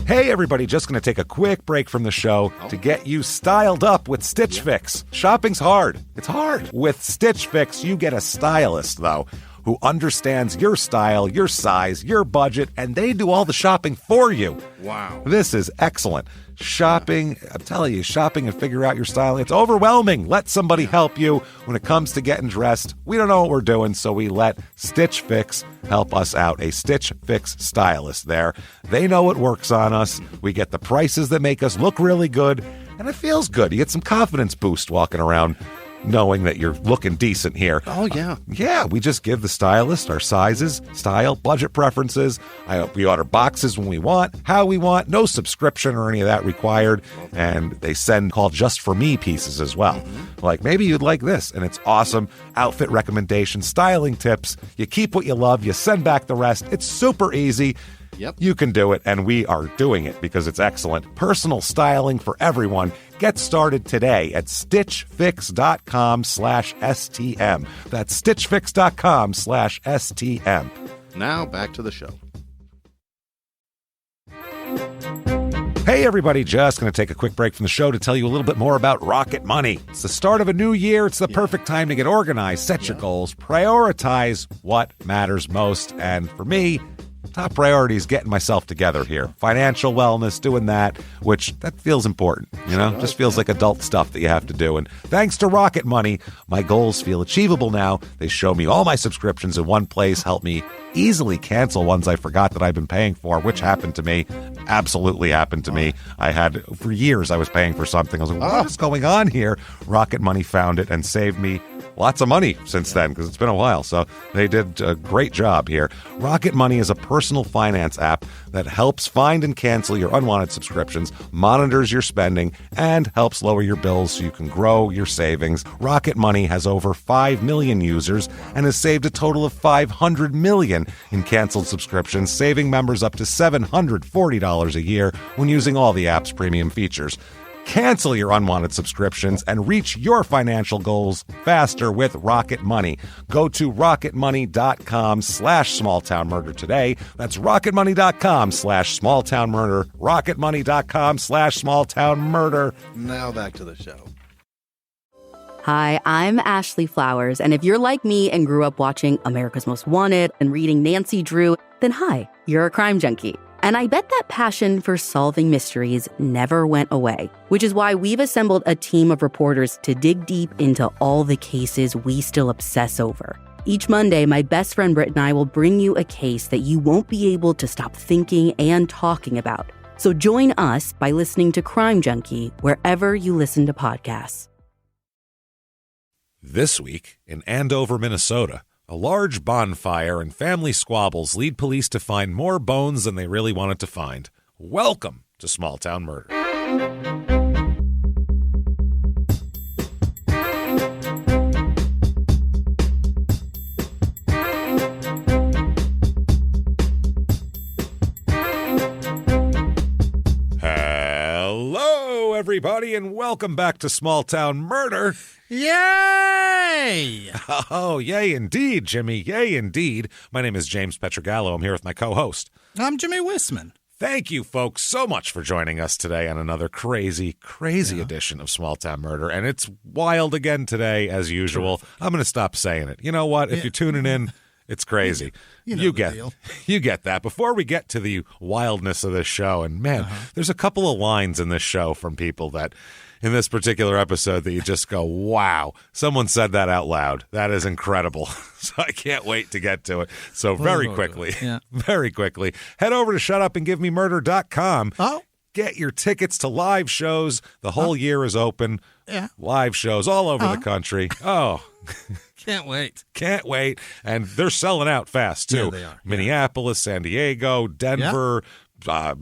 Hey, everybody, just going to take a quick break from the show to get you styled up with Stitch Fix. Shopping's hard. It's hard. With Stitch Fix, you get a stylist, though, who understands your style, your size, your budget, and they do all the shopping for you. Wow. This is excellent. Shopping, I'm telling you, shopping and figure out your style, it's overwhelming. Let somebody help you when it comes to getting dressed. We don't know what we're doing, so we let Stitch Fix help us out. A Stitch Fix stylist there. They know what works on us. We get the prices that make us look really good, and it feels good. You get some confidence boost walking around knowing that you're looking decent here. Oh, yeah. Yeah, we just give the stylist our sizes, style, budget preferences. We order boxes when we want, how we want, no subscription or any of that required. And they send called Just For Me pieces as well. Like, maybe you'd like this, and it's awesome. Outfit recommendations, styling tips. You keep what you love, you send back the rest. It's super easy. Yep. You can do it, and we are doing it because it's excellent. Personal styling for everyone. Get started today at stitchfix.com/STM. That's stitchfix.com/STM. Now back to the show. Hey, everybody, just going to take a quick break from the show to tell you a little bit more about Rocket Money. It's the start of a new year. It's the perfect time to get organized, set your goals, prioritize what matters most. And for me, top priority is getting myself together here. Financial wellness, doing that, which that feels important, you know? Just feels like adult stuff that you have to do. And thanks to Rocket Money, my goals feel achievable now. They show me all my subscriptions in one place, help me easily cancel ones I forgot that I've been paying for, which happened to me. Absolutely happened to me. I had, for years, I was paying for something. I was like, what is going on here? Rocket Money found it and saved me lots of money since then, because it's been a while. So they did a great job here. Rocket Money is a personal finance app that helps find and cancel your unwanted subscriptions, monitors your spending, and helps lower your bills so you can grow your savings. Rocket Money has over 5 million users and has saved a total of $500 million in canceled subscriptions, saving members up to $740 a year when using all the app's premium features. Cancel your unwanted subscriptions and reach your financial goals faster with Rocket Money. Go to rocketmoney.com/smalltownmurder today. That's rocketmoney.com/smalltownmurder. rocketmoney.com/smalltownmurder. Now back to the show. Hi, I'm Ashley Flowers, and if you're like me and grew up watching America's Most Wanted and reading Nancy Drew, then hi, you're a crime junkie. And I bet that passion for solving mysteries never went away, which is why we've assembled a team of reporters to dig deep into all the cases we still obsess over. Each Monday, my best friend Britt and I will bring you a case that you won't be able to stop thinking and talking about. So join us by listening to Crime Junkie wherever you listen to podcasts. This week, in Andover, Minnesota, a large bonfire and family squabbles lead police to find more bones than they really wanted to find. Welcome to Small Town Murder. Hello, everybody, and welcome back to Small Town Murder. Yay! Oh, yay indeed, Jimmie. Yay indeed. My name is James Pietragallo. I'm here with my co-host. I'm Jimmie Whisman. Thank you, folks, so much for joining us today on another crazy edition of Small Town Murder. And it's wild again today, as usual. I'm going to stop saying it. You know what? If you're tuning in, it's crazy. You get that. Before we get to the wildness of this show, and man, there's a couple of lines in this show from people that, in this particular episode, that you just go, wow, someone said that out loud. That is incredible. So I can't wait to get to it. So very quickly, head over to shutupandgivememurder.com. Oh. Get your tickets to live shows. The whole year is open. Yeah. Live shows all over the country. Oh, can't wait. Can't wait. And they're selling out fast, too. Yeah, they are. Minneapolis, San Diego, Denver.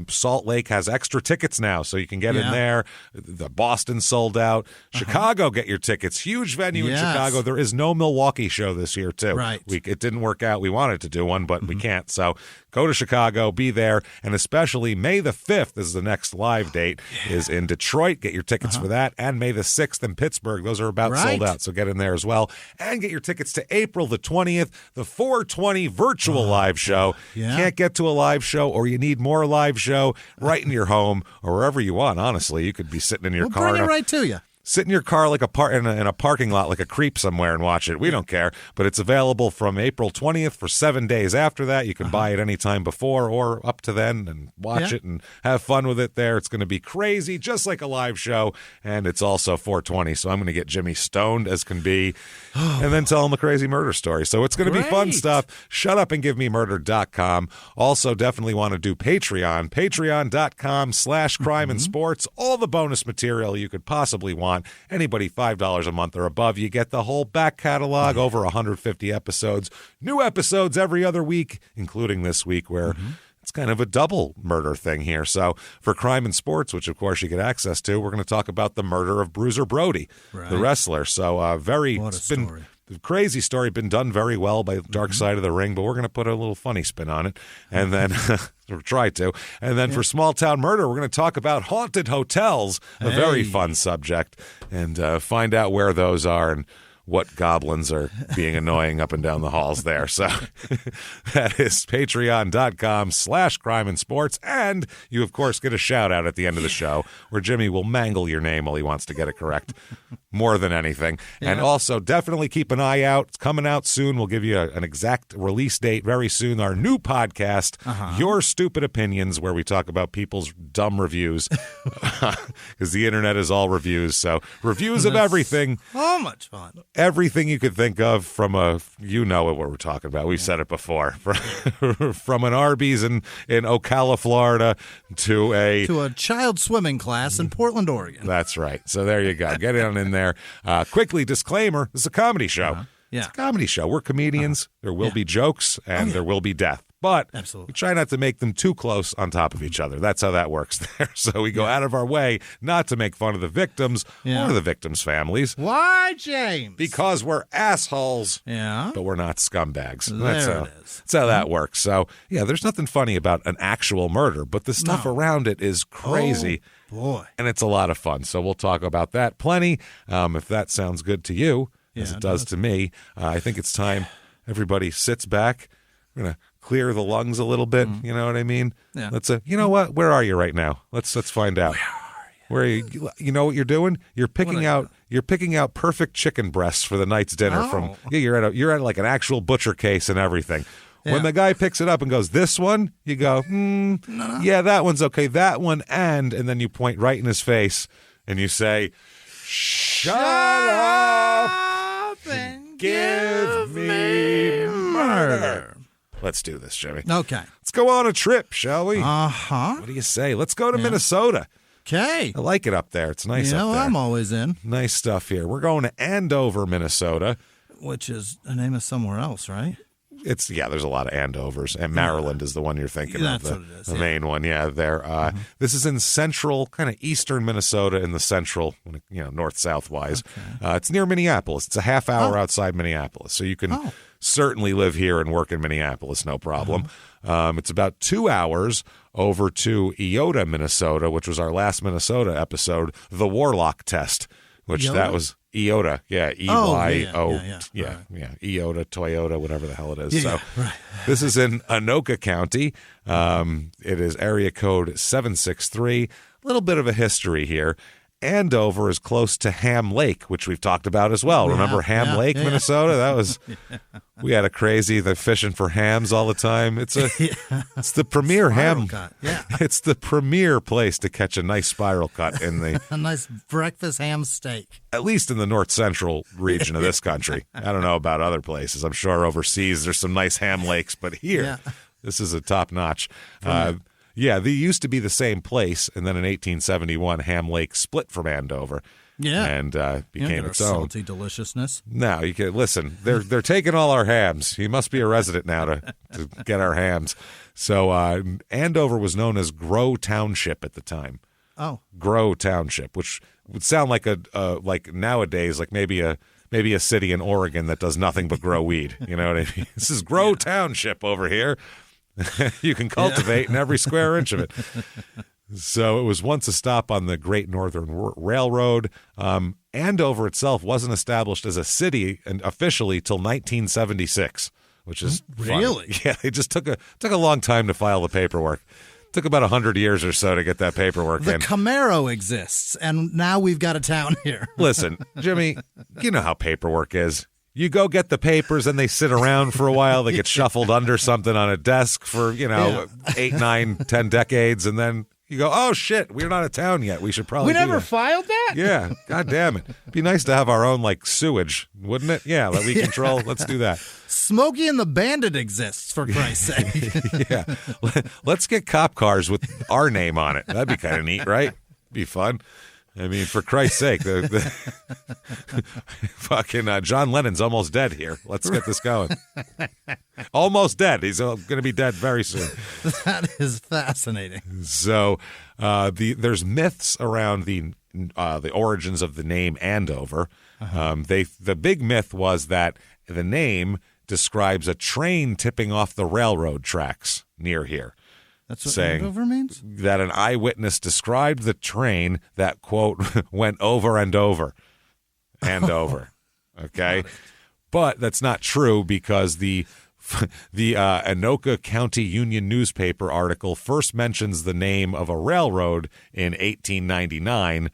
Salt Lake has extra tickets now, so you can get in there. The Boston sold out. Chicago, get your tickets. Huge venue in Chicago. There is no Milwaukee show this year, too. Right. It didn't work out. We wanted to do one, but we can't. So go to Chicago, be there, and especially May the 5th is the next live date, is in Detroit. Get your tickets for that. And May the 6th in Pittsburgh. Those are about sold out, so get in there as well. And get your tickets to April the 20th, the 420 virtual live show. Yeah. Can't get to a live show, or you need more hour live show right in your home or wherever you want, honestly. You could be sitting in your car. We'll bring it right to you. Sit in your car like in a parking lot like a creep somewhere and watch it. We don't care. But it's available from April 20th for 7 days after that. You can buy it any time before or up to then and watch it and have fun with it there. It's going to be crazy, just like a live show. And it's also 420, so I'm going to get Jimmie stoned as can be and then tell him a crazy murder story. So it's going to be fun stuff. ShutUpAndGiveMeMurder.com. Also, definitely want to do Patreon. Patreon.com/crime and sports. All the bonus material you could possibly want. Anybody $5 a month or above, you get the whole back catalog, over 150 episodes, new episodes every other week, including this week where it's kind of a double murder thing here. So for Crime and Sports, which of course you get access to, we're going to talk about the murder of Bruiser Brody, the wrestler. So it's been a crazy story, been done very well by Dark Side of the Ring, but we're going to put a little funny spin on it, and then or try to. And then for Small Town Murder, we're going to talk about haunted hotels, a very fun subject, and find out where those are and what goblins are being annoying up and down the halls there. So that is patreon.com/crime and sports. And you, of course, get a shout out at the end of the show where Jimmie will mangle your name while he wants to get it correct more than anything. And also definitely keep an eye out. It's coming out soon. We'll give you an exact release date very soon. Our new podcast, Your Stupid Opinions, where we talk about people's dumb reviews because the internet is all reviews. So reviews of everything. So much fun. Everything you could think of from what we're talking about. We've said it before. From an Arby's in Ocala, Florida to a child swimming class in Portland, Oregon. That's right. So there you go. Get on in there. Quickly, disclaimer, this is a comedy show. It's a comedy show. We're comedians. There will be jokes and there will be death. But we try not to make them too close on top of each other. That's how that works there. So we go out of our way not to make fun of the victims or the victims' families. Why, James? Because we're assholes, but we're not scumbags. That's how that works. So, there's nothing funny about an actual murder, but the stuff around it is crazy. Oh, boy. And it's a lot of fun. So we'll talk about that plenty. If that sounds good to you, as it does to me, I think it's time everybody sits back. We're going to clear the lungs a little bit. You know what I mean? Yeah. Let's. You know what? Where are you right now? Let's find out. Where are you? You know what you're doing? You're picking out. You're picking out perfect chicken breasts for the night's dinner. You're at like an actual butcher case and everything. Yeah. When the guy picks it up and goes, "This one," you go, no. "Yeah, that one's okay. That one," and then you point right in his face and you say, "Shut up and give me murder." Let's do this, Jimmie. Okay. Let's go on a trip, shall we? Uh-huh. What do you say? Let's go to Minnesota. Okay. I like it up there. It's nice up there. I'm always in. Nice stuff here. We're going to Andover, Minnesota. Which is the name of somewhere else, right? There's a lot of Andovers, and Maryland is the one you're thinking of. That's what it is. The main one, there. This is in central, kind of eastern Minnesota, in the central, north-south wise. Okay. It's near Minneapolis. It's a half hour outside Minneapolis, so you can certainly live here and work in Minneapolis, no problem. It's about 2 hours over to Eyota, Minnesota, which was our last Minnesota episode, the Warlock Test, which that was Eyota, E-Y-O, Eyota, Toyota, whatever the hell it is. This is in Anoka County. It is area code 763. A little bit of a history here. Andover is close to Ham Lake, which we've talked about as well. Remember Ham Lake, Minnesota? That was we had a crazy fishing for hams all the time. It's it's the premier ham cut. It's the premier place to catch a nice spiral cut in the a nice breakfast ham steak. At least in the north central region of this country. I don't know about other places. I'm sure overseas there's some nice ham lakes, but here this is a top notch. They used to be the same place, and then in 1871, Ham Lake split from Andover. And became its own. Salty deliciousness. No, you can listen. They're taking all our hams. You must be a resident now to get our hams. So Andover was known as Grow Township at the time. Oh, Grow Township, which would sound like like nowadays, like maybe a city in Oregon that does nothing but grow weed. You know what I mean? This is Grow Township over here. You can cultivate in every square inch of it. So it was once a stop on the Great Northern Railroad. Andover itself wasn't established as a city and officially till 1976, which is really funny. Yeah. It just took a long time to file the paperwork. Took about 100 years or so to get that paperwork The in. Camaro exists, and now we've got a town here. Listen, Jimmy, you know how paperwork is. You go get the papers and they sit around for a while. They get shuffled under something on a desk for, 8, 9, 10 decades. And then you go, oh, shit, we're not a town yet. We should probably We do never that. filed that? Yeah, God damn it. Be nice to have our own, sewage, wouldn't it? Yeah, that we control. Let's do that. Smokey and the Bandit exists, for Christ's sake. Yeah. Let's get cop cars with our name on it. That'd be kind of neat, right? Be fun. I mean, for Christ's sake, the fucking John Lennon's almost dead here. Let's get this going. Almost dead. He's going to be dead very soon. That is fascinating. So there's myths around the origins of the name Andover. The big myth was that the name describes a train tipping off the railroad tracks near here. That's what saying Andover means? that an eyewitness described the train that, quote, went over and over and over. Okay? But that's not true because the Anoka County Union newspaper article first mentions the name of a railroad in 1899,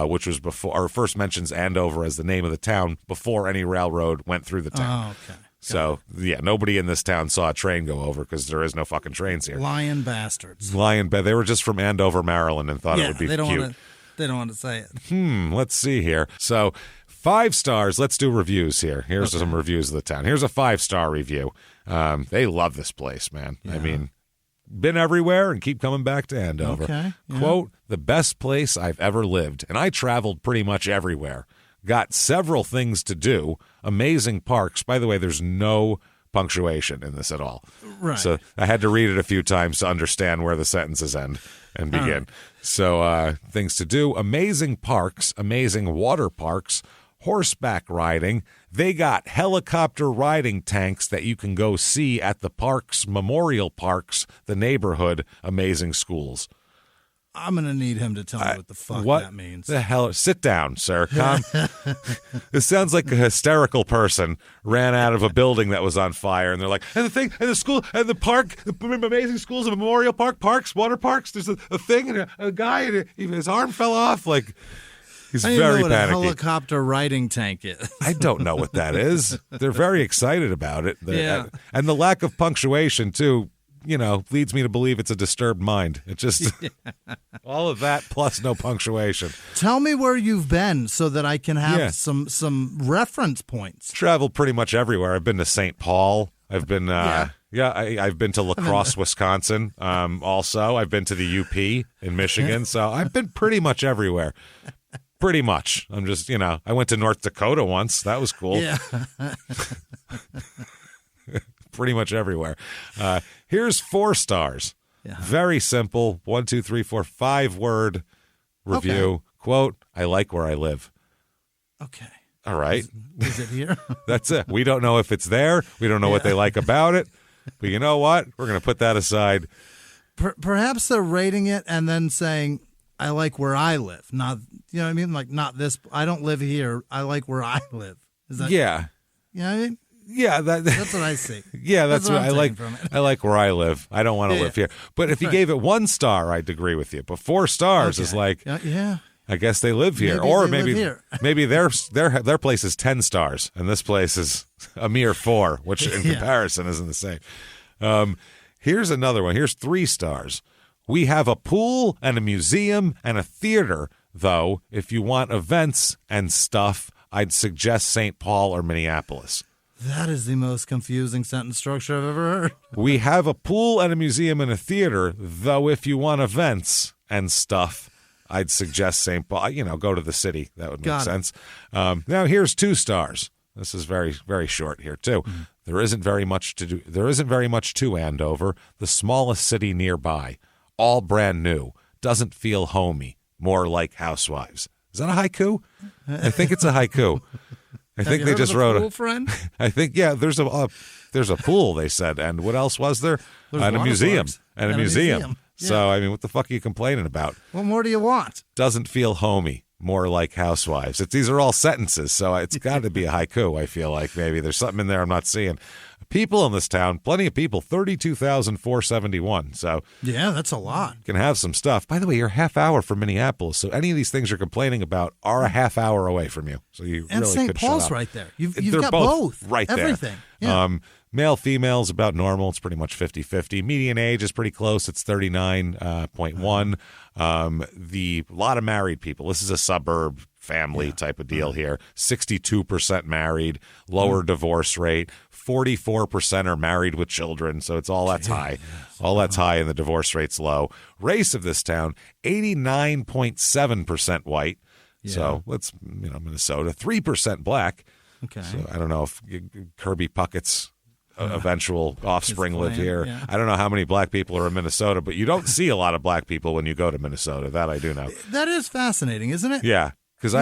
which was before, or first mentions Andover as the name of the town before any railroad went through the town. Oh, okay. So, yeah, nobody in this town saw a train go over because there is no fucking trains here. Lion bastards. They were just from Andover, Maryland, and thought it would be cute. They don't want to say it. Let's see here. So, 5 stars. Let's do reviews here. Here's some reviews of the town. Here's a 5-star review. They love this place, man. Yeah. I mean, been everywhere and keep coming back to Andover. Okay, yeah. Quote, the best place I've ever lived. And I traveled pretty much everywhere. Got several things to do. Amazing parks. By the way, there's no punctuation in this at all. Right. So I had to read it a few times to understand where the sentences end and begin. Right. So things to do. Amazing parks. Amazing water parks. Horseback riding. They got helicopter riding tanks that you can go see at the parks, memorial parks, the neighborhood. Amazing schools. I'm going to need him to tell me what the fuck that means. The hell? Sit down, sir. This sounds like a hysterical person ran out of a building that was on fire, and they're like, and the thing, and the school, and the park, the amazing schools, the memorial park, parks, water parks, there's a thing, and a guy, and his arm fell off. Like, he's very what panicky. A helicopter riding tank is. I don't know what that is. They're very excited about it. And the lack of punctuation, too, leads me to believe it's a disturbed mind. It just, all of that plus no punctuation. Tell me where you've been so that I can have some reference points. Traveled pretty much everywhere. I've been to St. Paul. I've been, I've been to La Crosse, Wisconsin. Also, I've been to the UP in Michigan. So I've been pretty much everywhere. Pretty much. I'm just, I went to North Dakota once. That was cool. Yeah. Pretty much everywhere. Here's 4 stars. Yeah. Very simple. 1, 2, 3, 4, 5-word review. Okay. Quote, I like where I live. Okay. All right. Is it here? That's it. We don't know if it's there. We don't know what they like about it. But you know what? We're going to put that aside. Perhaps they're rating it and then saying, I like where I live. Not, you know what I mean? Like, not this. I don't live here. I like where I live. Is that? Yeah. You know what I mean? Yeah, that's what I see. Yeah, that's what I like. I like where I live. I don't want to live here. But if you gave it 1 star, I'd agree with you. But 4 stars is like, I guess they live here, maybe their place is 10 stars, and this place is a mere 4, which in comparison isn't the same. Here's another one. Here's 3 stars. We have a pool and a museum and a theater, though. If you want events and stuff, I'd suggest St. Paul or Minneapolis. That is the most confusing sentence structure I've ever heard. We have a pool and a museum and a theater, though if you want events and stuff, I'd suggest St. Paul. Go to the city. That would make sense. Now, here's 2 stars. This is very, very short here, too. Mm-hmm. There isn't very much to do. There isn't very much to Andover, the smallest city nearby. All brand new. Doesn't feel homey. More like Housewives. Is that a haiku? I think it's a haiku. I think they just wrote a friend. I think there's a pool. They said, and what else was there? And a museum and a museum. Yeah. So I mean, what the fuck are you complaining about? What more do you want? Doesn't feel homey. More like Housewives. These are all sentences, so it's got to be a haiku. I feel like maybe there's something in there I'm not seeing. People in this town, plenty of people, 32,471. So Yeah, that's a lot. you can have some stuff. By the way, you're a half hour from Minneapolis, so any of these things you're complaining about are a half hour away from you. So you And really St. could Paul's shut up. right there. You've They're got both. right there. Everything. Yeah. Male, female is about normal. It's pretty much 50-50. Median age is pretty close. It's 39.1. The lot of married people. This is a suburb family type of deal here. 62% married, lower divorce rate. 44% are married with children, so it's all that's high. All that's high, and the divorce rate's low. Race of this town, 89.7% white. So let's, Minnesota, 3% black. Okay. So I don't know if Kirby Puckett's eventual offspring live playing, here. yeah. I don't know how many black people are in Minnesota, but you don't see a lot of black people when you go to Minnesota. That I do know. That is fascinating, isn't it? Yeah. Because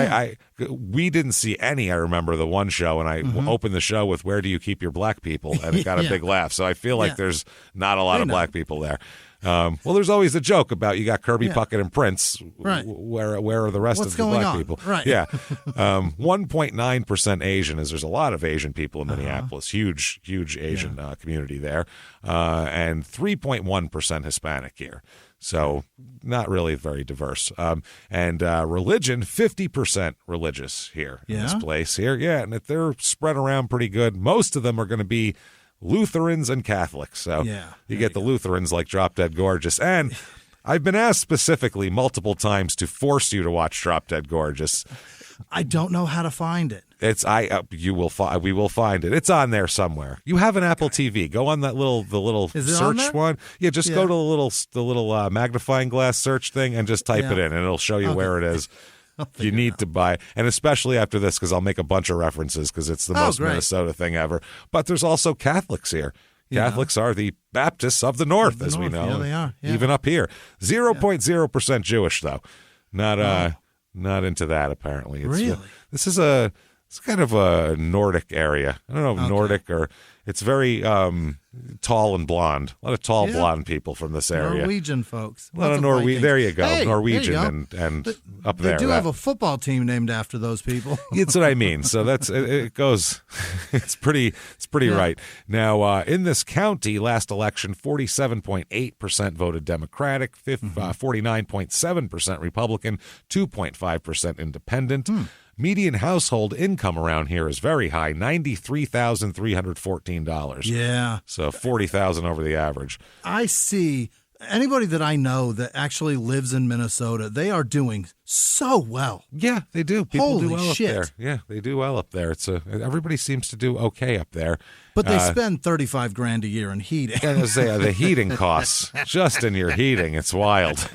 we didn't see any. I remember the one show, and I opened the show with "Where do you keep your black people?" and it got a big laugh. So I feel like there's not a lot of black people there. Well, there's always a joke about you got Kirby Puckett and Prince. Right. Where are the rest What's of the going black on? people? Right. Yeah. 1.9% Asian is there's a lot of Asian people in Minneapolis. Huge Asian community there, and 3.1% Hispanic here. So not really very diverse. And religion, 50% religious here in this place here. Yeah, and they're spread around pretty good. Most of them are going to be Lutherans and Catholics. So you get the Lutherans like Drop Dead Gorgeous. And I've been asked specifically multiple times to force you to watch Drop Dead Gorgeous. I don't know how to find it. We will find it. It's on there somewhere. You have an Apple TV. Go on that little Is it on search there? one. Yeah, just go to the little magnifying glass search thing and just type it in, and it'll show you where it is. You need to buy, and especially after this, because I'll make a bunch of references because it's the most great. Minnesota thing ever. But there's also Catholics here. Catholics are the Baptists of the North, as we know. Yeah, they are. Yeah. Even up here, 0.0% Jewish though. Not into that apparently. Really? It's kind of a Nordic area. I don't know if Nordic or it's very tall and blonde. A lot of tall blonde people from this area. Norwegian folks. A lot of Vikings. There you go. Hey, Norwegian there you go. and up there. They do have a football team named after those people. That's what I mean. So it goes. It's pretty right. Now in this county, last election, 47.8% voted Democratic, 49.7% Republican, 2.5% Independent. Median household income around here is very high, $93,314. Yeah. So 40,000 over the average. I see anybody that I know that actually lives in Minnesota, they are doing so well. Yeah, they do. People Holy do well shit. up there. Yeah, they do well up there. Everybody seems to do okay up there. But they spend $35,000 a year in heating. And as the heating costs, just in your heating, it's wild.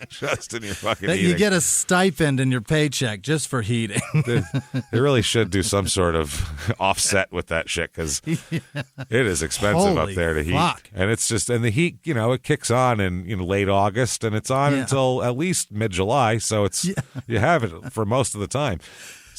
Just in your fucking That heating. you get a stipend in your paycheck just for heating. They really should do some sort of offset with that shit because it is expensive up Holy there to heat. fuck. And it's just, and the heat, it kicks on in late August and it's on until at least mid-July. So you have it for most of the time.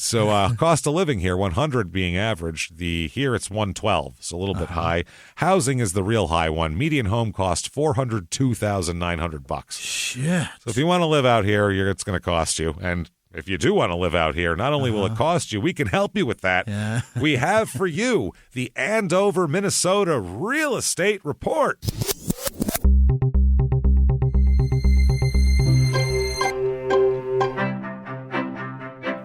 So cost of living here, 100 being average. Here it's 112, so a little bit high. Housing is the real high one. Median home cost $402,900. Shit. So if you want to live out here, it's going to cost you. And if you do want to live out here, not only will it cost you, we can help you with that. Yeah. We have for you the Andover, Minnesota Real Estate Report.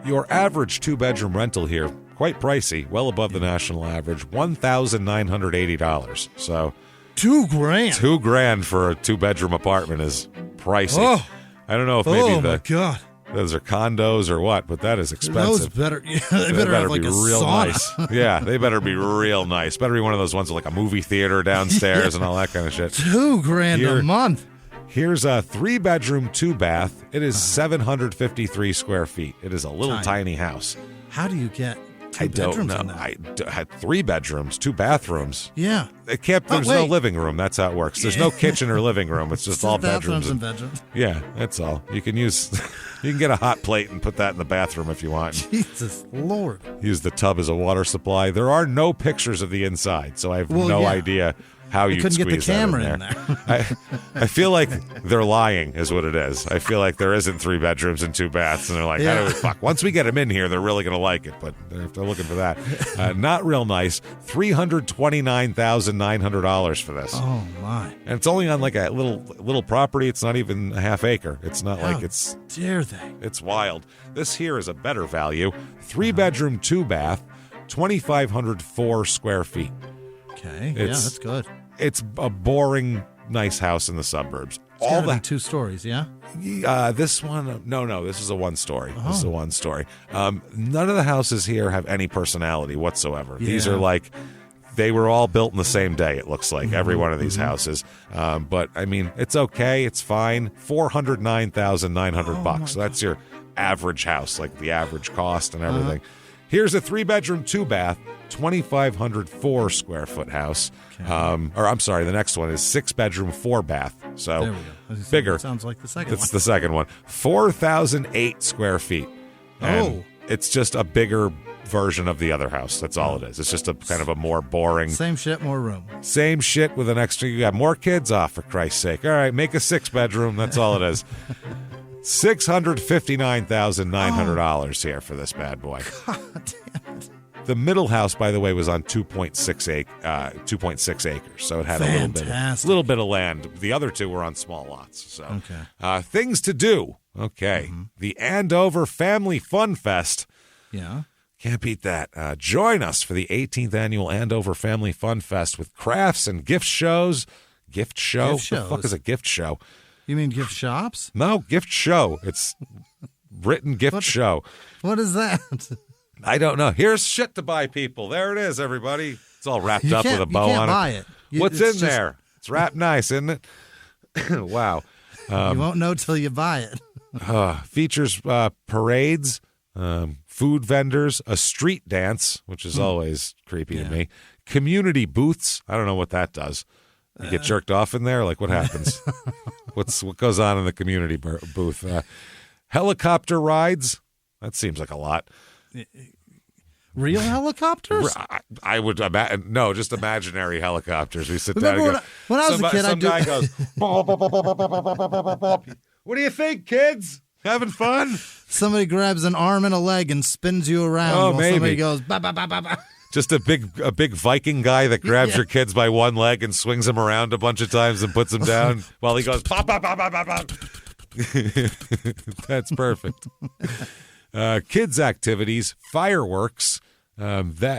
Your average two-bedroom rental here, quite pricey, well above the national average, $1,980. So $2,000. $2,000 for a two-bedroom apartment is pricey. Oh. I don't know if maybe my God. those are condos or what, but that is Those expensive. better, they They better have be like a real sauna. nice. Yeah, they better be real nice. Better be one of those ones with like a movie theater downstairs and all that kind of shit. $2,000 Here- a month. Here's a 3-bedroom, 2-bath. It is 753 square feet. It is a little tiny house. How do you get two I don't bedrooms know. in that? I had 3 bedrooms, 2 bathrooms. Yeah. There's no wait. living room. That's how it works. There's no kitchen or living room. It's just all bedrooms. and bedrooms. Yeah, that's all. You can get a hot plate and put that in the bathroom if you want. Jesus Lord. Use the tub as a water supply. There are no pictures of the inside, so I have no idea how They you couldn't get the squeeze that camera in there. I feel like they're lying is what it is. I feel like there isn't 3 bedrooms and 2 baths, and they're like, how do we fuck? Once we get them in here, they're really going to like it, but if they're looking for that. Not real nice. $329,900 for this. Oh, my. And it's only on like a little property. It's not even a half acre. It's not like it's... dare they? It's wild. This here is a better value. 3-bedroom, 2-bath, 2,504 square feet. Okay, that's good. It's a boring, nice house in the suburbs. It's all the 2 stories, yeah? This one, no, this is a 1-story. This is a 1-story. None of the houses here have any personality whatsoever. Yeah. These are like, they were all built in the same day, it looks like, every one of these houses. But, I mean, it's okay, it's fine. $409,900. So that's your average house, like the average cost and everything. Here's a 3-bedroom, 2-bath, 2,504 square foot house. Okay. Or I'm sorry, the next one is 6-bedroom, 4-bath. So there we go. Bigger. Sounds like the second one. That's the second one. 4,008 square feet. And it's just a bigger version of the other house. That's all it is. It's just a kind of a more boring. Same shit, more room. Same shit with an extra. You got more kids? For Christ's sake. All right, make a 6-bedroom. That's all it is. $659,900 here for this bad boy. God damn it. The middle house, by the way, was on 2.6 acres, so it had a little bit of land. The other 2 were on small lots. So, things to do. Okay, the Andover Family Fun Fest. Yeah, can't beat that. Join us for the 18th annual Andover Family Fun Fest with crafts and gift shows. Gift show? What the fuck is a gift show? You mean gift shops? No, gift show. It's written gift show. What is that? I don't know. Here's shit to buy people. There it is, everybody. It's all wrapped up with a bow on it. Buy it. What's in there? It's wrapped nice, isn't it? Wow. You won't know till you buy it. Features parades, food vendors, a street dance, which is always creepy to me. Community booths. I don't know what that does. You get jerked off in there? Like, what happens? What goes on in the community booth? Helicopter rides. That seems like a lot. Real helicopters? I would imagine. No, just imaginary helicopters. We sit down and go, when I was a kid, some guy goes, what do you think, kids? Having fun? Somebody grabs an arm and a leg and spins you around. Maybe. Somebody goes, ba, ba, ba, ba, ba. Just a big Viking guy that grabs your kids by one leg and swings them around a bunch of times and puts them down while he goes, pop, pop, pop, pop, pop, pop. That's perfect. Kids' activities, fireworks,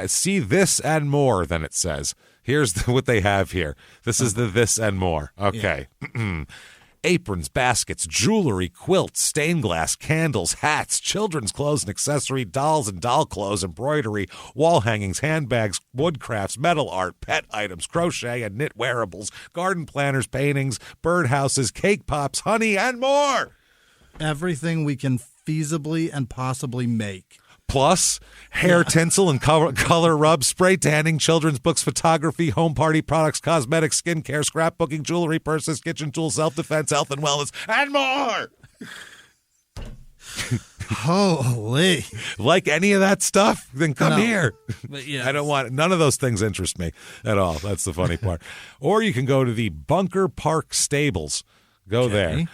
see this and more, then it says. Here's what they have here. This is the this and more. Okay. Yeah. Aprons, baskets, jewelry, quilts, stained glass, candles, hats, children's clothes and accessory, dolls and doll clothes, embroidery, wall hangings, handbags, wood crafts, metal art, pet items, crochet and knit wearables, garden planters, paintings, birdhouses, cake pops, honey, and more. Everything we can feasibly and possibly make. Plus, hair tinsel and color rub, spray tanning, children's books, photography, home party products, cosmetics, skincare, scrapbooking, jewelry, purses, kitchen tools, self-defense, health and wellness, and more! Holy. Like any of that stuff? Then come here. But yeah. I don't want none of those things interest me at all. That's the funny part. Or you can go to the Bunker Park Stables. Go there.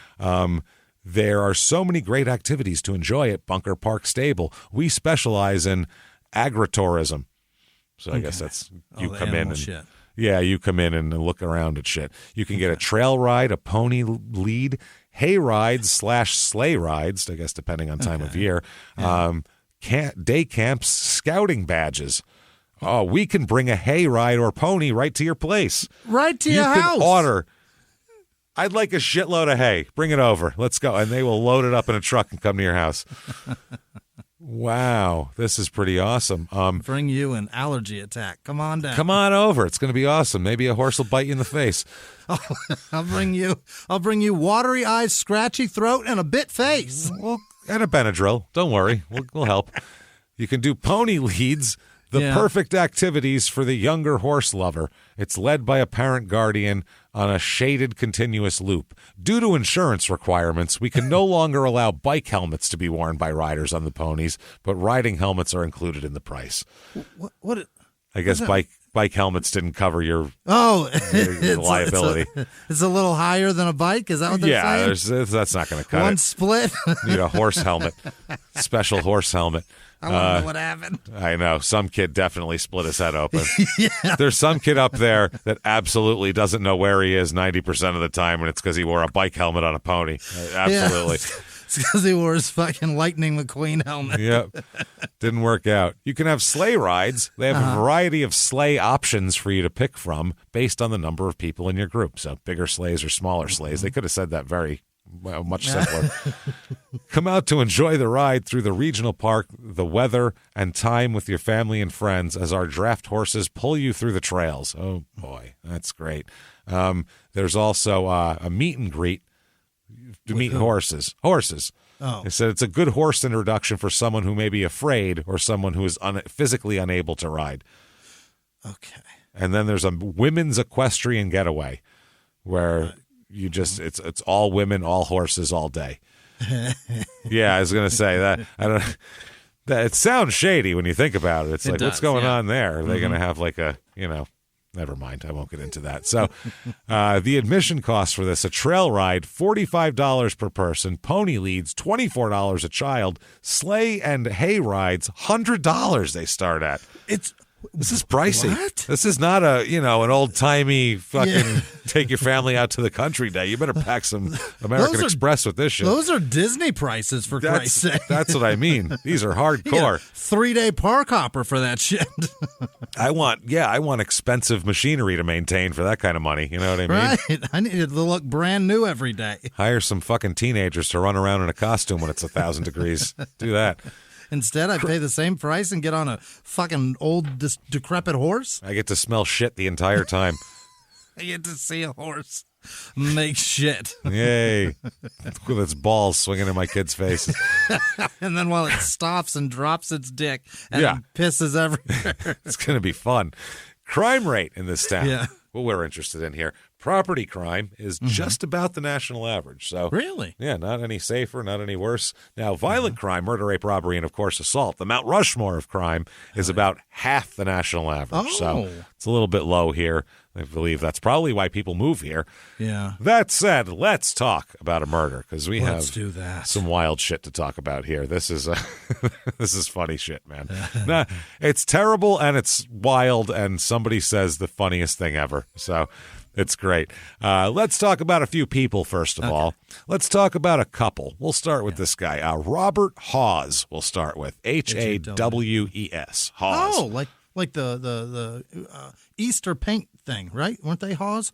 There are so many great activities to enjoy at Bunker Park Stable. We specialize in agritourism. So I guess that's you come in and shit. Yeah, you come in and look around at shit. You can get a trail ride, a pony lead, hay rides / sleigh rides, I guess depending on time of year. Day camps, scouting badges. Oh, we can bring a hay ride or pony right to your place. Right to your house. You can order. I'd like a shitload of hay. Bring it over. Let's go. And they will load it up in a truck and come to your house. Wow. This is pretty awesome. Bring you an allergy attack. Come on down. Come on over. It's going to be awesome. Maybe a horse will bite you in the face. I'll bring you watery eyes, scratchy throat, and a bit face. Well, and a Benadryl. Don't worry. We'll help. You can do pony leads. The perfect activities for the younger horse lover. It's led by a parent guardian on a shaded continuous loop. Due to insurance requirements, we can no longer allow bike helmets to be worn by riders on the ponies, but riding helmets are included in the price. What I guess bike bike helmets didn't cover your liability. It's a little higher than a bike. Is that what they're saying? That's not going to cut One it. split. Need a horse helmet, special horse helmet. I want to know what happened. I know. Some kid definitely split his head open. There's some kid up there that absolutely doesn't know where he is 90% of the time, and it's because he wore a bike helmet on a pony. Absolutely. Yeah. It's because he wore his fucking Lightning McQueen helmet. Yep. Didn't work out. You can have sleigh rides. They have a variety of sleigh options for you to pick from based on the number of people in your group. So bigger sleighs or smaller sleighs. They could have said that much simpler. Come out to enjoy the ride through the regional park, the weather, and time with your family and friends as our draft horses pull you through the trails. Oh, boy. That's great. There's also a meet and greet to meet horses. Oh. They said it's a good horse introduction for someone who may be afraid or someone who is physically unable to ride. Okay. And then there's a women's equestrian getaway where you just it's all women, all horses, all day. Yeah, I was going to say that. I don't. That it sounds shady when you think about it. It's like, what's going on there? Are they going to have like a, never mind. I won't get into that. So the admission cost for this, a trail ride, $45 per person, pony leads, $24 a child, sleigh and hay rides, $100 they start at. This is pricey. What? This is not an old-timey fucking take your family out to the country day. You better pack some American Express with this shit. Those are Disney prices, for Christ's sake. That's what I mean. These are hardcore. 3-day park hopper for that shit. I want expensive machinery to maintain for that kind of money. You know what I mean? Right. I need it to look brand new every day. Hire some fucking teenagers to run around in a costume when it's 1,000 degrees. Do that. Instead, I pay the same price and get on a fucking old, decrepit horse. I get to smell shit the entire time. I get to see a horse make shit. Yay. With its balls swinging in my kid's face. And then while it stops and drops its dick and pisses everywhere. It's going to be fun. Crime rate in this town. Yeah. What we're interested in here. Property crime is just about the national average. So really? Yeah, not any safer, not any worse. Now, violent crime, murder, rape, robbery, and, of course, assault. The Mount Rushmore of crime is about half the national average. Oh. So it's a little bit low here. I believe that's probably why people move here. Yeah. That said, let's talk about a murder because let's do that. Some wild shit to talk about here. This is this is funny shit, man. Nah, it's terrible and it's wild, and somebody says the funniest thing ever. So it's great. Let's talk about a few people first of all. Let's talk about a couple. We'll start with this guy, Robert Hawes. We'll start with Hawes. Hawes. Oh, like the Easter paint thing, right? Weren't they Hawes?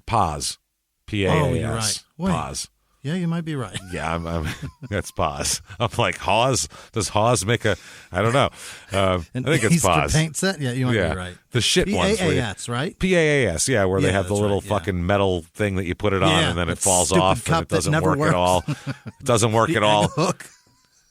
Paz. P-A-A-S. Oh, you're right. Wait. Paz. Yeah, you might be right. Yeah, I'm that's Paz. I'm like, Hawes? Does Hawes make a, I don't know. I think it's Easter Paz. paint set? Yeah, you might be right. The shit ones. P-A-A-S, right? P-A-A-S, yeah, where they have the little right, fucking metal thing that you put it on and then it falls stupid off and cup it doesn't that never work works. at all. It doesn't work at all. Hook.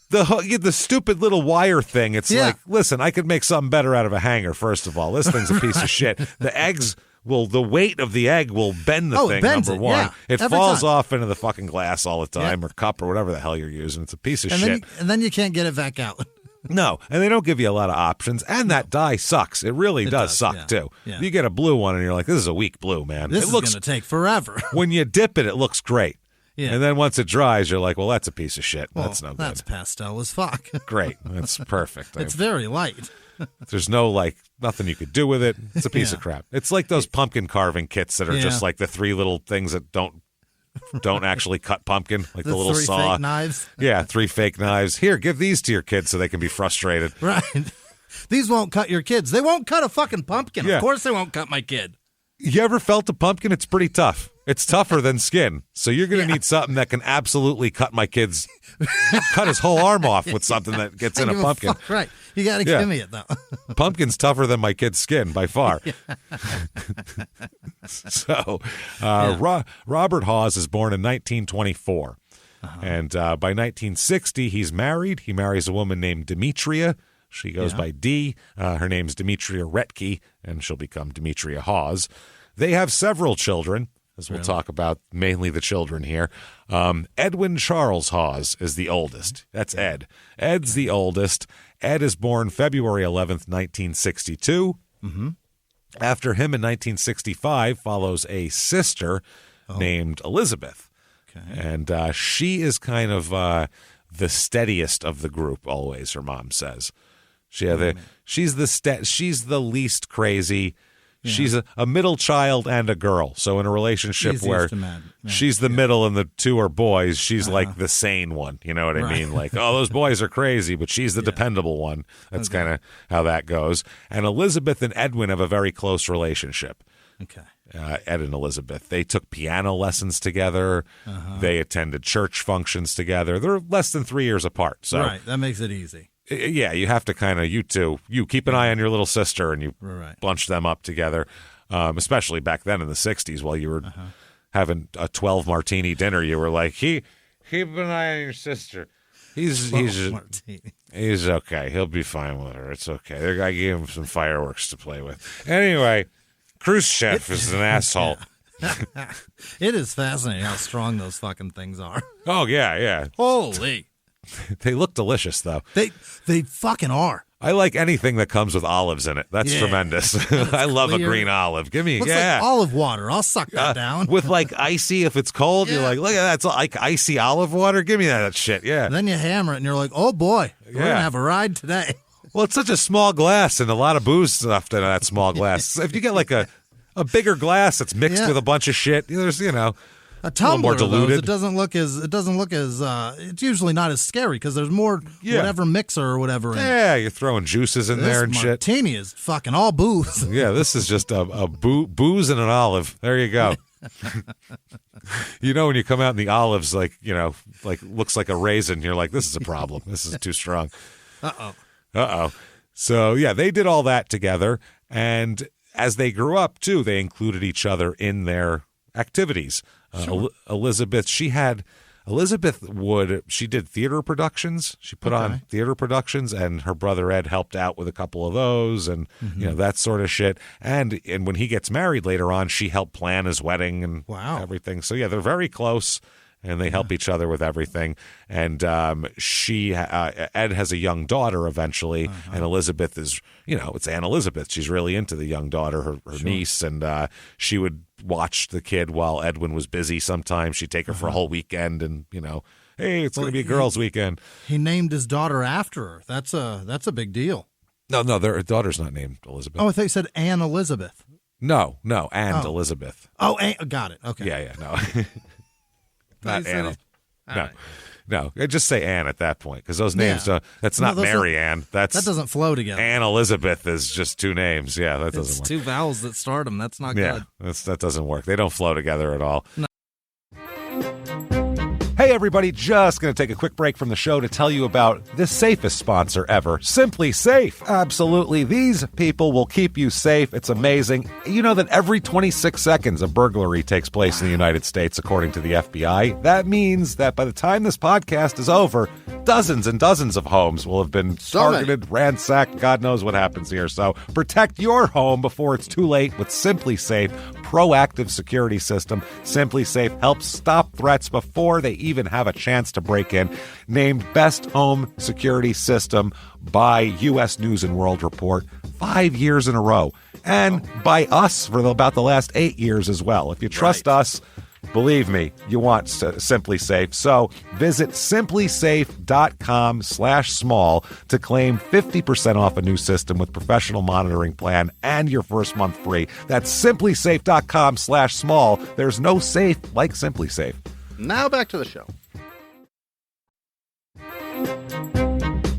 The stupid little wire thing. It's Yeah. like, listen, I could make something better out of a hanger, first of all. This thing's a piece of shit. The eggs the weight of the egg will bend the thing, bends number it, one. yeah, It every falls time. off into the fucking glass all the time or cup or whatever the hell you're using. It's a piece of shit. And then you can't get it back out. No, and they don't give you a lot of options. And that dye sucks. It really does suck, yeah. too. Yeah. You get a blue one, and you're like, this is a weak blue, man. This it is looks going to take forever. When you dip it looks great. Yeah. And then once it dries, you're like, well, that's a piece of shit. Well, That's no good. That's pastel as fuck. Great. That's perfect. It's very light. There's no, nothing you could do with it. It's a piece of crap. It's like those pumpkin carving kits that are just like the three little things that don't actually cut pumpkin, like the little 3 saw. fake knives. Yeah, 3 fake knives. Here, give these to your kids so they can be frustrated. Right. These won't cut your kids. They won't cut a fucking pumpkin. Yeah. Of course they won't cut my kid. You ever felt a pumpkin? It's pretty tough. It's tougher than skin. So you're going to need something that can absolutely cut my kid's, cut his whole arm off with something that gets in a pumpkin. Right. You got to give me it, though. Pumpkin's tougher than my kid's skin by far. So Robert Hawes is born in 1924. And by 1960, he's married. He marries a woman named Demetria. She goes by D. Her name's Demetria Retke, and she'll become Demetria Hawes. They have several children, as we'll talk about mainly the children here. Edwin Charles Hawes is the oldest. That's Ed. Ed's the oldest. Ed is born February 11th, 1962. Mm-hmm. After him in 1965 follows a sister named Elizabeth. Okay. And she is kind of the steadiest of the group always, her mom says. She's the least crazy. Yeah. She's a middle child and a girl. So in a relationship where she's the middle and the two are boys, she's like the sane one. You know what I mean? Like, oh, those boys are crazy, but she's the dependable one. That's kind of how that goes. And Elizabeth and Edwin have a very close relationship. Okay. Ed and Elizabeth. They took piano lessons together. They attended church functions together. They're less than 3 years apart. So right. That makes it easy. Yeah, you have to kind of, you keep an eye on your little sister and you bunch them up together, especially back then in the 60s while you were having a 12 martini dinner. You were like, keep an eye on your sister. He's okay. He'll be fine with her. It's okay. I gave him some fireworks to play with. Anyway, Khrushchev is an asshole. It is fascinating how strong those fucking things are. Oh, yeah. Holy. They look delicious, though. They fucking are. I like anything that comes with olives in it. That's tremendous. I love a green olive. Give me, Looks like olive water. I'll suck that down. With like icy, if it's cold, you're like, look at that. It's like icy olive water. Give me that shit. Yeah. And then you hammer it and you're like, oh boy, we're going to have a ride today. Well, it's such a small glass and a lot of booze stuffed in that small glass. If you get like a bigger glass that's mixed with a bunch of shit, there's, a tumbler, more diluted. Those, it doesn't look as it's usually not as scary because there's more whatever mixer or whatever in it. Yeah, you're throwing juices in there and shit. Martini is fucking all booze. Yeah, this is just a booze and an olive. There you go. When you come out and the olives like looks like a raisin, you're like, this is a problem. This is too strong. Uh-oh. So, yeah, they did all that together. And as they grew up, too, they included each other in their activities. Sure. Elizabeth did theater productions. She put on theater productions, and her brother Ed helped out with a couple of those and, that sort of shit. And when he gets married later on, she helped plan his wedding and everything. So, yeah, they're very close. And they help each other with everything. And Ed has a young daughter eventually, and Elizabeth is, it's Aunt Elizabeth. She's really into the young daughter, her niece, and she would watch the kid while Edwin was busy sometimes. She'd take her for a whole weekend and, hey, it's going to be a girls' weekend. He named his daughter after her. That's a big deal. No, their daughter's not named Elizabeth. Oh, I thought you said Ann Elizabeth. No, Elizabeth. Oh, got it. Okay. Yeah, no. Not Anna. No. Just say Anne at that point because those names. That's not Mary Ann. That doesn't flow together. Ann Elizabeth is just two names. Yeah, that doesn't work. It's two vowels that start them. That's not good. That doesn't work. They don't flow together at all. No. Hey, everybody, just going to take a quick break from the show to tell you about the safest sponsor ever, Simply Safe. Absolutely. These people will keep you safe. It's amazing. You know that every 26 seconds a burglary takes place in the United States, according to the FBI. That means that by the time this podcast is over, dozens and dozens of homes will have been targeted, ransacked. God knows what happens here. So protect your home before it's too late with Simply Safe proactive security system. Simply Safe helps stop threats before they even have a chance to break in. Named Best Home Security System by U.S. News and World Report 5 years in a row. And by us for about the last 8 years as well. If you trust us, believe me, you want Simply Safe. So visit simplysafe.com/small to claim 50% off a new system with professional monitoring plan and your first month free. That's simplysafe.com/small. There's no safe like Simply Safe. Now back to the show.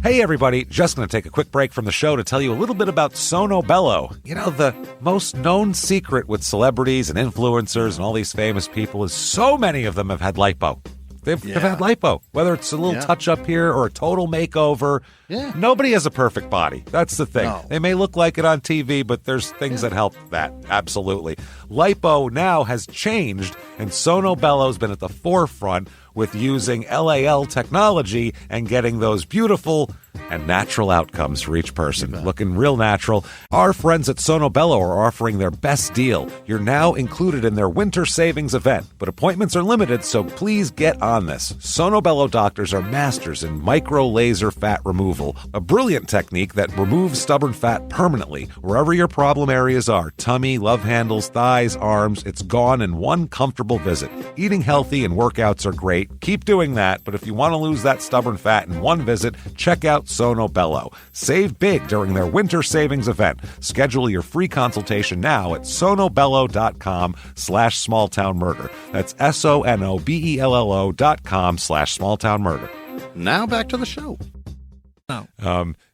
Hey, everybody. Just going to take a quick break from the show to tell you a little bit about Sono Bello. The most known secret with celebrities and influencers and all these famous people is so many of them have had lipo. They've had lipo, whether it's a little touch up here or a total makeover. Yeah. Nobody has a perfect body. That's the thing. No. They may look like it on TV, but there's things that help that. Absolutely. Lipo now has changed, and Sono Bello's been at the forefront with using LAL technology and getting those beautiful and natural outcomes for each person. Looking real natural. Our friends at Sono Bello are offering their best deal. You're now included in their winter savings event, but appointments are limited, so please get on this. Sono Bello doctors are masters in micro-laser fat removal, a brilliant technique that removes stubborn fat permanently. Wherever your problem areas are, tummy, love handles, thighs, arms, it's gone in one comfortable visit. Eating healthy and workouts are great. Keep doing that, but if you want to lose that stubborn fat in one visit, check out Sono Bello. Save big during their winter savings event. Schedule your free consultation now at sonobello.com/smalltownmurder. That's sonobello.com/smalltownmurder. Now back to the show.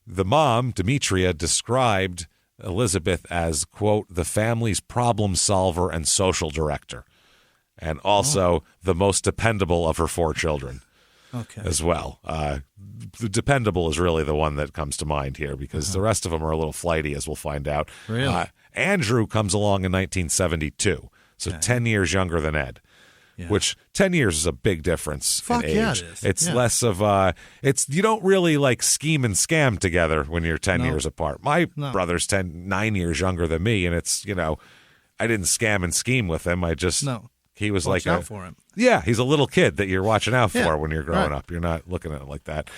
The mom, Demetria, described Elizabeth as, quote, the family's problem solver and social director, and also the most dependable of her 4 children. Okay. As well. The dependable is really the one that comes to mind here because the rest of them are a little flighty, as we'll find out. Really? Andrew comes along in 1972, so 10 years younger than Ed, which 10 years is a big difference in age. Yeah, it is. It's less of you don't really like scheme and scam together when you're 10 years apart. My brother's 9 years younger than me, and it's, I didn't scam and scheme with him. I just... No. He was Watch like out for him. Yeah, he's a little kid that you're watching out for when you're growing up. You're not looking at it like that.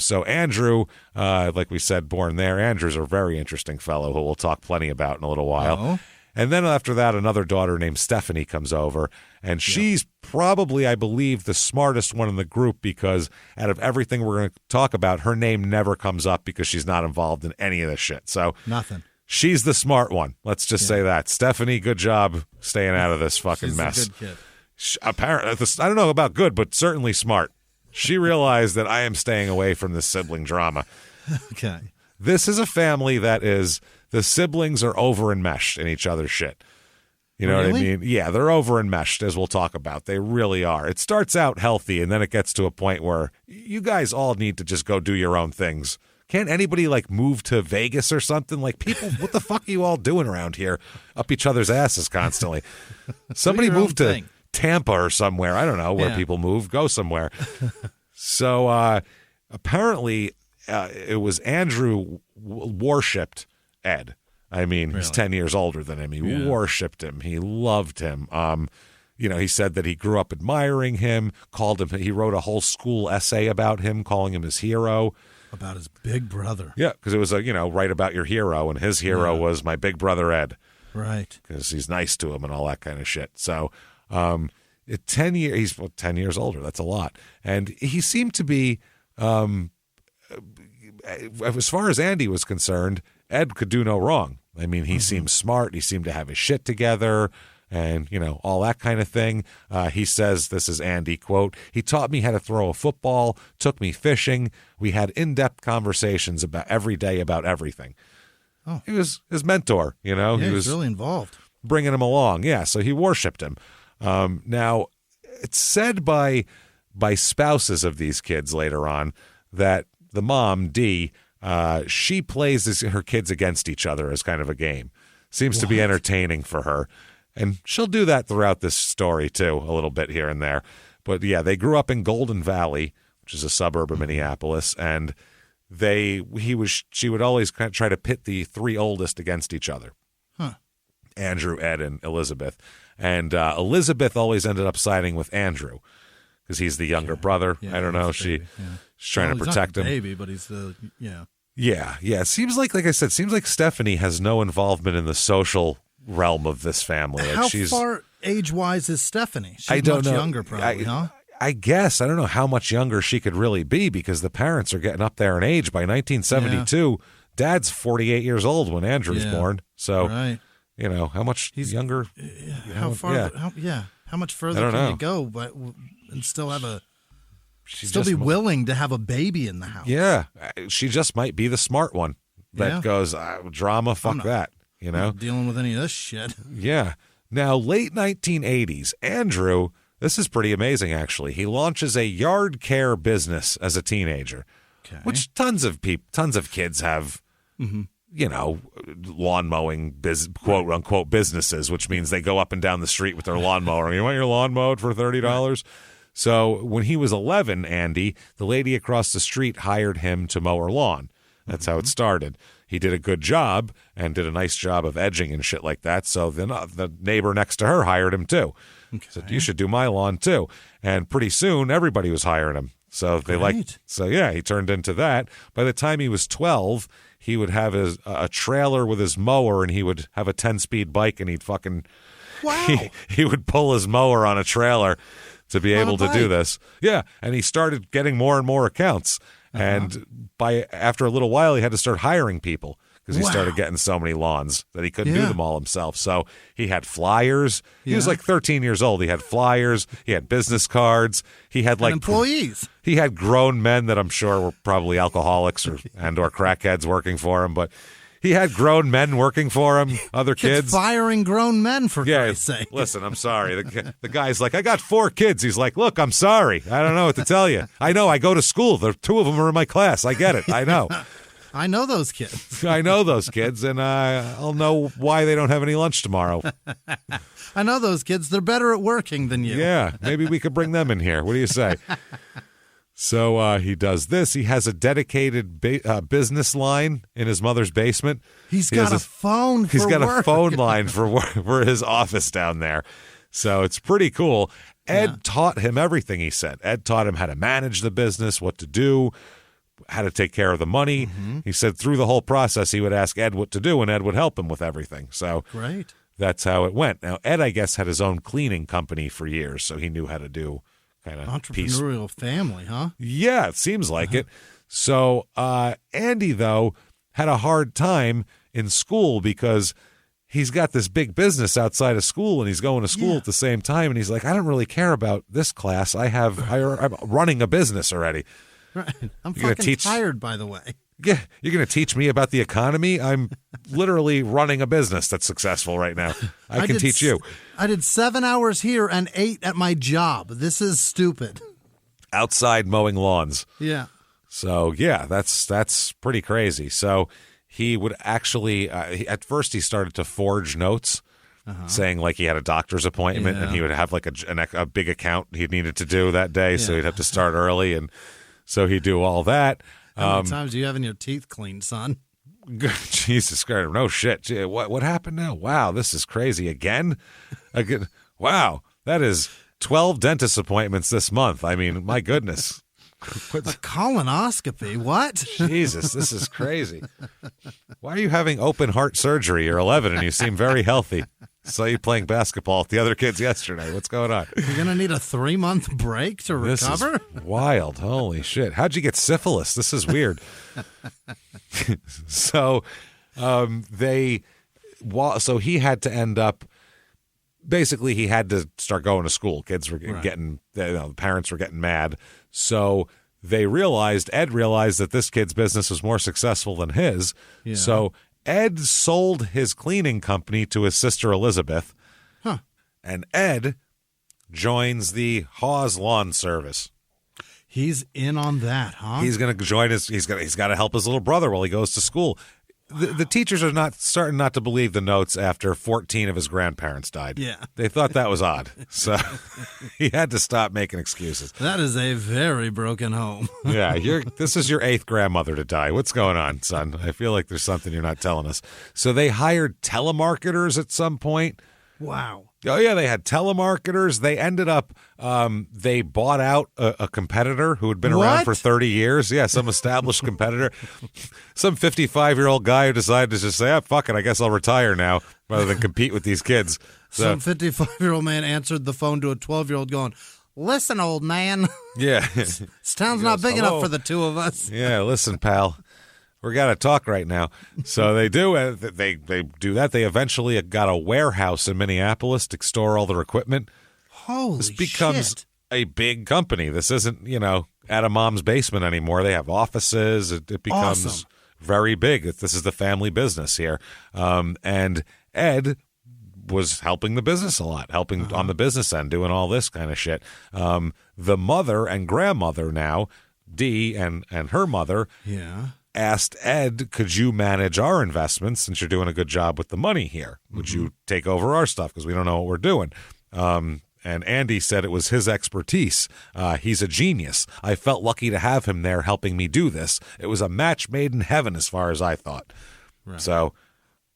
So Andrew, like we said, born there. Andrew's a very interesting fellow who we'll talk plenty about in a little while. Oh. And then after that, another daughter named Stephanie comes over, and she's probably, I believe, the smartest one in the group because out of everything we're going to talk about, her name never comes up because she's not involved in any of this shit. So Nothing. She's the smart one. Let's just say that. Stephanie, good job staying out of this fucking She's mess. a good kid. Apparently, I don't know about good, but certainly smart. She realized that I am staying away from this sibling drama. Okay. This is a family that is, the siblings are over enmeshed in each other's shit. You know what I mean? Yeah, they're over enmeshed, as we'll talk about. They really are. It starts out healthy, and then it gets to a point where you guys all need to just go do your own things. Can't anybody, move to Vegas or something? People, what the fuck are you all doing around here? Up each other's asses constantly. Somebody move to Tampa or somewhere. I don't know where people move. Go somewhere. So apparently it was Andrew worshipped Ed. I mean, he's 10 years older than him. He worshipped him. He loved him. He said that he grew up admiring him, he wrote a whole school essay about him, calling him his hero. About his big brother. Yeah, because it was write about your hero, and his hero was my big brother Ed. Right. Because he's nice to him and all that kind of shit. So, at 10 years, he's 10 years older. That's a lot. And he seemed to be, as far as Andy was concerned, Ed could do no wrong. I mean, he seemed smart. He seemed to have his shit together. And, all that kind of thing. He says, this is Andy, quote, he taught me how to throw a football, took me fishing. We had in-depth conversations about every day about everything. Oh. He was his mentor, he was really involved. Bringing him along. Yeah, so he worshipped him. Now, it's said by spouses of these kids later on that the mom, Dee, she plays her kids against each other as kind of a game. Seems to be entertaining for her. And she'll do that throughout this story, too, a little bit here and there. But, yeah, they grew up in Golden Valley, which is a suburb of Minneapolis, and she would always kind of try to pit the 3 oldest against each other. Huh. Andrew, Ed, and Elizabeth. And Elizabeth always ended up siding with Andrew because he's the younger brother. I don't know. She's trying to protect him. Baby, but he's the, Yeah. It seems like I said, Stephanie has no involvement in the social realm of this family. How far age-wise is Stephanie? She's I don't much know. Younger, probably, huh? I guess. I don't know how much younger she could really be because the parents are getting up there in age. By 1972, Dad's 48 years old when Andrew's born. So, how much younger? How far? How much further can you go and still have be willing to have a baby in the house? Yeah. She just might be the smart one that goes, drama, fuck that. I'm not dealing with any of this shit. Yeah. Now, late 1980s, Andrew, this is pretty amazing, actually. He launches a yard care business as a teenager, which tons of kids have, lawn mowing, quote unquote, businesses, which means they go up and down the street with their lawnmower. You want your lawn mowed for $30? So when he was 11, Andy, the lady across the street hired him to mow her lawn. That's how it started. He did a good job and did a nice job of edging and shit like that. So then the neighbor next to her hired him too. Okay. Said, you should do my lawn too. And pretty soon everybody was hiring him. So they he turned into that. By the time he was 12, he would have a trailer with his mower, and he would have a 10-speed bike, and he'd fucking he would pull his mower on a trailer to be able to do this. Yeah, and he started getting more and more accounts. And after a little while, he had to start hiring people because he started getting so many lawns that he couldn't do them all himself. So he had flyers. He was like 13 years old. He had flyers. He had business cards. He had like employees. He had grown men that I'm sure were probably alcoholics or crackheads working for him, but he had grown men working for him, other kids. Firing grown men, for Christ's sake. Listen, I'm sorry. The guy's like, I got 4 kids. He's like, look, I'm sorry. I don't know what to tell you. I know. I go to school. 2 of them are in my class. I get it. I know. I know those kids. I know those kids, and I'll know why they don't have any lunch tomorrow. I know those kids. They're better at working than you. Yeah, maybe we could bring them in here. What do you say? So he does this. He has a dedicated business line in his mother's basement. He's got a phone line for his office down there. So it's pretty cool. Ed taught him everything, he said. Ed taught him how to manage the business, what to do, how to take care of the money. Mm-hmm. He said through the whole process, he would ask Ed what to do, and Ed would help him with everything. So great. That's how it went. Now, Ed, I guess, had his own cleaning company for years, so he knew how to do kind of entrepreneurial family, huh? Yeah, it seems like it. So Andy, though, had a hard time in school because he's got this big business outside of school, and he's going to school at the same time, and he's like, I don't really care about this class. I'm running a business already. Right. I'm fucking tired, by the way. Yeah, you're going to teach me about the economy? I'm literally running a business that's successful right now. I can teach you. I did 7 hours here and 8 at my job. This is stupid. Outside mowing lawns. Yeah. So, yeah, that's pretty crazy. So he would actually, at first he started to forge notes saying like he had a doctor's appointment and he would have like a big account he needed to do that day. So he'd have to start early. And so he'd do all that. How many times are you having your teeth cleaned, son? Jesus Christ. No shit. Gee, what happened now? Wow, this is crazy. Again? Wow, that is 12 dentist appointments this month. I mean, my goodness. A colonoscopy? What? Jesus, this is crazy. Why are you having open heart surgery? You're 11 and you seem very healthy. Saw you playing basketball with the other kids yesterday. What's going on? You're going to need a 3-month break to recover? This is wild. Holy shit. How'd you get syphilis? This is weird. So so he had to end up, basically he had to start going to school. Kids were getting, the parents were getting mad. So Ed realized that this kid's business was more successful than his. Yeah. So Ed sold his cleaning company to his sister Elizabeth, and Ed joins the Hawes Lawn Service. He's in on that, huh? He's going to join he's got to help his little brother while he goes to school. The teachers are starting not to believe the notes after 14 of his grandparents died. Yeah. They thought that was odd. So he had to stop making excuses. That is a very broken home. Yeah, this is your 8th grandmother to die. What's going on, son? I feel like there's something you're not telling us. So they hired telemarketers at some point. Wow. Oh, yeah, they had telemarketers. They ended up, they bought out a competitor who had been around for 30 years. Yeah, some established competitor. Some 55-year-old guy who decided to just say, fuck it, I guess I'll retire now rather than compete with these kids. So, some 55-year-old man answered the phone to a 12-year-old going, listen, old man. Yeah. This town's not big enough for the two of us. Yeah, listen, pal. We got to talk right now. So they do. They do that. They eventually got a warehouse in Minneapolis to store all their equipment. Holy shit. This becomes a big company. This isn't, at a mom's basement anymore. They have offices. It becomes very big. This is the family business here. And Ed was helping the business a lot, helping on the business end, doing all this kind of shit. The mother and grandmother now, Dee and her mother, asked Ed, could you manage our investments since you're doing a good job with the money here? Would you take over our stuff because we don't know what we're doing? And Andy said it was his expertise. He's a genius. I felt lucky to have him there helping me do this. It was a match made in heaven as far as I thought. Right. So,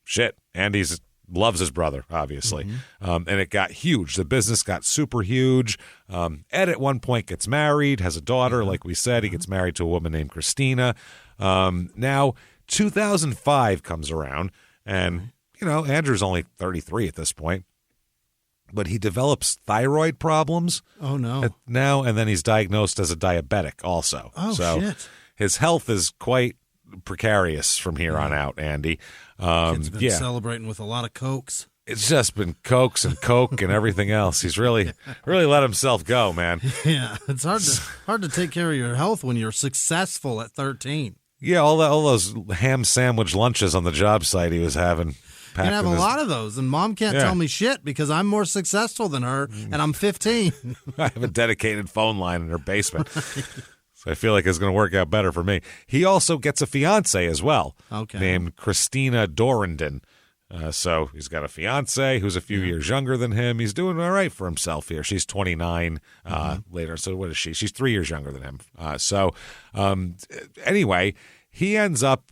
shit, Andy's loves his brother, obviously. And it got huge. The business got super huge. Ed at one point gets married, has a daughter, like we said. He gets married to a woman named Christina. Now, 2005 comes around, and, Andrew's only 33 at this point. But he develops thyroid problems. Oh, no. Now, and then he's diagnosed as a diabetic also. Oh, so shit. His health is quite precarious from here on out, Andy. Kid's been celebrating with a lot of Cokes. It's just been Cokes and Coke and everything else. He's really let himself go, man. Yeah, it's hard to take care of your health when you're successful at 13. Yeah, all those ham sandwich lunches on the job site he was having. You can have a lot of those, and Mom can't tell me shit because I'm more successful than her, and I'm 15. I have a dedicated phone line in her basement. So I feel like it's going to work out better for me. He also gets a fiance as well, named Christina Dorrenden. So he's got a fiance who's a few years younger than him. He's doing all right for himself here. She's 29 later. So what is she? She's 3 years younger than him. Anyway, he ends up,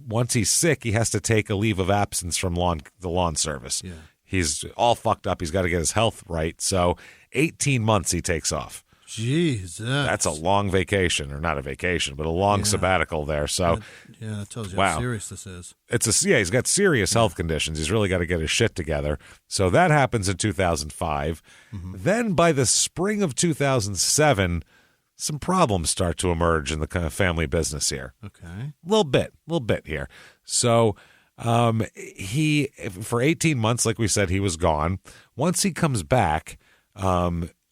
once he's sick, he has to take a leave of absence from the lawn service. Yeah. He's all fucked up. He's got to get his health right. So 18 months he takes off. Jesus. That's a long vacation, or not a vacation, but a long sabbatical there. So that tells you how serious this is. He's got serious health conditions. He's really got to get his shit together. So that happens in 2005. Then by the spring of 2007, some problems start to emerge in the kind of family business here. Okay. Little bit here. So he, for 18 months, like we said, he was gone. Once he comes back,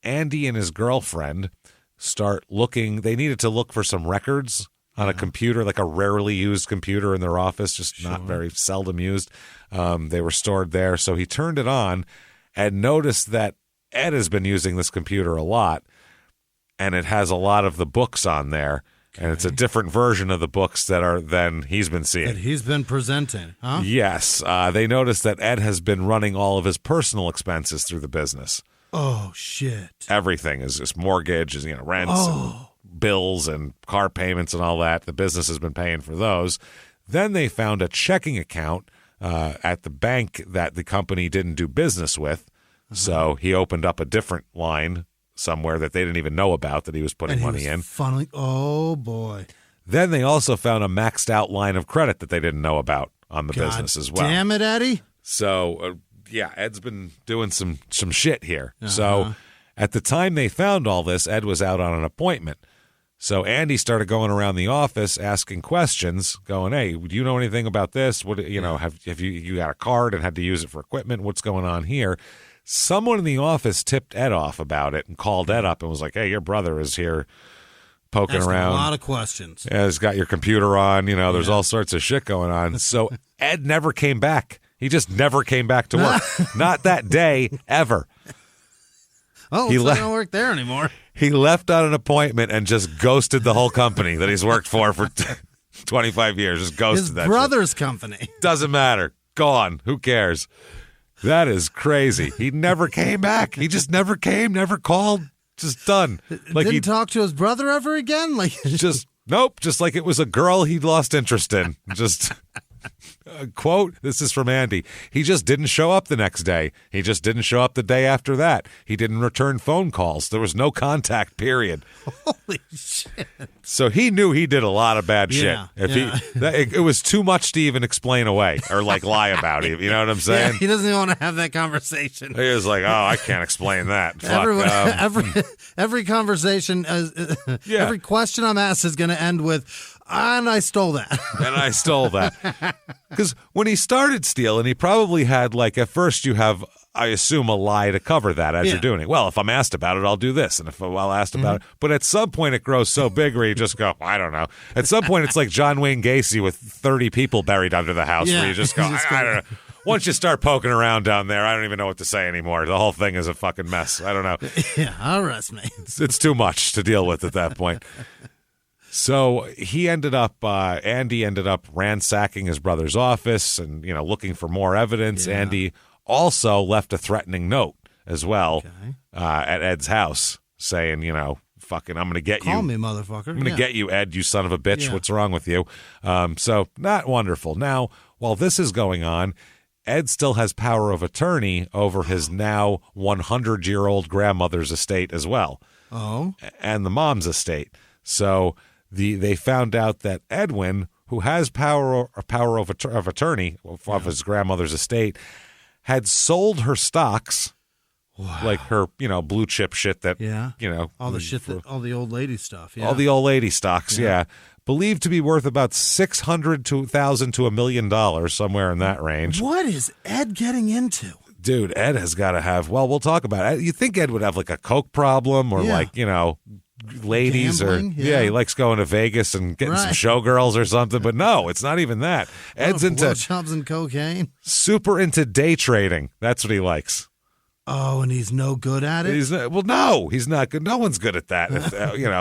Andy and his girlfriend start looking. They needed to look for some records on a computer, like a rarely used computer in their office, just not very seldom used. They were stored there. So he turned it on and noticed that Ed has been using this computer a lot, and it has a lot of the books on there. And it's a different version of the books than he's been seeing. That he's been presenting, huh? Yes. They noticed that Ed has been running all of his personal expenses through the business. Oh, shit. Everything is just mortgage, rents, and bills and car payments and all that. The business has been paying for those. Then they found a checking account at the bank that the company didn't do business with. So he opened up a different line somewhere that they didn't even know about that he was putting money in. Funneling. Oh, boy. Then they also found a maxed out line of credit that they didn't know about on the business as well. Damn it, Eddie. So, Ed's been doing some shit here. So at the time they found all this, Ed was out on an appointment. So Andy started going around the office asking questions, going, "Hey, do you know anything about this? What have you got a card and had to use it for equipment? What's going on here?" Someone in the office tipped Ed off about it and called Ed up and was like, "Hey, your brother is here poking around. A lot of questions. Yeah, he's got your computer on. There's all sorts of shit going on." So Ed never came back. He just never came back to work. Not that day, ever. Oh, he don't work there anymore. He left on an appointment and just ghosted the whole company that he's worked for 25 years. Just ghosted that. His brother's company. Doesn't matter. Gone. Who cares? That is crazy. He never came back. He just never came, never called. Just done. Like didn't talk to his brother ever again? Nope. Just like it was a girl he'd lost interest in. Just quote, this is from Andy. He just didn't show up the next day. He just didn't show up the day after that. He didn't return phone calls. There was no contact, period. Holy shit. So he knew he did a lot of bad shit. It was too much to even explain away or lie about it. You know what I'm saying? Yeah, he doesn't even want to have that conversation. He was like, "Oh, I can't explain that." Every conversation, every question I'm asked is going to end with, "And I stole that." And I stole that. Because when he started stealing, he probably had, at first you have, I assume, a lie to cover that as you're doing it. Well, if I'm asked about it, I'll do this. And if I'm asked about it. But at some point it grows so big where you just go, I don't know. At some point it's like John Wayne Gacy with 30 people buried under the house where you just go, I don't know. Once you start poking around down there, I don't even know what to say anymore. The whole thing is a fucking mess. I don't know. Yeah, arrest me. It's too much to deal with at that point. So Andy ended up ransacking his brother's office and, looking for more evidence. Yeah. Andy also left a threatening note as well Okay. at Ed's house, saying, fucking, I'm going to get you. Call me, motherfucker. I'm going to get you, Ed, you son of a bitch. Yeah. What's wrong with you? So not wonderful. Now, while this is going on, Ed still has power of attorney over his now 100-year-old grandmother's estate as well. Oh. And the mom's estate. So they found out that Edwin, who has power of attorney of his grandmother's estate, had sold her stocks, like her, blue chip shit that, all the shit all the old lady stuff. Yeah. all the old lady stocks, believed to be worth about $600,000 to $1 million, somewhere in that range. What is Ed getting into? Dude, Ed has got to have. Well, we'll talk about it. You think Ed would have like a coke problem or ladies Gambling, or he likes going to Vegas and getting some showgirls or something, but no, it's not even that. Ed's into blowjobs and cocaine. Super into day trading. That's what he likes. Oh, and he's no good at it? No, he's not good. No one's good at that,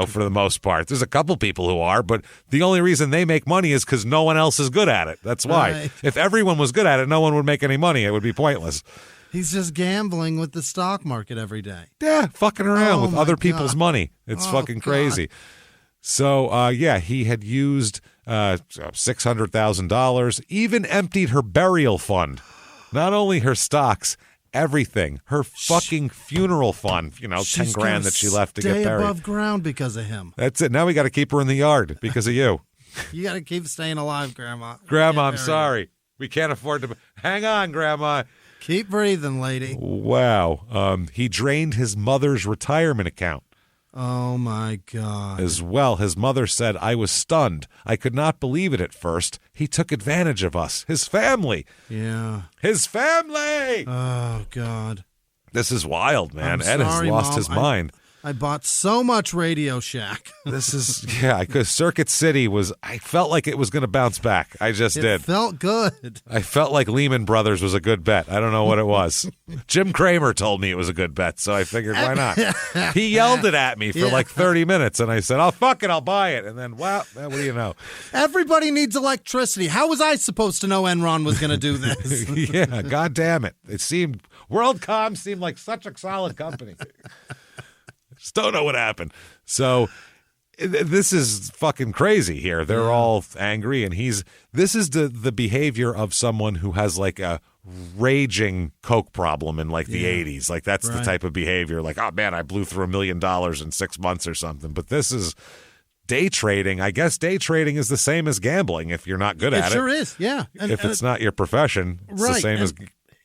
for the most part. There's a couple people who are, but the only reason they make money is because no one else is good at it. That's why. Right. If everyone was good at it, no one would make any money. It would be pointless. He's just gambling with the stock market every day. Yeah, fucking around with my other God. people's money. It's fucking crazy. So, he had used $600,000, even emptied her burial fund. Not only her stocks, everything. Her fucking funeral fund, She's 10 grand that she left to stay get buried. above ground because of him. That's it. Now we got to keep her in the yard because of you. You got to keep staying alive, Grandma. Grandma, I'm Get buried. sorry. We can't afford to. Hang on, Grandma. Keep breathing, lady. Wow. He drained his mother's retirement account. Oh, my God. As well, his mother said, I was stunned. I could not believe it at first. He took advantage of us. His family. Yeah. His family. Oh, God. This is wild, man. I'm Ed has sorry, lost Mom. his mind. I bought so much Radio Shack. This is, because Circuit City I felt like it was going to bounce back. I just It did. felt good. I felt like Lehman Brothers was a good bet. I don't know what it was. Jim Cramer told me it was a good bet, so I figured, why not? He yelled it at me for like 30 minutes, and I said, oh, fuck it, I'll buy it. And then, well, what do you know? Everybody needs electricity. How was I supposed to know Enron was going to do this? Yeah, God damn it. WorldCom seemed like such a solid company. Just don't know what happened. So this is fucking crazy here. They're all angry, and this is the behavior of someone who has like a raging coke problem in like the 80s. Like that's the type of behavior. Like, oh man, I blew through $1 million in 6 months or something. But this is day trading. I guess day trading is the same as gambling if you're not good at it. It sure is, yeah. And, if it's not your profession, it's the same as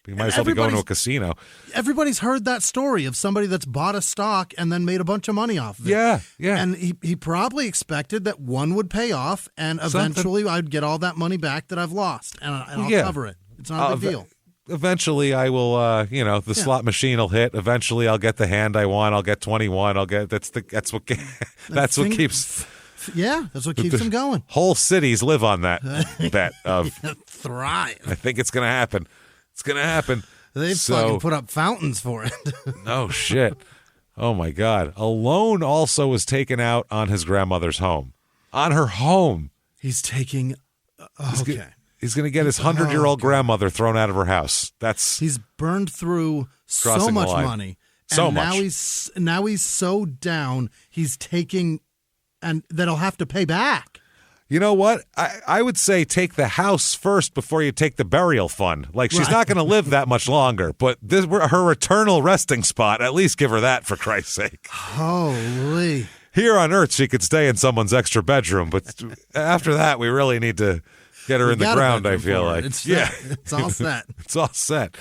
you might as well be going to a casino. Everybody's heard that story of somebody that's bought a stock and then made a bunch of money off of it. Yeah, yeah. And he probably expected that one would pay off and eventually I'd get all that money back that I've lost and I'll cover it. It's not a big deal. Eventually, I will. The slot machine will hit. Eventually, I'll get the hand I want. I'll get 21. I'll get that's what keeps. Yeah, that's what keeps them going. Whole cities live on that bet of thrive. I think it's going to happen. It's going to happen. They've fucking put up fountains for it. No shit. Oh my God. A loan also was taken out on his grandmother's home. On her home. He's taking. Okay. He's going to get his 100-year-old grandmother thrown out of her house. He's burned through so much money. So much. Now he's so down. He's taking, and that he'll have to pay back. You know what? I would say take the house first before you take the burial fund. Like, she's not going to live that much longer, but her eternal resting spot, at least give her that, for Christ's sake. Holy. Here on Earth, she could stay in someone's extra bedroom, but after that, we really need to get her in the ground, I feel like. It's all set. It's all set.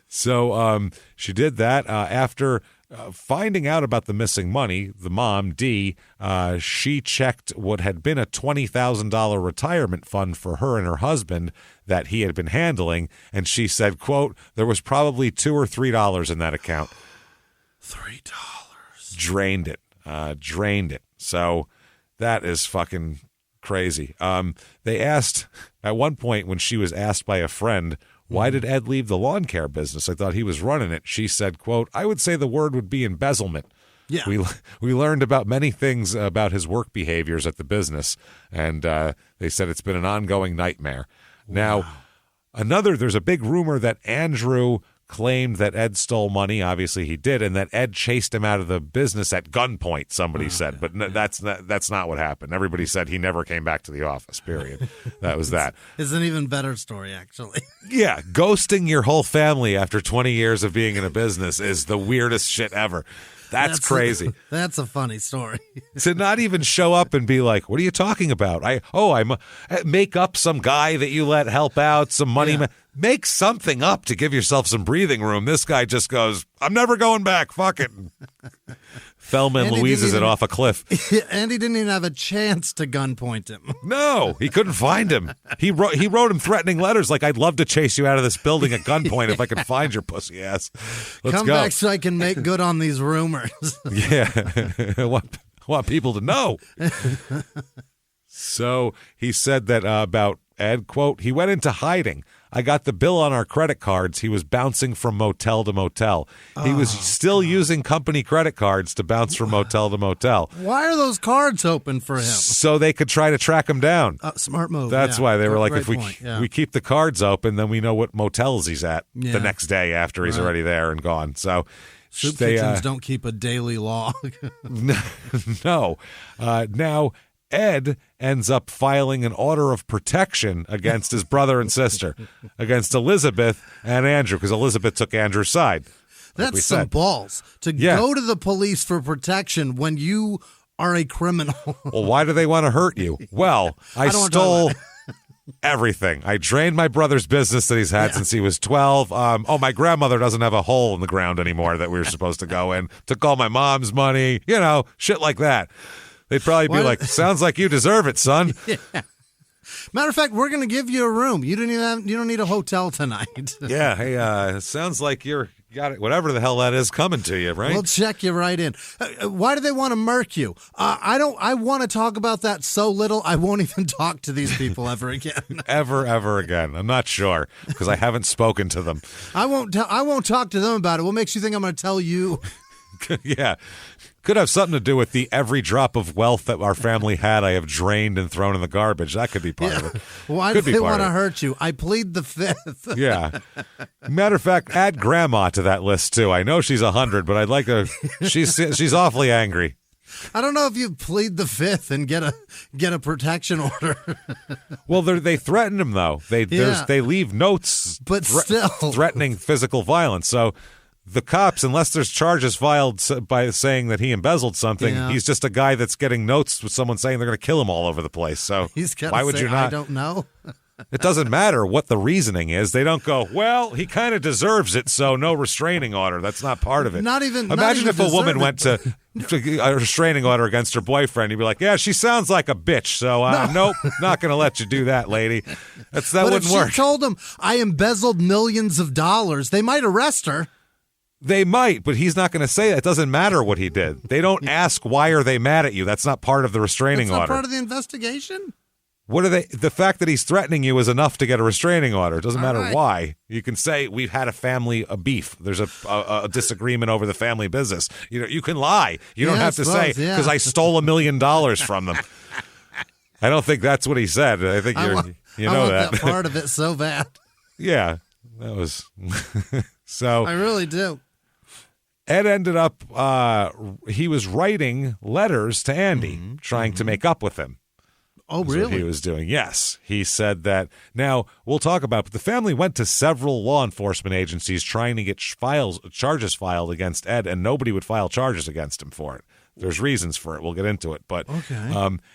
So she did that after finding out about the missing money. The mom, Dee, she checked what had been a $20,000 retirement fund for her and her husband that he had been handling, and she said, quote, there was probably $2 or $3 in that account. $3. Drained it. So that is fucking crazy. They asked at one point when she was asked by a friend, why did Ed leave the lawn care business? I thought he was running it. She said, quote, I would say the word would be embezzlement. Yeah. We learned about many things about his work behaviors at the business, and they said it's been an ongoing nightmare. Wow. Now, there's a big rumor that Andrew claimed that Ed stole money. Obviously, he did, and that Ed chased him out of the business at gunpoint. Somebody said, but that's not what happened. Everybody said he never came back to the office. Period. That was that. It's an even better story, actually. Yeah, ghosting your whole family after 20 years of being in a business is the weirdest shit ever. That's crazy. That's a funny story. To not even show up and be like, "What are you talking about?" I make up some guy that you let help out some money. Yeah. Make something up to give yourself some breathing room. This guy just goes, "I'm never going back. Fuck it." Thelma and Louise's it off a cliff. Andy didn't even have a chance to gunpoint him. No, he couldn't find him. He wrote him threatening letters like, "I'd love to chase you out of this building at gunpoint if I could find your pussy ass. Let's Come go back so I can make good on these rumors." Yeah, I want people to know. So he said that about Ed, quote, "He went into hiding. I got the bill on our credit cards. He was bouncing from motel to motel. He was still using company credit cards to bounce from motel to motel." Why are those cards open for him? So they could try to track him down. Smart move. That's why they were like, if point. we keep the cards open, then we know what motels he's at Yeah. the next day after he's already there and gone. So Soup kitchens don't keep a daily log. no. Now, Ed ends up filing an order of protection against his brother and sister, against Elizabeth and Andrew, because Elizabeth took Andrew's side. That's some balls to go to the police for protection when you are a criminal. Well, why do they want to hurt you? Well, I stole everything. I drained my brother's business that he's had since he was 12. My grandmother doesn't have a hole in the ground anymore that we were supposed to go in. Took all my mom's money, shit like that. They'd probably be like, "Sounds like you deserve it, son." Yeah. Matter of fact, we're going to give you a room. You don't need a hotel tonight. Yeah. Hey, sounds like you got it. Whatever the hell that is coming to you, right? We'll check you right in. Why do they want to murk you? I want to talk about that so little. I won't even talk to these people ever again. ever again. I'm not sure because I haven't spoken to them. I won't talk to them about it. What makes you think I'm going to tell you? Yeah. Could have something to do with the every drop of wealth that our family had I have drained and thrown in the garbage. That could be part of it. Why do they want to hurt you? I plead the fifth. Yeah. Matter of fact, add Grandma to that list, too. I know she's 100, but I'd like to... She's awfully angry. I don't know if you plead the fifth and get a protection order. Well, they threatened him, though. They leave notes but still threatening physical violence. So... the cops, unless there's charges filed by saying that he embezzled something, he's just a guy that's getting notes with someone saying they're going to kill him all over the place. So why would you not? I don't know. It doesn't matter what the reasoning is. They don't go, "Well, he kind of deserves it, so no restraining order." That's not part of it. Imagine if a woman went to a restraining order against her boyfriend. You'd be like, "Yeah, she sounds like a bitch, so nope, not going to let you do that, lady." That wouldn't work. If she told him, "I embezzled millions of dollars," they might arrest her. They might, but he's not going to say that. It doesn't matter what he did. They don't ask, "Why are they mad at you?" That's not part of the restraining order. That's not part of the investigation? What are they? The fact that he's threatening you is enough to get a restraining order. It doesn't matter why. You can say, "We've had a beef. There's a disagreement over the family business." You can lie. You don't have to say, "Because I stole $1 million from them." I don't think that's what he said. I think you know that part of it so bad. Yeah, that was so. I really do. Ed ended up, he was writing letters to Andy, trying to make up with him. Oh, really? What he was doing. Yes. He said that. Now, we'll talk about, but the family went to several law enforcement agencies trying to get charges filed against Ed, and nobody would file charges against him for it. There's reasons for it. We'll get into it. But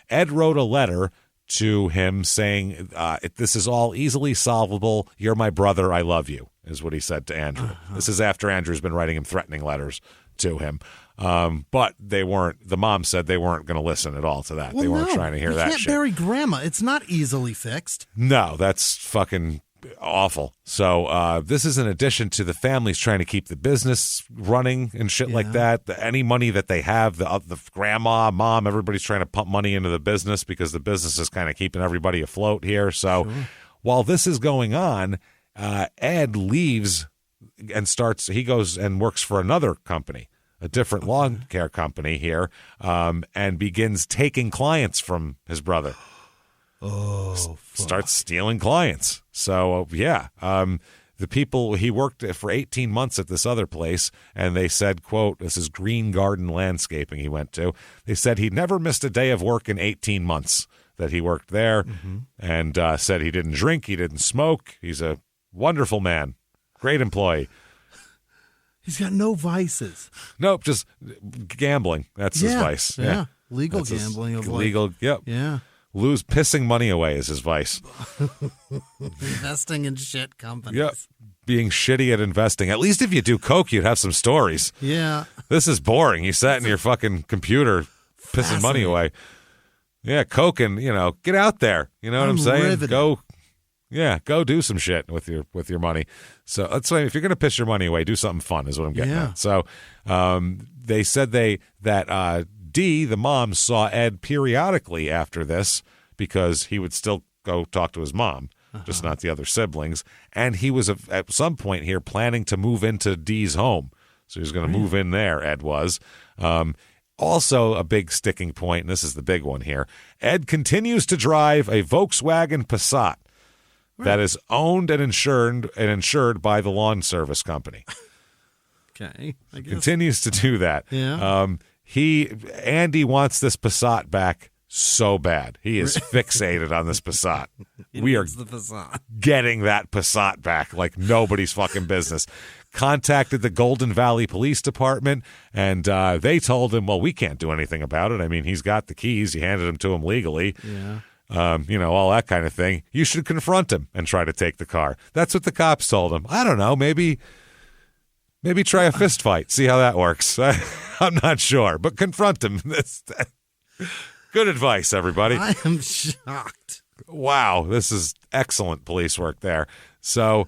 Ed wrote a letter to him saying, "This is all easily solvable. You're my brother. I love you," is what he said to Andrew. This is after Andrew's been writing him threatening letters to him. But they weren't, the mom said they weren't going to listen at all to that. They weren't trying to hear that shit. You can't bury grandma. It's not easily fixed. No, that's fucking awful. So this is in addition to the families trying to keep the business running and shit like that. Any money that they have, the grandma, mom, everybody's trying to pump money into the business because the business is kind of keeping everybody afloat here. So while this is going on, Ed leaves and he goes and works for another company, a different lawn care company here, and begins taking clients from his brother. Oh, Starts stealing clients. So, the people, he worked for 18 months at this other place, and they said, quote, this is Green Garden Landscaping he went to. They said he never missed a day of work in 18 months that he worked there, and said he didn't drink, he didn't smoke. He's a wonderful man, great employee. He's got no vices. Nope, just gambling. That's his vice. Yeah, legal That's gambling. Legal, yep. Yeah. Pissing money away is his vice. Investing in shit companies. Yep. Being shitty at investing. At least if you do coke, you'd have some stories. Yeah. This is boring. You sat in your fucking computer pissing money away. Yeah, coke and, get out there. You know what I'm saying? Riveted. Go do some shit with your money. So that's what I mean. If you're going to piss your money away, do something fun is what I'm getting at. So they said that Dee, the mom, saw Ed periodically after this because he would still go talk to his mom, just not the other siblings. And he was, at some point here, planning to move into Dee's home. So he was going to move in there, Ed was. Also a big sticking point, and this is the big one here, Ed continues to drive a Volkswagen Passat that is owned and insured by the lawn service company. Okay. I guess. Continues to do that. Yeah. Andy wants this Passat back so bad. He is fixated on this Passat. We are the Passat. getting that Passat back like nobody's fucking business. Contacted the Golden Valley Police Department, and they told him, well, we can't do anything about it. I mean, he's got the keys. You handed them to him legally. Yeah. All that kind of thing. You should confront him and try to take the car. That's what the cops told him. I don't know. Maybe try a fist fight. See how that works. I'm not sure, but confront him. Good advice, everybody. I am shocked. Wow, this is excellent police work there. So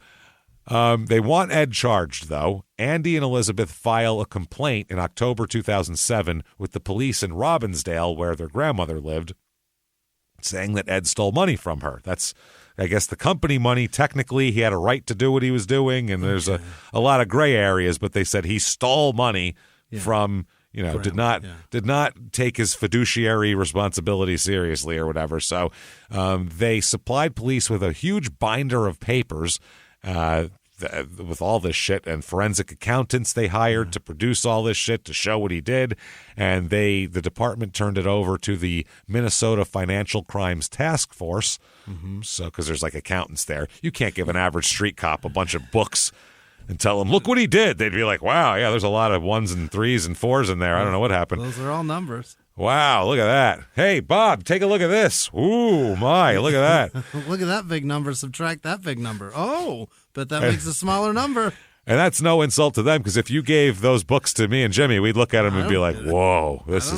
they want Ed charged, though. Andy and Elizabeth file a complaint in October 2007 with the police in Robbinsdale, where their grandmother lived, saying that Ed stole money from her. That's, I guess, the company money. Technically, he had a right to do what he was doing, and there's a lot of gray areas, but they said he stole money from, did not take his fiduciary responsibility seriously or whatever. So they supplied police with a huge binder of papers with all this shit, and forensic accountants they hired to produce all this shit to show what he did, and the department turned it over to the Minnesota Financial Crimes Task Force. So because there's like accountants there, you can't give an average street cop a bunch of books and tell him, look what he did. They'd be like, wow, yeah, there's a lot of 1s and 3s and 4s in there. I don't know what happened. Those are all numbers. Wow, look at that. Hey, Bob, take a look at this. Ooh, my, look at that. Look at that big number. Subtract that big number. Oh, but that makes a smaller number. And that's no insult to them, because if you gave those books to me and Jimmie, we'd look at them and be like, whoa, this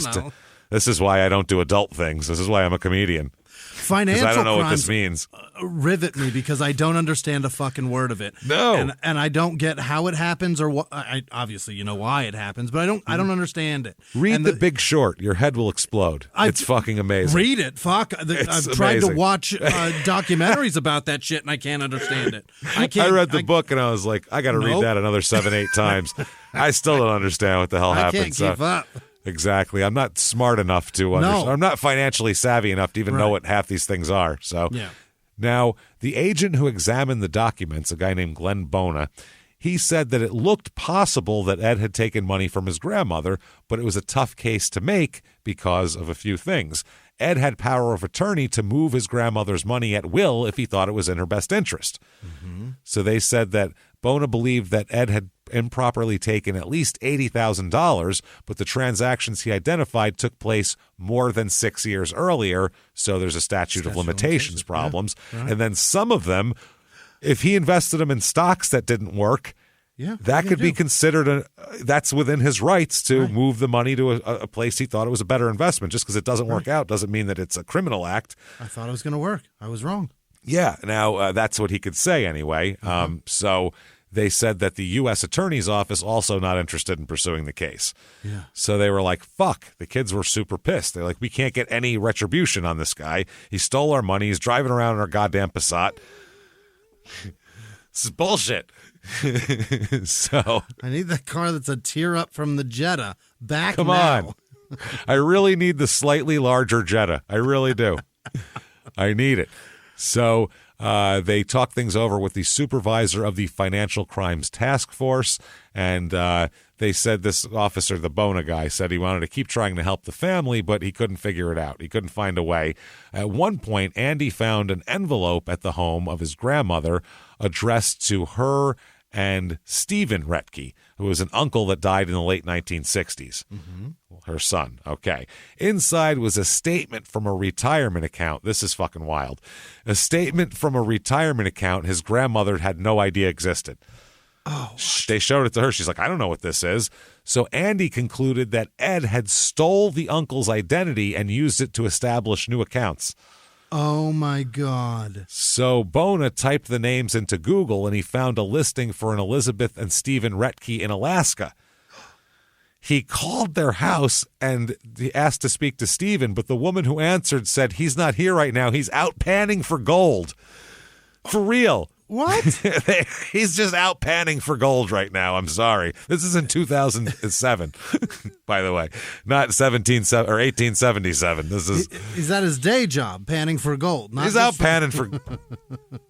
is why I don't do adult things. This is why I'm a comedian. Financial I don't know what crimes this means. Rivet me because I don't understand a fucking word of it. No, and I don't get how it happens or what. I obviously you know why it happens, but I don't understand it. Read the Big Short. Your head will explode. It's fucking amazing. Read it. Fuck. I've tried to watch documentaries about that shit and I can't understand it. I read the book and I was like, I got to read that another 7-8 times. I still don't understand what the hell happened. I can't keep up. Exactly. I'm not smart enough to understand. No. I'm not financially savvy enough to even know what half these things are. So now the agent who examined the documents, a guy named Glenn Bona, he said that it looked possible that Ed had taken money from his grandmother, but it was a tough case to make because of a few things. Ed had power of attorney to move his grandmother's money at will if he thought it was in her best interest. So they said that Bona believed that Ed had improperly taken at least $80,000, but the transactions he identified took place more than 6 years earlier, so there's a statute of limitations problems. Yeah, right. And then some of them, if he invested them in stocks that didn't work, that could be considered that's within his rights to move the money to a place he thought it was a better investment. Just because it doesn't work out doesn't mean that it's a criminal act. I thought it was going to work. I was wrong. Yeah. Now, that's what he could say anyway. So they said that the U.S. Attorney's Office also not interested in pursuing the case. Yeah. So they were like, fuck. The kids were super pissed. They're like, we can't get any retribution on this guy. He stole our money. He's driving around in our goddamn Passat. This is bullshit. So I need that car that's a tear up from the Jetta back. Come now. on. I really need the slightly larger Jetta. I really do. I need it. So They talked things over with the supervisor of the Financial Crimes Task Force, and they said this officer, the Bona guy, said he wanted to keep trying to help the family, but he couldn't figure it out. He couldn't find a way. At one point, Andy found an envelope at the home of his grandmother addressed to her and Stephen Retke, who was an uncle that died in the late 1960s. Her son. Okay. Inside was a statement from a retirement account. This is fucking wild. A statement from a retirement account his grandmother had no idea existed. Oh, They showed it to her. She's like, I don't know what this is. So Andy concluded that Ed had stole the uncle's identity and used it to establish new accounts. oh my God. So Bona typed the names into Google, and he found a listing for an Elizabeth and Stephen Retke in Alaska. He called their house and he asked to speak to Stephen, but the woman who answered said he's not here right now. He's out panning for gold. For real. What? He's just out panning for gold right now. I'm sorry. This is in 2007, by the way, not 1877. This is. Is that his day job, panning for gold? He's out panning for.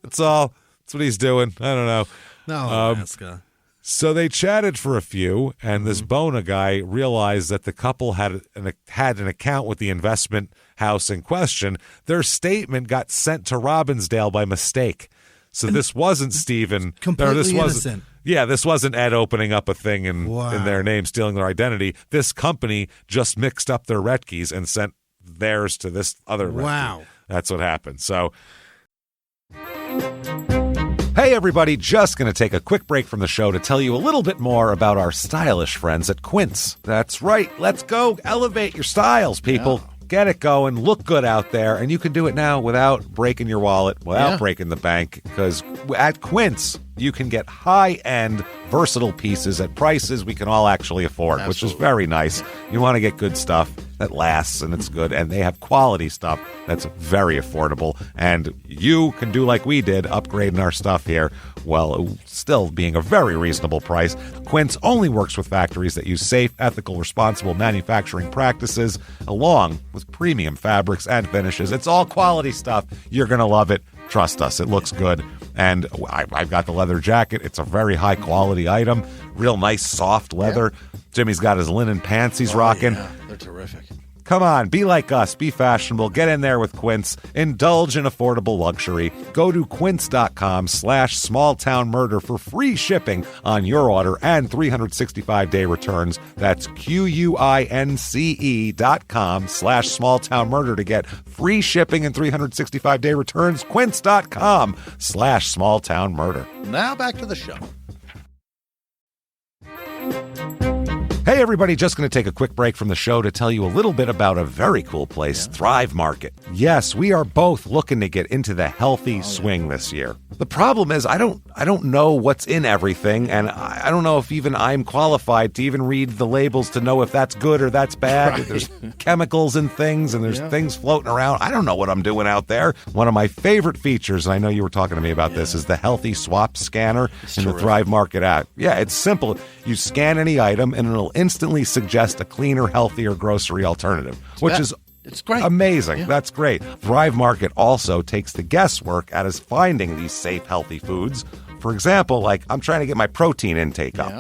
That's all. That's what he's doing. I don't know. No, Alaska. So they chatted for a few, and this Bona guy realized that the couple had an account with the investment house in question. Their statement got sent to Robbinsdale by mistake. So this wasn't Stephen. Completely innocent. Yeah, this wasn't Ed opening up a thing in their name, stealing their identity. This company just mixed up their Retkes and sent theirs to this other Retke. Wow. That's what happened. So... Hey, everybody, just going to take a quick break from the show to tell you a little bit more about our stylish friends at Quince. That's right. Let's go elevate your styles, people. Yeah. Get it going. Look good out there. And you can do it now without breaking your wallet, without breaking the bank, because at Quince, you can get high-end, versatile pieces at prices we can all actually afford, which is very nice. You want to get good stuff that lasts and it's good, and they have quality stuff that's very affordable, and you can do like we did, upgrading our stuff here, while still being a very reasonable price. Quince only works with factories that use safe, ethical, responsible manufacturing practices, along with premium fabrics and finishes. It's all quality stuff. You're going to love it. Trust us, it looks good. And I've got the leather jacket. It's a very high-quality item. Real nice, soft leather. Yeah. Jimmie's got his linen pants he's rocking. Yeah. They're terrific. Come on, be like us. Be fashionable. Get in there with Quince. Indulge in affordable luxury. Go to quince.com/smalltownmurder for free shipping on your order and 365-day returns. That's QUINCE.com/smalltownmurder to get free shipping and 365-day returns. Quince.com/smalltownmurder. Now back to the show. Hey, everybody, just going to take a quick break from the show to tell you a little bit about a very cool place, Thrive Market. Yes, we are both looking to get into the healthy swing this year. The problem is I don't know what's in everything, and I don't know if even I'm qualified to even read the labels to know if that's good or that's bad. Right. There's chemicals in things, and there's things floating around. I don't know what I'm doing out there. One of my favorite features, and I know you were talking to me about this, is the Healthy Swap Scanner in the Thrive Market app. Yeah, it's simple. You scan any item, and it'll instantly suggest a cleaner, healthier grocery alternative, it's great. Amazing. Yeah. That's great. Thrive Market also takes the guesswork out of finding these safe, healthy foods. For example, like I'm trying to get my protein intake up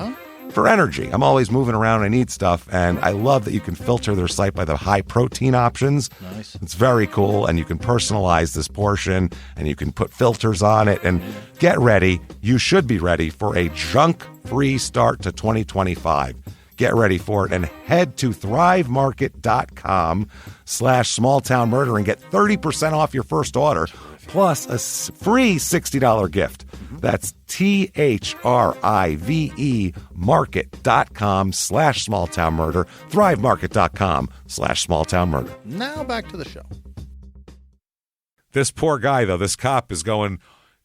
for energy. I'm always moving around. I need stuff, and I love that you can filter their site by the high protein options. Nice. It's very cool, and you can personalize this portion, and you can put filters on it. And get ready. You should be ready for a junk-free start to 2025. Get ready for it and head to thrivemarket.com/smalltownmurder and get 30% off your first order plus a free $60 gift. That's THRIVE market.com/smalltownmurder, thrivemarket.com/smalltownmurder. Now back to the show. This poor guy, though, this cop is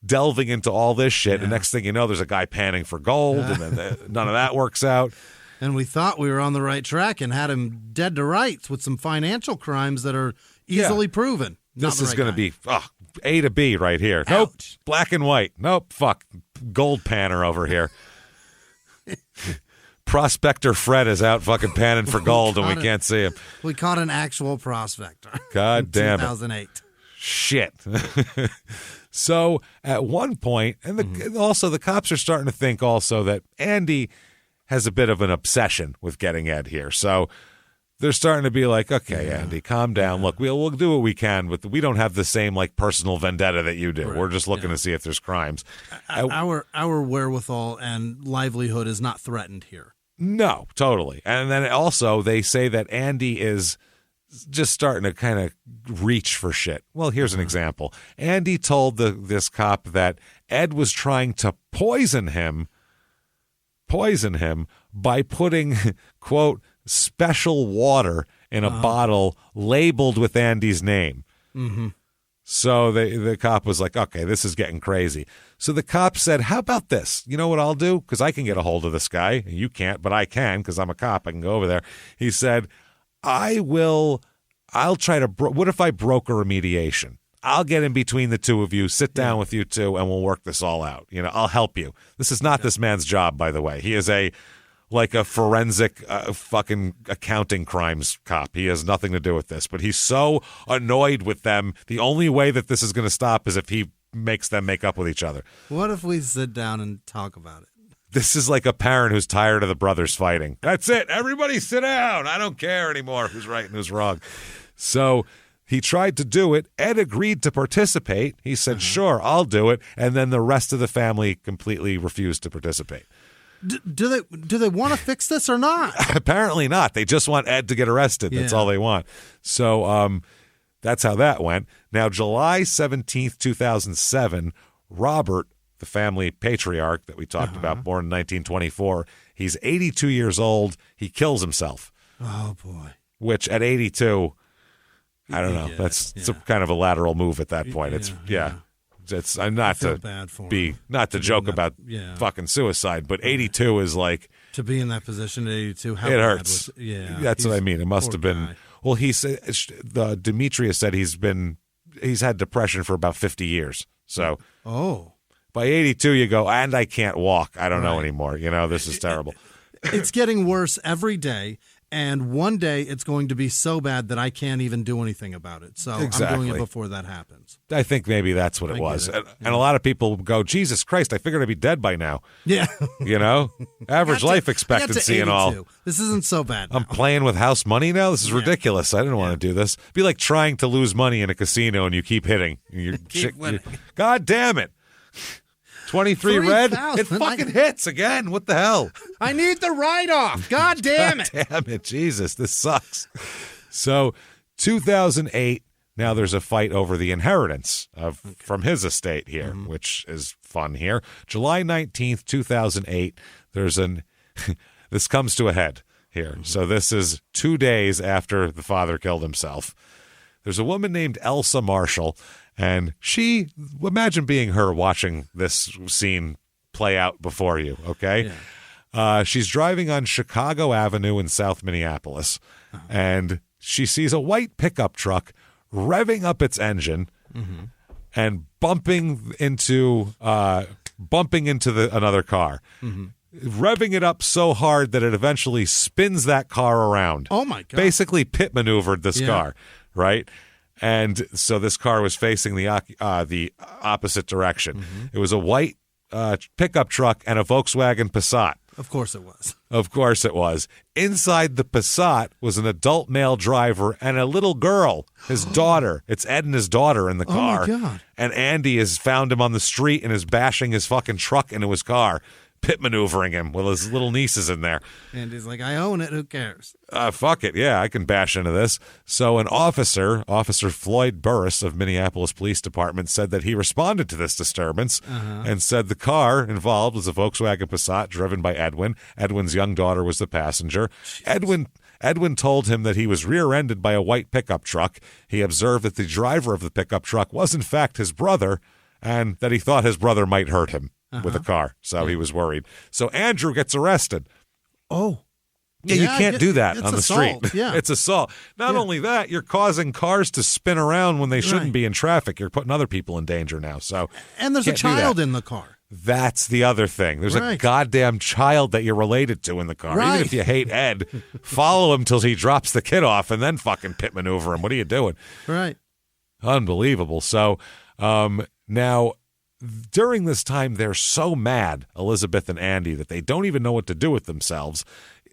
delving into all this shit. And next thing you know, there's a guy panning for gold, and then none of that works out. And we thought we were on the right track and had him dead to rights with some financial crimes that are easily proven. This is going to be A to B right here. Ouch. Nope, black and white. Nope, fuck, gold panner over here. Prospector Fred is out fucking panning for gold, and we can't see him. We caught an actual prospector. God damn it. 2008. shit. So at one point, and also the cops are starting to think also that Andy has a bit of an obsession with getting Ed here. So they're starting to be like, okay, Andy, calm down. Look, we'll do what we can, but we don't have the same like personal vendetta that you do. Right. We're just looking to see if there's crimes. Our wherewithal and livelihood is not threatened here. No, totally. And then also they say that Andy is just starting to kind of reach for shit. Well, here's an example. Andy told this cop that Ed was trying to poison him by putting, quote, special water in a bottle labeled with Andy's name. Mm-hmm. So the cop was like, okay, this is getting crazy. So the cop said, how about this? You know what I'll do? Because I can get a hold of this guy. You can't, but I can because I'm a cop. I can go over there. He said, I'll try to, what if I broker a mediation? I'll get in between the two of you, sit down with you two, and we'll work this all out. You know, I'll help you. This is not this man's job, by the way. He is a forensic fucking accounting crimes cop. He has nothing to do with this, but he's so annoyed with them. The only way that this is going to stop is if he makes them make up with each other. What if we sit down and talk about it? This is like a parent who's tired of the brothers fighting. That's it. Everybody sit down. I don't care anymore who's right and who's wrong. So he tried to do it. Ed agreed to participate. He said, sure, I'll do it. And then the rest of the family completely refused to participate. Do they want to fix this or not? Apparently not. They just want Ed to get arrested. That's all they want. So that's how that went. Now, July 17th, 2007, Robert, the family patriarch that we talked about, born in 1924, he's 82 years old. He kills himself. Oh, boy. Which at 82, I don't know. That's some kind of a lateral move at that point. It's not to joke about fucking suicide, but 82 is like to be in that position at 82. How it hurts. That's what I mean. It must have been. Guy. Well, he said Demetrius said he's had depression for about 50 years. So by 82, you go, and I can't walk. I don't know anymore. You know, this is terrible. It's getting worse every day. And one day it's going to be so bad that I can't even do anything about it. So I'm doing it before that happens. I think maybe that's what it was. And a lot of people go, Jesus Christ, I figured I'd be dead by now. Yeah. You know? Average life expectancy and all. This isn't so bad now. I'm playing with house money now? This is ridiculous. I didn't want to do this. It'd be like trying to lose money in a casino and you keep hitting. God damn it. 23 red? It fucking hits again. What the hell? I need the write-off. God damn it. God damn it. Jesus, this sucks. So 2008, now there's a fight over the inheritance from his estate here, which is fun here. July 19th, 2008, this comes to a head here. So this is 2 days after the father killed himself. There's a woman named Elsa Marshall, and imagine being her watching this scene play out before you, okay? Yeah. She's driving on Chicago Avenue in South Minneapolis, and she sees a white pickup truck revving up its engine and bumping into another car. Revving it up so hard that it eventually spins that car around. Oh, my God. Basically pit maneuvered this car, right? And so this car was facing the opposite direction. It was a white pickup truck and a Volkswagen Passat. Of course it was. Of course it was. Inside the Passat was an adult male driver and a little girl, his daughter. It's Ed and his daughter in the car. Oh, my God. And Andy has found him on the street and is bashing his fucking truck into his car, pit maneuvering him with his little nieces in there. And he's like, I own it. Who cares? Fuck it. Yeah, I can bash into this. So an Officer Floyd Burris of Minneapolis Police Department, said that he responded to this disturbance and said the car involved was a Volkswagen Passat driven by Edwin. Edwin's young daughter was the passenger. Jesus. Edwin told him that he was rear-ended by a white pickup truck. He observed that the driver of the pickup truck was in fact his brother and that he thought his brother might hurt him with a car, so he was worried. So Andrew gets arrested. Oh. Yeah, you can't do that on the assault. street. Yeah. It's assault. Not only that, you're causing cars to spin around when they shouldn't be in traffic. You're putting other people in danger now. So, and there's a child in the car. That's the other thing. There's a goddamn child that you're related to in the car. Even if you hate Ed, follow him till he drops the kid off and then fucking pit maneuver him. What are you doing? Right. Unbelievable. So now, during this time, they're so mad, Elizabeth and Andy, that they don't even know what to do with themselves.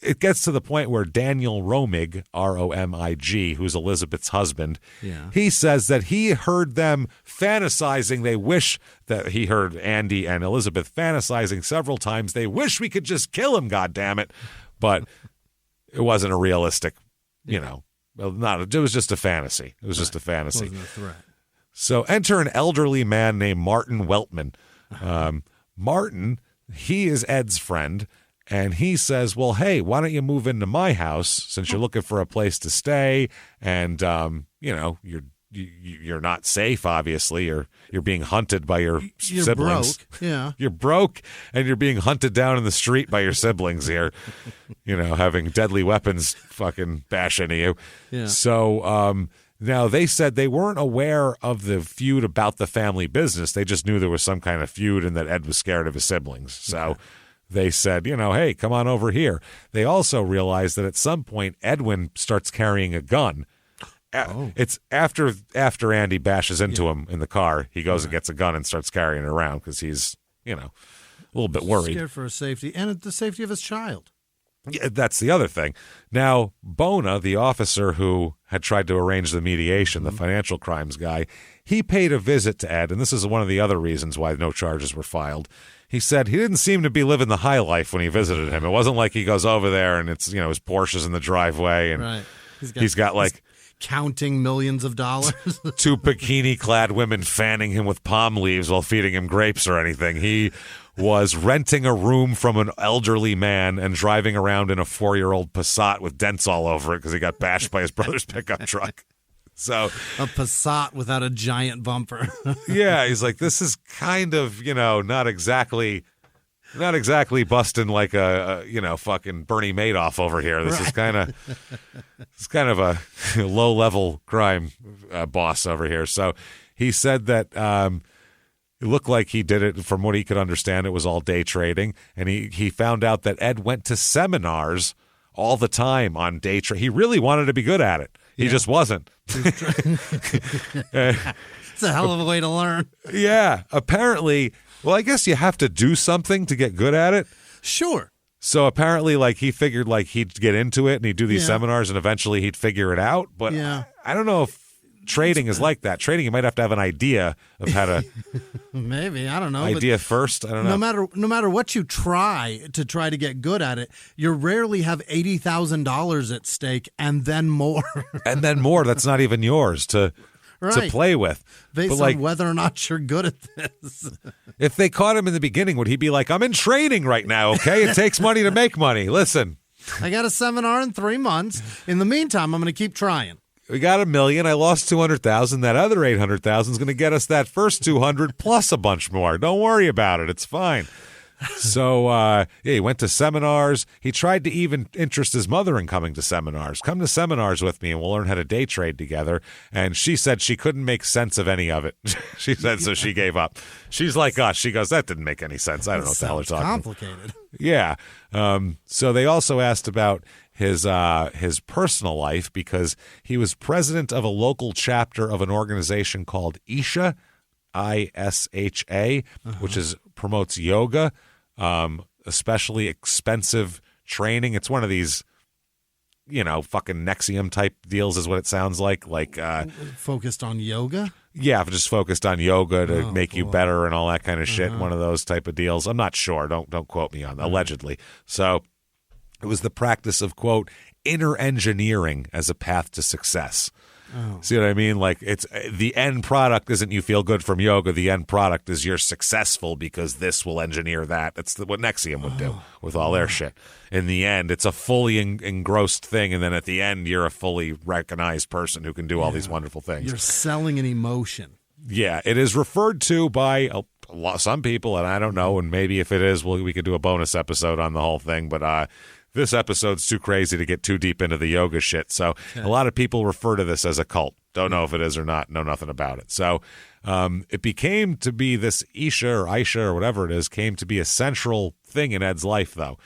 It gets to the point where Daniel Romig, R-O-M-I-G, who's Elizabeth's husband, he says that he heard them fantasizing. They wish that he heard Andy and Elizabeth fantasizing several times. They wish we could just kill him, goddammit. But it wasn't a realistic, it was just a fantasy. It was just a fantasy. It wasn't a threat. So enter an elderly man named Martin Weltman. Martin, he is Ed's friend, and he says, well, hey, why don't you move into my house since you're looking for a place to stay, and, you're not safe, obviously. You're being hunted by your siblings. Broke. Yeah. You're broke, and you're being hunted down in the street by your siblings here, having deadly weapons fucking bash into you. Yeah. So, now, they said they weren't aware of the feud about the family business. They just knew there was some kind of feud and that Ed was scared of his siblings. So they said, hey, come on over here. They also realized that at some point, Edwin starts carrying a gun. It's after Andy bashes into him in the car, he goes and gets a gun and starts carrying it around because he's, a little bit worried. Scared for his safety and the safety of his child. Yeah, that's the other thing. Now, Bona, the officer who had tried to arrange the mediation, the financial crimes guy, he paid a visit to Ed, and this is one of the other reasons why no charges were filed. He said he didn't seem to be living the high life when he visited him. It wasn't like he goes over there and it's, his Porsche's in the driveway, and he's got like counting millions of dollars. 2 bikini-clad women fanning him with palm leaves while feeding him grapes or anything. He was renting a room from an elderly man and driving around in a 4-year-old Passat with dents all over it because he got bashed by his brother's pickup truck. So a Passat without a giant bumper. Yeah, he's like, this is kind of, not exactly busting like a fucking Bernie Madoff over here. This is kind of a low-level crime boss over here. So he said that it looked like he did it, from what he could understand, it was all day trading. And he found out that Ed went to seminars all the time on day trade. He really wanted to be good at it. He just wasn't. It's a hell of a way to learn. Yeah. Apparently, well, I guess you have to do something to get good at it. Sure. So apparently, he figured he'd get into it and he'd do these seminars and eventually he'd figure it out. But I don't know if trading is like that. Trading, you might have to have an idea of how to. Maybe, I don't know. Idea first, I don't know. No matter what you try to get good at it, you rarely have $80,000 at stake and then more. And then more. That's not even yours to play with. Based on whether or not you're good at this. If they caught him in the beginning, would he be like, I'm in training right now, okay? It takes money to make money. Listen. I got a seminar in 3 months. In the meantime, I'm going to keep trying. We got $1 million. I lost 200,000. That other 800,000 is going to get us that first 200 plus a bunch more. Don't worry about it. It's fine. So, he went to seminars. He tried to even interest his mother in coming to seminars. Come to seminars with me and we'll learn how to day trade together. And she said she couldn't make sense of any of it. She said so she gave up. She's like us. She goes, that didn't make any sense. I don't know what the hell they're talking about. Complicated. Yeah. So they also asked about his personal life because he was president of a local chapter of an organization called ISHA, ISHA, which promotes yoga, especially expensive training. It's one of these, fucking Nexium type deals is what it sounds like. Focused on yoga? Yeah, just focused on yoga to make you better and all that kind of shit. One of those type of deals. I'm not sure. Don't quote me on that. Allegedly. So it was the practice of, quote, inner engineering as a path to success. Oh. See what I mean? It's the end product isn't you feel good from yoga. The end product is you're successful because this will engineer that. That's what Nexium would do with all their shit. In the end, it's a fully engrossed thing, and then at the end, you're a fully recognized person who can do all these wonderful things. You're selling an emotion. Yeah, it is referred to by some people, and I don't know, and maybe if it is, we could do a bonus episode on the whole thing, but this episode's too crazy to get too deep into the yoga shit. So a lot of people refer to this as a cult. Don't know if it is or not. Know nothing about it. So it became to be this Isha or Aisha or whatever it is, came to be a central thing in Ed's life, though.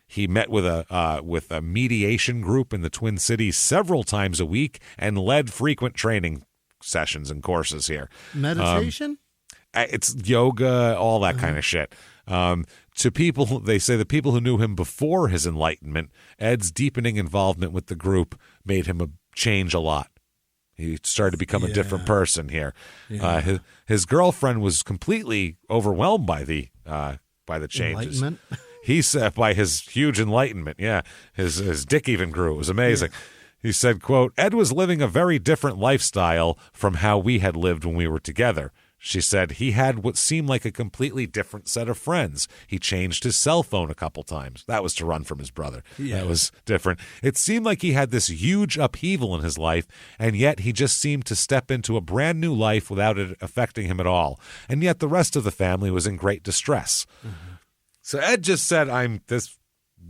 He met with a mediation group in the Twin Cities several times a week and led frequent training sessions and courses here. Meditation? It's yoga, all that kind of shit. To people, they say the people who knew him before his enlightenment, Ed's deepening involvement with the group made him change a lot. He started to become a different person here. Yeah. His girlfriend was completely overwhelmed by the changes. Enlightenment? He said by his huge enlightenment. Yeah, his dick even grew. It was amazing. Yeah. He said, quote, Ed was living a very different lifestyle from how we had lived when we were together. She said he had what seemed like a completely different set of friends. He changed his cell phone a couple times. That was to run from his brother. Yeah. That was different. It seemed like he had this huge upheaval in his life, and yet he just seemed to step into a brand new life without it affecting him at all. And yet the rest of the family was in great distress. Mm-hmm. So Ed just said, I'm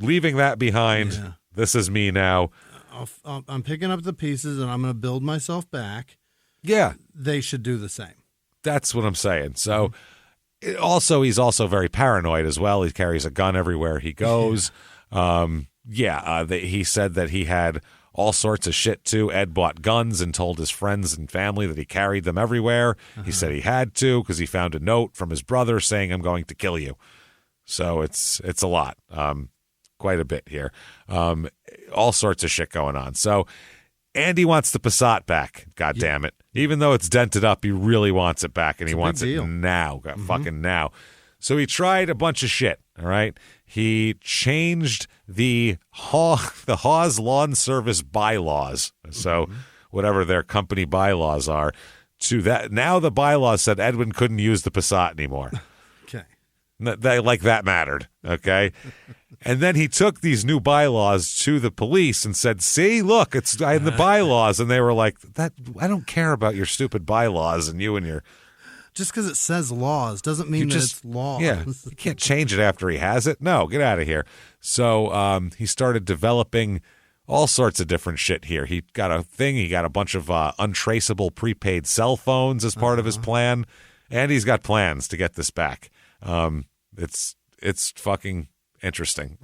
leaving that behind. Yeah. This is me now. I'm picking up the pieces, and I'm going to build myself back. Yeah. They should do the same. That's what I'm saying. So he's also very paranoid as well. He carries a gun everywhere he goes. He said that he had all sorts of shit too. Ed bought guns and told his friends and family that he carried them everywhere. He said he had to because he found a note from his brother saying, I'm going to kill you. So it's a lot, quite a bit here. All sorts of shit going on. So Andy wants the Passat back. God damn it. Even though it's dented up, he really wants it back, and he wants it now. Fucking now. So he tried a bunch of shit, all right? He changed the Hawes Lawn Service bylaws, so whatever their company bylaws are, to that. Now the bylaws said Edwin couldn't use the Passat anymore. Okay. That mattered, okay? And then he took these new bylaws to the police and said, see, look, it's in the bylaws. And they were like, "That I don't care about your stupid bylaws and you and your..." Just because it says laws doesn't mean that it's laws. Yeah, you can't change it after he has it. No, get out of here. So he started developing all sorts of different shit here. He got a bunch of untraceable prepaid cell phones as part of his plan. And he's got plans to get this back. It's fucking interesting.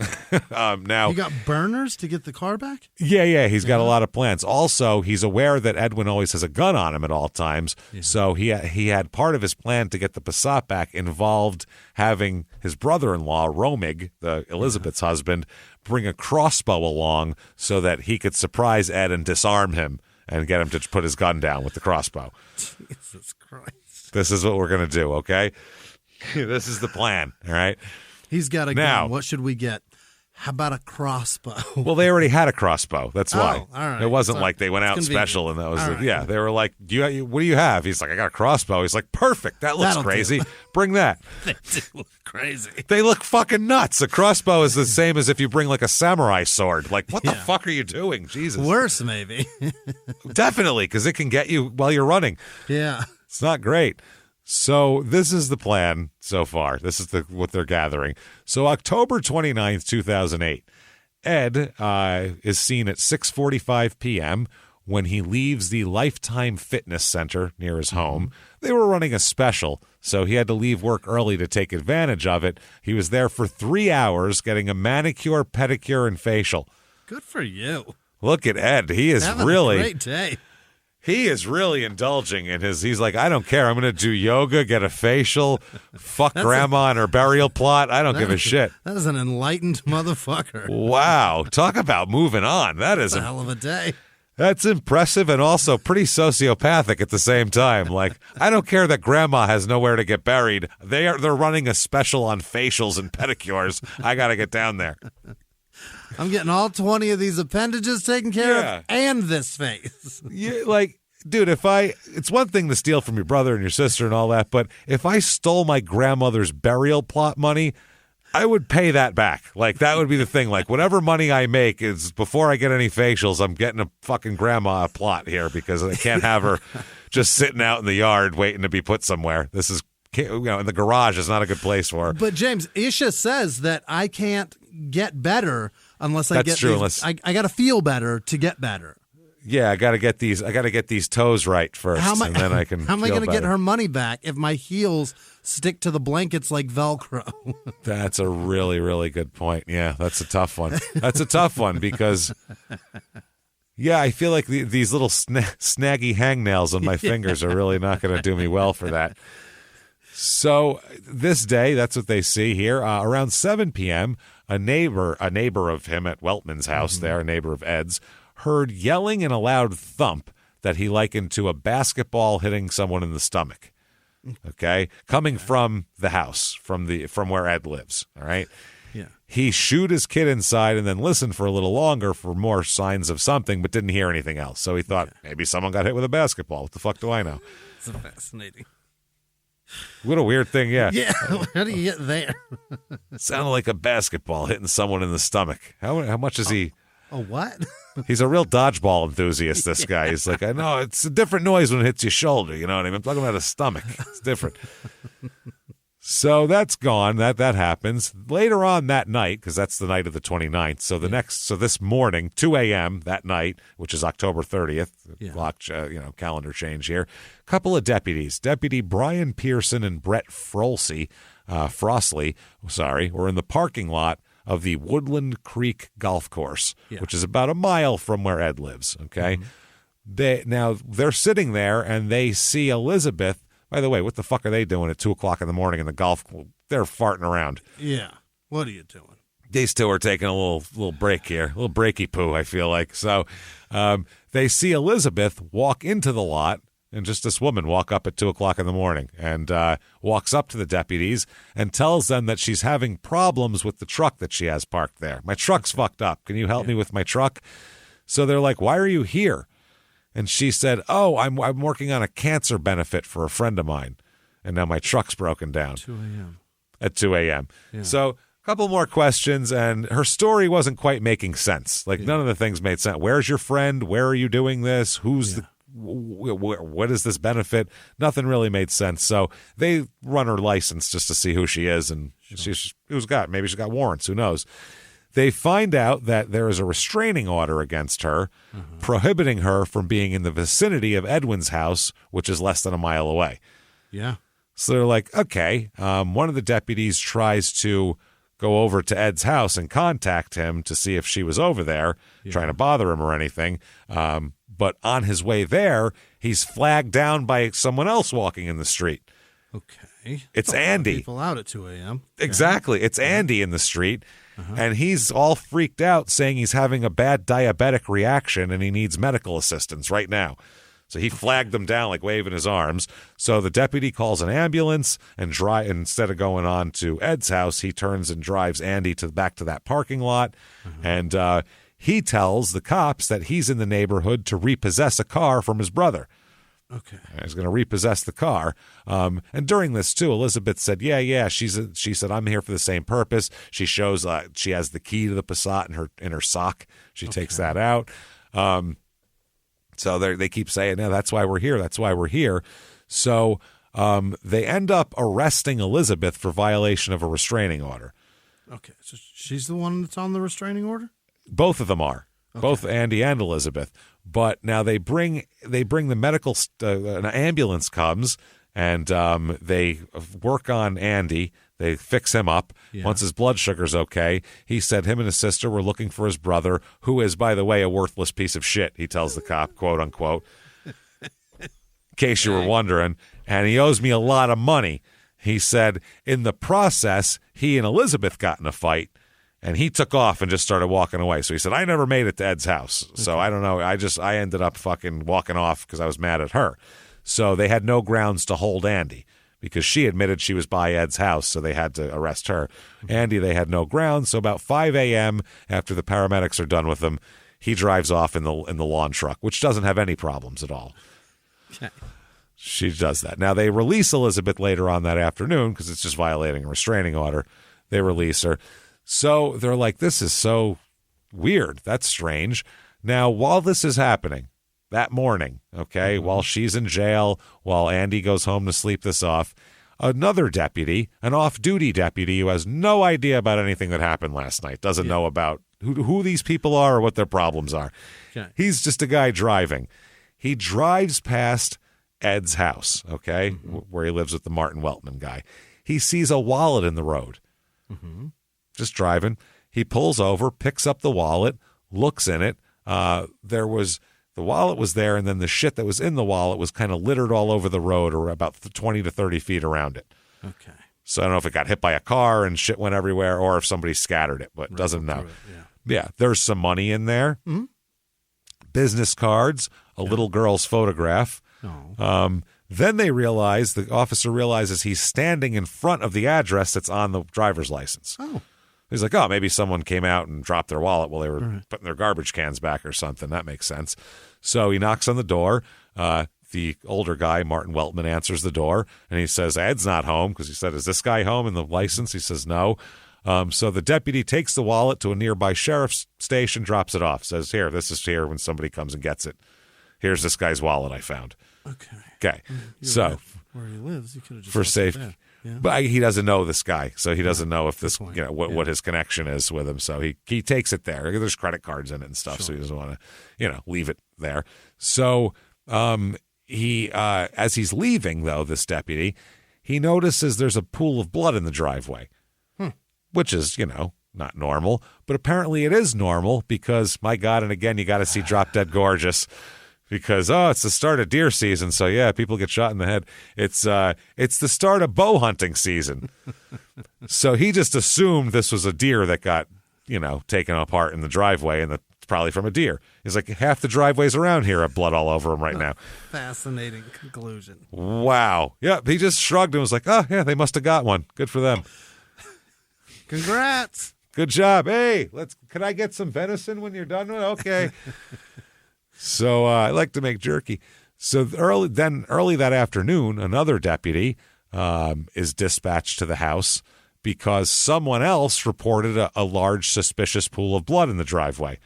Now you got burners to get the car back? Yeah, he's got a lot of plans. Also, he's aware that Edwin always has a gun on him at all times. Yeah. So he had part of his plan to get the Passat back involved having his brother-in-law, Romig, the Elizabeth's husband, bring a crossbow along so that he could surprise Ed and disarm him and get him to put his gun down with the crossbow. Jesus Christ. This is what we're going to do, okay? This is the plan, all right? He's got a gun. What should we get? How about a crossbow? Well, they already had a crossbow. That's why. Oh, all right. It wasn't like they went out special and that was right. They were like, what do you have? He's like, I got a crossbow. He's like, perfect. That looks crazy. Bring that. They do look crazy. They look fucking nuts. A crossbow is the same as if you bring like a samurai sword. Like, what the fuck are you doing? Jesus. Worse, maybe. Definitely, because it can get you while you're running. Yeah. It's not great. So this is the plan so far. This is what they're gathering. So October 29th, 2008, Ed is seen at 6:45 p.m. when he leaves the Lifetime Fitness Center near his home. They were running a special, so he had to leave work early to take advantage of it. He was there for 3 hours getting a manicure, pedicure, and facial. Good for you. Look at Ed. He is having really... a great day. He is really indulging in he's like, I don't care. I'm going to do yoga, get a facial, fuck grandma on her burial plot. I don't give a shit. That is an enlightened motherfucker. Wow. Talk about moving on. That's a hell of a day. That's impressive and also pretty sociopathic at the same time. Like, I don't care that grandma has nowhere to get buried. They're running a special on facials and pedicures. I got to get down there. I'm getting all 20 of these appendages taken care of and this face. Yeah, like, dude, it's one thing to steal from your brother and your sister and all that, but if I stole my grandmother's burial plot money, I would pay that back. Like, that would be the thing. Like, whatever money I make is before I get any facials, I'm getting a fucking grandma a plot here because I can't have her just sitting out in the yard waiting to be put somewhere. This is, in the garage is not a good place for her. But James, Isha says that I can't get better unless I I got to feel better to get better. Yeah, I got to get these toes right first, and then I can. How am I going to get her money back if my heels stick to the blankets like Velcro? That's a really, really good point. Yeah, that's a tough one. That's a tough one because Yeah, I feel like these little snaggy hangnails on my fingers are really not going to do me well for that. So this day, that's what they see here. Around 7 p.m., a neighbor of him at Weltman's house there, a neighbor of Ed's, heard yelling and a loud thump that he likened to a basketball hitting someone in the stomach. Okay? Coming from the house, from where Ed lives. All right? Yeah. He shooed his kid inside and then listened for a little longer for more signs of something, but didn't hear anything else. So he thought, maybe someone got hit with a basketball. What the fuck do I know? It's fascinating. What a weird thing, yeah. Yeah, how do you get there? Sounded like a basketball hitting someone in the stomach. How much is he? A what? He's a real dodgeball enthusiast, this guy. He's like, I know, it's a different noise when it hits your shoulder, you know what I mean? I'm talking about a stomach. It's different. So that's gone. That happens. Later on that night, because that's the night of the 29th, so this morning, 2 a.m. that night, which is October 30th, clock, calendar change here, a couple of deputies, Deputy Brian Pearson and Brett Frosley, were in the parking lot of the Woodland Creek Golf Course, which is about a mile from where Ed lives, okay? They're sitting there, and they see Elizabeth. By the way, what the fuck are they doing at 2 o'clock in the morning in the golf club? They're farting around. Yeah. What are you doing? These two are taking a little break here, a little breaky poo, I feel like. So they see Elizabeth walk into the lot, and just this woman walk up at 2 o'clock in the morning and walks up to the deputies and tells them that she's having problems with the truck that she has parked there. My truck's fucked up. Can you help me with my truck? So they're like, why are you here? And she said, I'm working on a cancer benefit for a friend of mine, and now my truck's broken down. 2 a.m. At 2 a.m. Yeah. So a couple more questions, and her story wasn't quite making sense. Like, none of the things made sense. Where's your friend? Where are you doing this? Who's what is this benefit? Nothing really made sense. So they run her license just to see who she is, and maybe she's got warrants. Who knows? They find out that there is a restraining order against her, prohibiting her from being in the vicinity of Edwin's house, which is less than a mile away. Yeah. So they're like, okay. One of the deputies tries to go over to Ed's house and contact him to see if she was over there, trying to bother him or anything. But on his way there, he's flagged down by someone else walking in the street. Okay. It's Andy. People out at 2 a.m. Exactly. It's Andy in the street. And he's all freaked out, saying he's having a bad diabetic reaction and he needs medical assistance right now. So he flagged them down, like waving his arms. So the deputy calls an ambulance and instead of going on to Ed's house, he turns and drives Andy back to that parking lot. And he tells the cops that he's in the neighborhood to repossess a car from his brother. Okay. He's going to repossess the car. And during this, too, Elizabeth said, she said, I'm here for the same purpose. She shows she has the key to the Passat in her sock. She takes that out. So they keep saying, no, that's why we're here. That's why we're here. So they end up arresting Elizabeth for violation of a restraining order. Okay. So she's the one that's on the restraining order? Both of them are. Okay. Both Andy and Elizabeth. But now they bring the medical an ambulance comes and they work on Andy. They fix him up. Once his blood sugar's okay, he said him and his sister were looking for his brother, who is, by the way, a worthless piece of shit, he tells the cop, quote unquote, in case you were wondering, and he owes me a lot of money. He said in the process, he and Elizabeth got in a fight. And he took off and just started walking away. So he said, I never made it to Ed's house. So I don't know. I ended up fucking walking off because I was mad at her. So they had no grounds to hold Andy because she admitted she was by Ed's house. So they had to arrest her. Andy, they had no grounds. So about 5 a.m. after the paramedics are done with him, he drives off in the lawn truck, which doesn't have any problems at all. Okay. She does that. Now they release Elizabeth later on that afternoon because it's just violating a restraining order. They release her. So they're like, this is so weird. That's strange. Now, while this is happening, that morning, okay, while she's in jail, while Andy goes home to sleep this off, another deputy, an off-duty deputy who has no idea about anything that happened last night, doesn't know about who these people are or what their problems are. Okay. He's just a guy driving. He drives past Ed's house, okay, where he lives with the Martin Weltman guy. He sees a wallet in the road. Just driving. He pulls over, picks up the wallet, looks in it. the wallet was there, and then the shit that was in the wallet was kind of littered all over the road, or about 20 to 30 feet around it. Okay. So I don't know if it got hit by a car and shit went everywhere, or if somebody scattered it, but doesn't know. Yeah, there's some money in there. Mm-hmm. Business cards, a little girl's photograph. Oh. Then the officer realizes he's standing in front of the address that's on the driver's license. Oh. He's like, oh, maybe someone came out and dropped their wallet while they were putting their garbage cans back or something. That makes sense. So he knocks on the door. The older guy, Martin Weltman, answers the door, and he says, Ed's not home, because he said, is this guy home in the license? He says, no. So the deputy takes the wallet to a nearby sheriff's station, drops it off, says, here, this is here when somebody comes and gets it. Here's this guy's wallet I found. Okay. So where he lives, you could have just for safety. Yeah. But he doesn't know this guy, so he doesn't know if this, what his connection is with him. So he takes it there. There's credit cards in it and stuff, so he doesn't want to, leave it there. So he, as he's leaving, though, this deputy, he notices there's a pool of blood in the driveway, which is, not normal. But apparently it is normal because, my God, and again, you got to see Drop Dead Gorgeous. Because, it's the start of deer season, so yeah, people get shot in the head. It's the start of bow hunting season. So he just assumed this was a deer that got, taken apart in the driveway, and that's probably from a deer. He's like, half the driveways around here have blood all over them right now. Fascinating conclusion. Wow. Yep, he just shrugged and was like, oh, yeah, they must have got one. Good for them. Congrats. Good job. Hey, can I get some venison when you're done with it? Okay. So I like to make jerky. So early that afternoon, another deputy is dispatched to the house because someone else reported a large suspicious pool of blood in the driveway.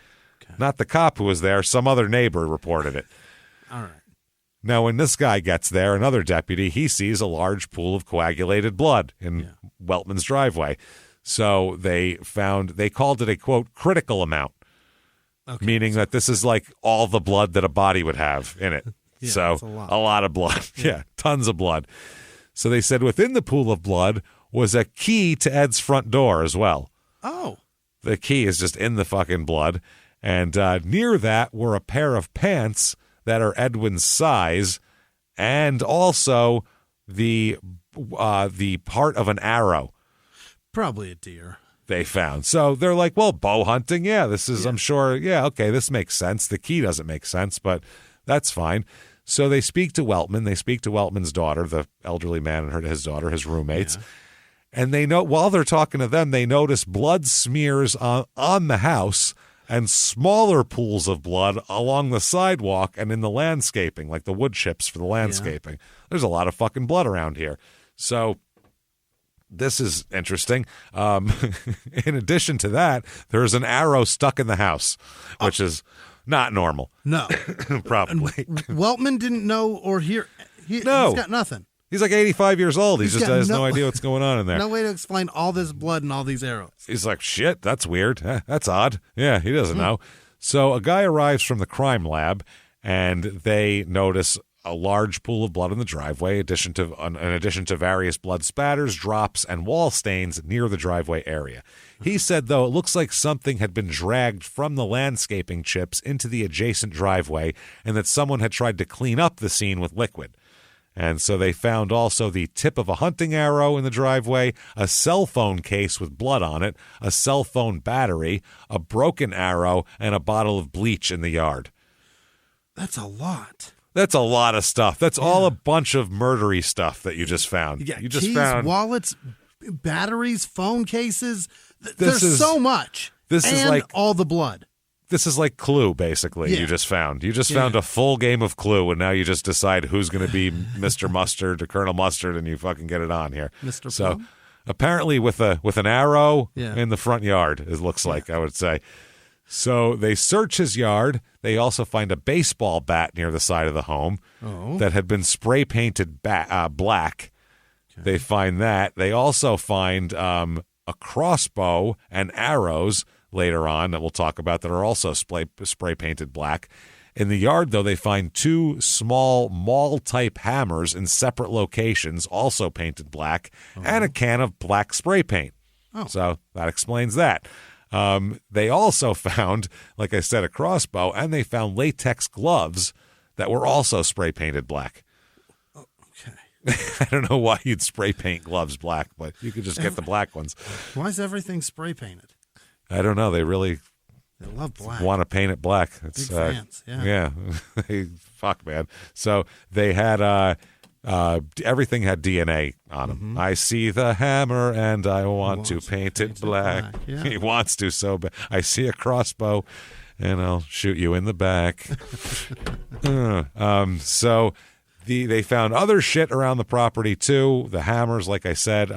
Okay. Not the cop who was there. Some other neighbor reported it. All right. Now, when this guy gets there, another deputy, he sees a large pool of coagulated blood in Weltman's driveway. So they called it a, quote, critical amount. Okay. Meaning that this is like all the blood that a body would have in it. So a lot of blood. Yeah, tons of blood. So they said within the pool of blood was a key to Ed's front door as well. Oh. The key is just in the fucking blood. And near that were a pair of pants that are Edwin's size, and also the part of an arrow. Probably a deer. They found. So they're like, well, bow hunting, this is, I'm sure, okay, this makes sense. The key doesn't make sense, but that's fine. So they speak to Weltman. They speak to Weltman's daughter, the elderly man and his daughter, his roommates. Yeah. And while they're talking to them, they notice blood smears on the house and smaller pools of blood along the sidewalk and in the landscaping, like the wood chips for the landscaping. Yeah. There's a lot of fucking blood around here. So this is interesting. In addition to that, there's an arrow stuck in the house, which is not normal. No. Probably. Weltman didn't know or hear. He's got nothing. He's like 85 years old. He just has no idea what's going on in there. No way to explain all this blood and all these arrows. He's like, shit, that's weird. That's odd. Yeah, he doesn't know. So a guy arrives from the crime lab, and they notice a large pool of blood in the driveway, in addition to various blood spatters, drops, and wall stains near the driveway area. He said, though, it looks like something had been dragged from the landscaping chips into the adjacent driveway, and that someone had tried to clean up the scene with liquid. And so they found also the tip of a hunting arrow in the driveway, a cell phone case with blood on it, a cell phone battery, a broken arrow, and a bottle of bleach in the yard. That's a lot. That's a lot of stuff. That's all a bunch of murdery stuff that you just found. You just found wallets, batteries, phone cases. There's so much. This is like all the blood. This is like Clue, basically. You just found. You just found a full game of Clue, and now you just decide who's going to be Mr. Mustard or Colonel Mustard, and you fucking get it on here. Mr. So apparently, with an arrow in the front yard, it looks like, I would say. So they search his yard. They also find a baseball bat near the side of the home that had been spray painted black. Okay. They find that. They also find a crossbow and arrows later on that we'll talk about that are also spray painted black. In the yard, though, they find two small maul-type hammers in separate locations, also painted black, and a can of black spray paint. So that explains that. They also found, like I said, a crossbow, and they found latex gloves that were also spray painted black. Okay. I don't know why you'd spray paint gloves black, but you could just get the black ones. Why is everything spray painted? I don't know. They really love black. Want to paint it black. It's, Big fans, yeah. Fuck, man. So they had everything had DNA on them. Mm-hmm. I see the hammer and I want to paint it black. Yeah. He wants to so bad. I see a crossbow and I'll shoot you in the back. So they found other shit around the property too. The hammers, like I said.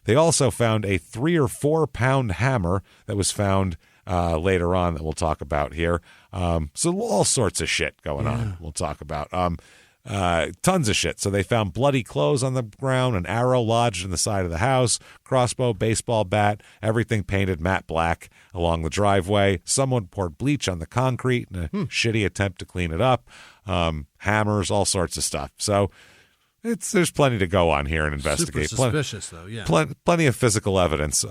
They also found a 3 or 4 pound hammer that was found later on that we'll talk about here. So all sorts of shit going on. We'll talk about. Tons of shit. So they found bloody clothes on the ground, an arrow lodged in the side of the house, crossbow, baseball bat, everything painted matte black along the driveway. Someone poured bleach on the concrete in a shitty attempt to clean it up. Hammers, all sorts of stuff. So there's plenty to go on here and investigate. Super suspicious, though, yeah. Plenty of physical evidence,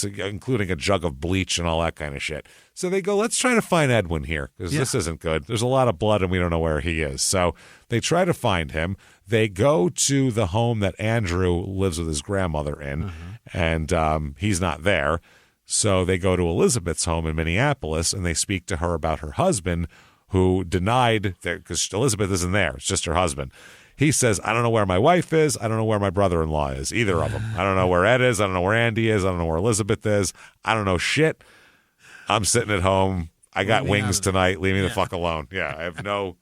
including a jug of bleach and all that kind of shit. So they go, let's try to find Edwin here, because this isn't good. There's a lot of blood, and we don't know where he is. So they try to find him. They go to the home that Andrew lives with his grandmother in, and he's not there. So they go to Elizabeth's home in Minneapolis, and they speak to her about her husband, who denied that, because Elizabeth isn't there. It's just her husband. He says, I don't know where my wife is. I don't know where my brother-in-law is, either of them. I don't know where Ed is. I don't know where Andy is. I don't know where Elizabeth is. I don't know shit. I'm sitting at home. I got wings tonight. Leave me the fuck alone. Yeah, I have no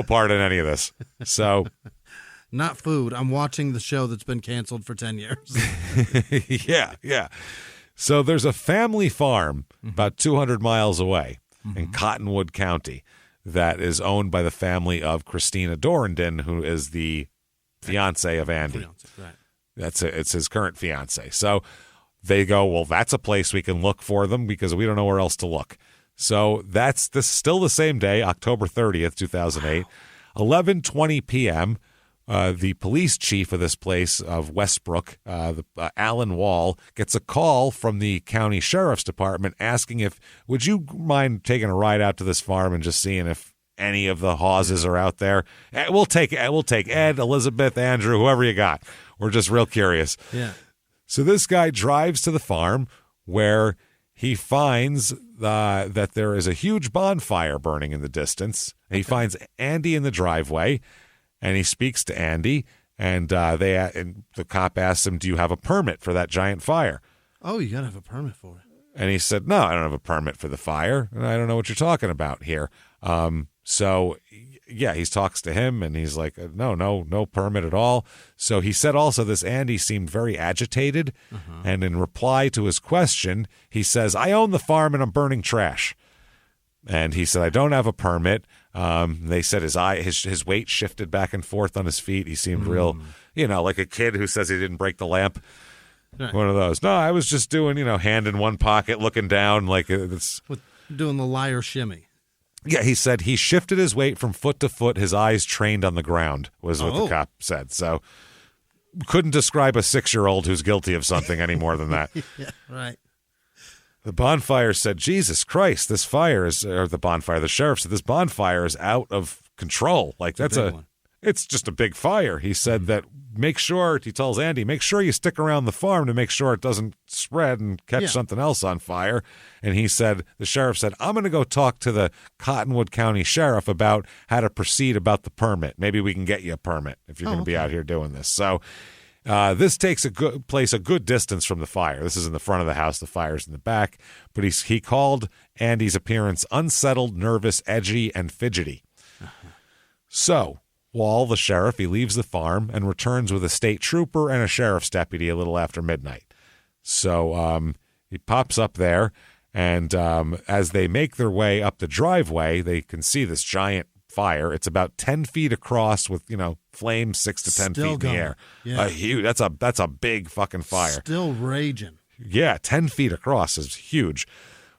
part in any of this. So, not food. I'm watching the show that's been canceled for 10 years. Yeah. So there's a family farm about 200 miles away in Cottonwood County that is owned by the family of Christina Dorrandon, who is the fiance of Andy. Right. It's his current fiance. So they go, well, that's a place we can look for them because we don't know where else to look. So that's still the same day, October 30th, 2008, 11:20 p.m. The police chief of this place of Westbrook, Alan Wall, gets a call from the county sheriff's department asking would you mind taking a ride out to this farm and just seeing if any of the Hawses are out there? We'll take Ed, Elizabeth, Andrew, whoever you got. We're just real curious. Yeah. So this guy drives to the farm where he finds that there is a huge bonfire burning in the distance. He finds Andy in the driveway. And he speaks to Andy, and the cop asks him, do you have a permit for that giant fire? Oh, you got to have a permit for it. And he said, no, I don't have a permit for the fire. And I don't know what you're talking about here. So, yeah, he talks to him, and he's like, no permit at all. So he said also this Andy seemed very agitated. And in reply to his question, he says, I own the farm, and I'm burning trash. And he said, I don't have a permit. They said his weight shifted back and forth on his feet. He seemed real, like a kid who says he didn't break the lamp. Right. One of those. No, I was just doing, hand in one pocket, looking down like it's doing the liar shimmy. Yeah, he said he shifted his weight from foot to foot. His eyes trained on the ground was what the cop said. So couldn't describe a 6-year-old who's guilty of something any more than that. Yeah, right. The bonfire said, Jesus Christ, this fire is, or the sheriff said, this bonfire is out of control. Like, it's just a big fire. He said that he tells Andy, make sure you stick around the farm to make sure it doesn't spread and catch something else on fire. And the sheriff said, I'm going to go talk to the Cottonwood County Sheriff about how to proceed about the permit. Maybe we can get you a permit if you're going to be out here doing this. So, this takes place a good distance from the fire. This is in the front of the house. The fire's in the back. But he called Andy's appearance unsettled, nervous, edgy, and fidgety. So, Wall, the sheriff, he leaves the farm and returns with a state trooper and a sheriff's deputy a little after midnight. So he pops up there, and as they make their way up the driveway, they can see this giant fire. It's about 10 feet across with, flames 6 to 10 feet in the air. Yeah. That's a big fucking fire. Still raging. Yeah, 10 feet across is huge.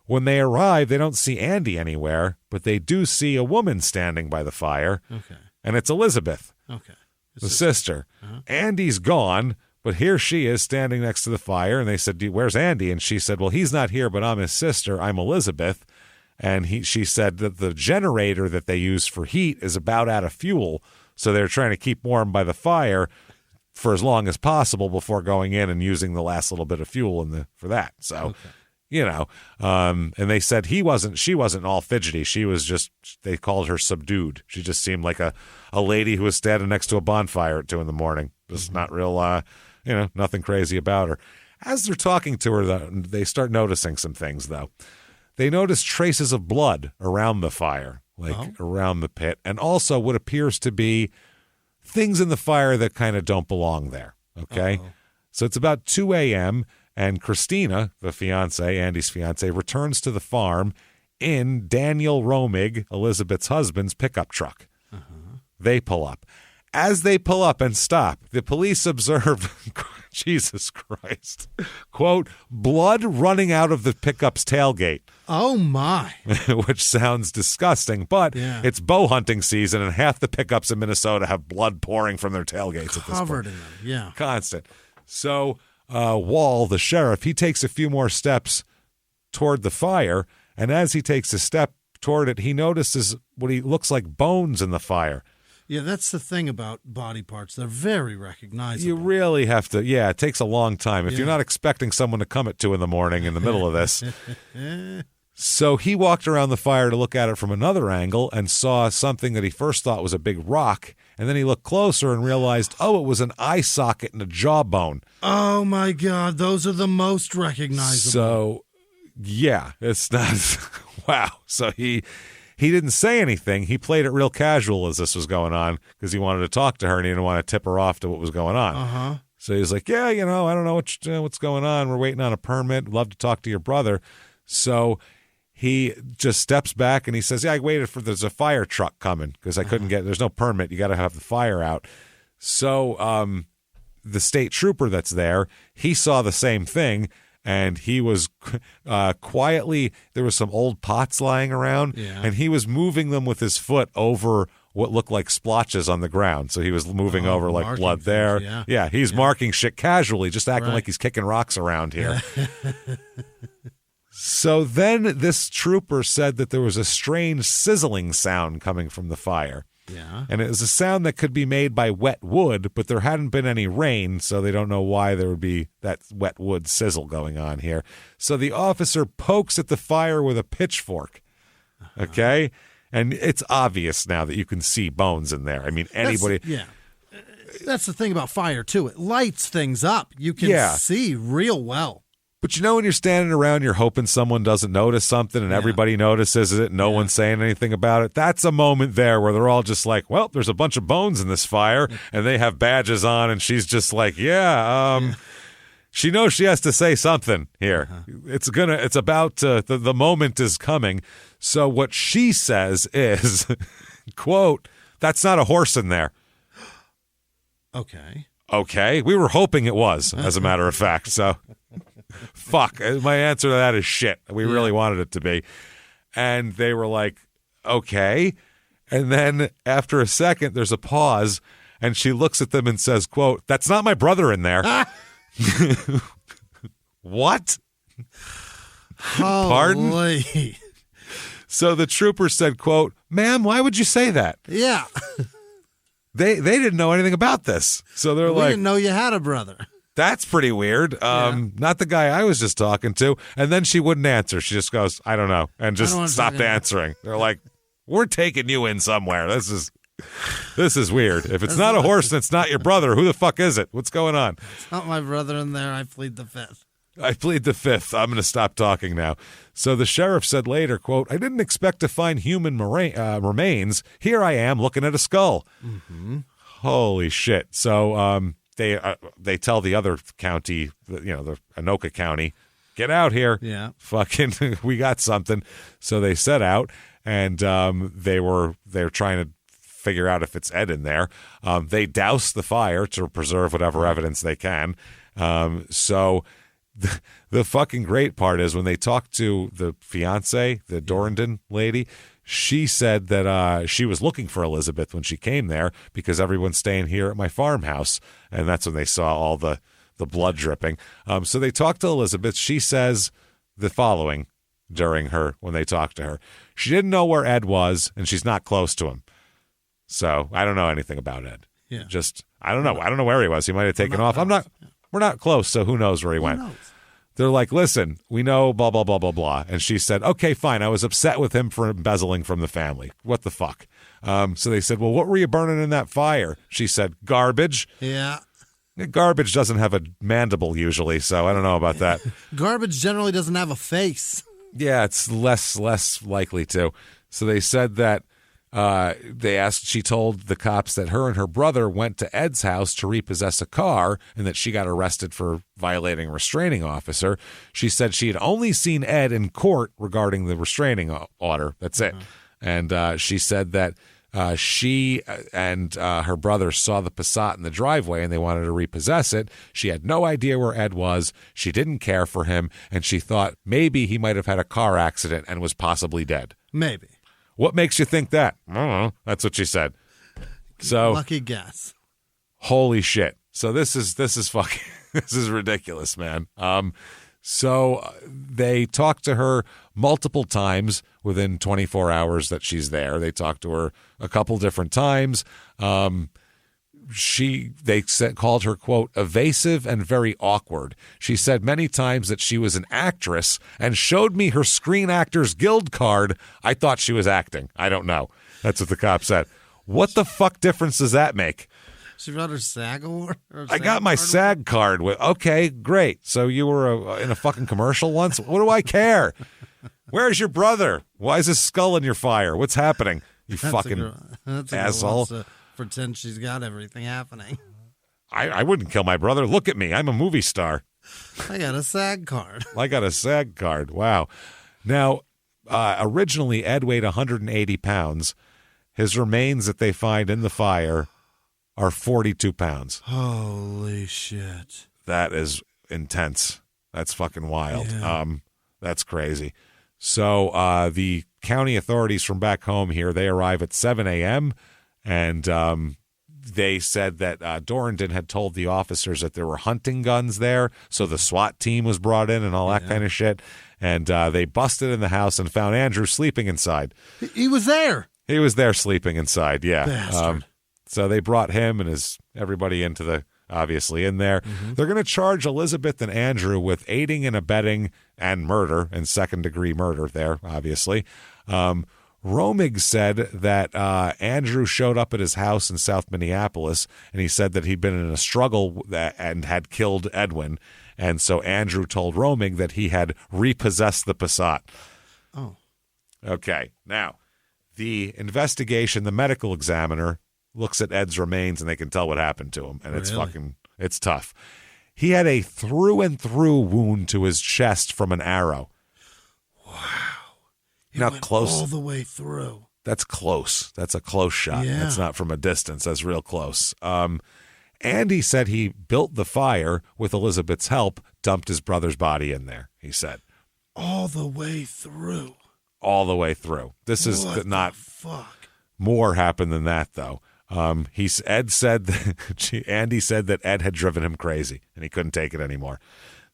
When they arrive, they don't see Andy anywhere, but they do see a woman standing by the fire. Okay. And it's Elizabeth, the sister. Andy's gone, But here she is standing next to the fire, and they said, "Where's Andy?" And she said, "Well, he's not here, but I'm his sister. I'm Elizabeth." And she said that the generator that they use for heat is about out of fuel, so they're trying to keep warm by the fire for as long as possible before going in and using the last little bit of fuel for that. So, and they said she wasn't all fidgety. She was just, they called her subdued. She just seemed like a lady who was standing next to a bonfire at 2 a.m. Just not real, nothing crazy about her. As they're talking to her, though, they start noticing some things, though. They notice traces of blood around the fire, around the pit, and also what appears to be things in the fire that kind of don't belong there, okay? Uh-oh. So it's about 2 a.m., and Christina, Andy's fiance, returns to the farm in Daniel Romig, Elizabeth's husband's pickup truck. Uh-huh. They pull up. As they pull up and stop, the police observe, Jesus Christ, quote, blood running out of the pickup's tailgate. Oh, my. Which sounds disgusting, but it's bow hunting season, and half the pickups in Minnesota have blood pouring from their tailgates at this point. Covered in them, yeah. Constant. So Wall, the sheriff, he takes a few more steps toward the fire, and as he takes a step toward it, he notices what he looks like bones in the fire. Yeah, that's the thing about body parts. They're very recognizable. You really have to, it takes a long time. If you're not expecting someone to come at 2 a.m. in the middle of this. So he walked around the fire to look at it from another angle and saw something that he first thought was a big rock. And then he looked closer and realized, it was an eye socket and a jawbone. Oh, my God. Those are the most recognizable. So, it's not, wow. So he didn't say anything. He played it real casual as this was going on because he wanted to talk to her and he didn't want to tip her off to what was going on. Uh-huh. So he was like, I don't know what's going on. We're waiting on a permit. Love to talk to your brother. So he just steps back and he says, I waited there's a fire truck coming because I couldn't there's no permit. You got to have the fire out. So the state trooper that's there, he saw the same thing. And he was quietly, there was some old pots lying around, and he was moving them with his foot over what looked like splotches on the ground. So he was moving over like blood there. He's marking shit casually, just acting like he's kicking rocks around here. So then this trooper said that there was a strange sizzling sound coming from the fire. Yeah. And it was a sound that could be made by wet wood, but there hadn't been any rain, so they don't know why there would be that wet wood sizzle going on here. So the officer pokes at the fire with a pitchfork, okay? And it's obvious now that you can see bones in there. I mean, anybody... That's the thing about fire, too. It lights things up. You can see real well. But when you're standing around, you're hoping someone doesn't notice something and everybody notices it, no one's saying anything about it. That's a moment there where they're all just like, well, there's a bunch of bones in this fire, and they have badges on, and she's just like, she knows she has to say something here. It's about, the moment is coming. So what she says is, quote, that's not a horse in there. Okay. We were hoping it was, as a matter of fact, so... Fuck, my answer to that is shit. We really wanted it to be. And they were like, okay. And then after a second, there's a pause, and she looks at them and says, quote, that's not my brother in there. What? Pardon? So the trooper said, quote, ma'am, why would you say that? Yeah. They didn't know anything about this. So they're we didn't know you had a brother. That's pretty weird. Not the guy I was just talking to. And then she wouldn't answer. She just goes, I don't know, and just stopped answering. They're like, we're taking you in somewhere. This is weird. If it's not a horse and it's not your brother, who the fuck is it? What's going on? It's not my brother in there. I plead the fifth. I'm going to stop talking now. So the sheriff said later, quote, I didn't expect to find human remains. Here I am looking at a skull. Mm-hmm. Holy shit. So, they tell the other county, the Anoka County, get out here. Yeah. Fucking, we got something. So they set out, and they're trying to figure out if it's Ed in there. They douse the fire to preserve whatever evidence they can. So the fucking great part is when they talk to the fiance, the Dorrandon lady, she said that she was looking for Elizabeth when she came there because everyone's staying here at my farmhouse. And that's when they saw all the the blood dripping. So they talked to Elizabeth. She says the following when they talked to her. She didn't know where Ed was, and she's not close to him. So I don't know anything about Ed. Yeah. I don't know. I don't know where he was. He might have taken off. We're not close, so who knows where he went. Knows? They're like, listen, we know blah, blah, blah, blah, blah. And she said, okay, fine. I was upset with him for embezzling from the family. What the fuck? So they said, well, what were you burning in that fire? She said, garbage. Yeah. Garbage doesn't have a mandible usually, so I don't know about that. Garbage generally doesn't have a face. Yeah, it's less likely to. So they said that she told the cops that her and her brother went to Ed's house to repossess a car and that she got arrested for violating a restraining officer. She said she had only seen Ed in court regarding the restraining order. That's it. And she said that she and her brother saw the Passat in the driveway and they wanted to repossess it. She had no idea where Ed was. She didn't care for him. And she thought maybe he might have had a car accident and was possibly dead. Maybe. What makes you think that? I don't know. That's what she said. So lucky guess. Holy shit. So this is fucking this is ridiculous, man. So they talked to her multiple times within 24 hours that she's there. They talked to her a couple different times. Called her, quote, evasive and very awkward. She said many times that she was an actress and showed me her Screen Actors Guild card. I thought she was acting. I don't know. That's what the cop said. What the fuck difference does that make? She brought her SAG award? I got my SAG card. Okay, great. So you were in a fucking commercial once? What do I care? Where's your brother? Why is his skull in your fire? What's happening? You fucking asshole. Pretend she's got everything happening. I wouldn't kill my brother. Look at me. I'm a movie star. I got a SAG card. I got a SAG card. Wow. Now, originally, Ed weighed 180 pounds. His remains that they find in the fire are 42 pounds. Holy shit. That is intense. That's fucking wild. Yeah. That's crazy. So the county authorities from back home here, they arrive at 7 a.m., and they said that Dorrington had told the officers that there were hunting guns there, so the SWAT team was brought in and all that kind of shit. And they busted in the house and found Andrew sleeping inside. He was there. He was there sleeping inside, yeah. Bastard. So they brought him and everybody obviously in there. Mm-hmm. They're going to charge Elizabeth and Andrew with aiding and abetting and murder and second-degree murder there, obviously. Romig said that Andrew showed up at his house in South Minneapolis, and he said that he'd been in a struggle and had killed Edwin. And so Andrew told Romig that he had repossessed the Passat. Oh. Okay. Now, the investigation, the medical examiner looks at Ed's remains, and they can tell what happened to him. And it's tough. He had a through-and-through wound to his chest from an arrow. Wow. Now close. All the way through. That's close. That's a close shot. Yeah. That's not from a distance. That's real close. Andy said he built the fire with Elizabeth's help, dumped his brother's body in there, he said. All the way through. All the way through. This is not. Fuck. More happened than that, though. Andy said that Ed had driven him crazy and he couldn't take it anymore.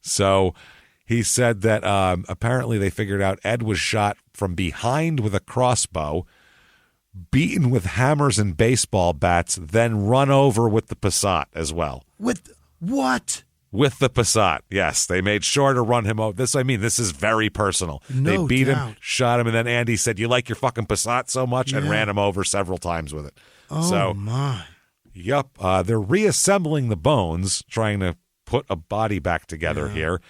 So he said that apparently they figured out Ed was shot from behind with a crossbow, beaten with hammers and baseball bats, then run over with the Passat as well. With what? With the Passat, yes. They made sure to run him over. This is very personal. No they beat doubt. him, shot him, and then Andy said, "You like your fucking Passat so much?" and ran him over several times with it. Oh, my. Yep. They're reassembling the bones, trying to put a body back together here.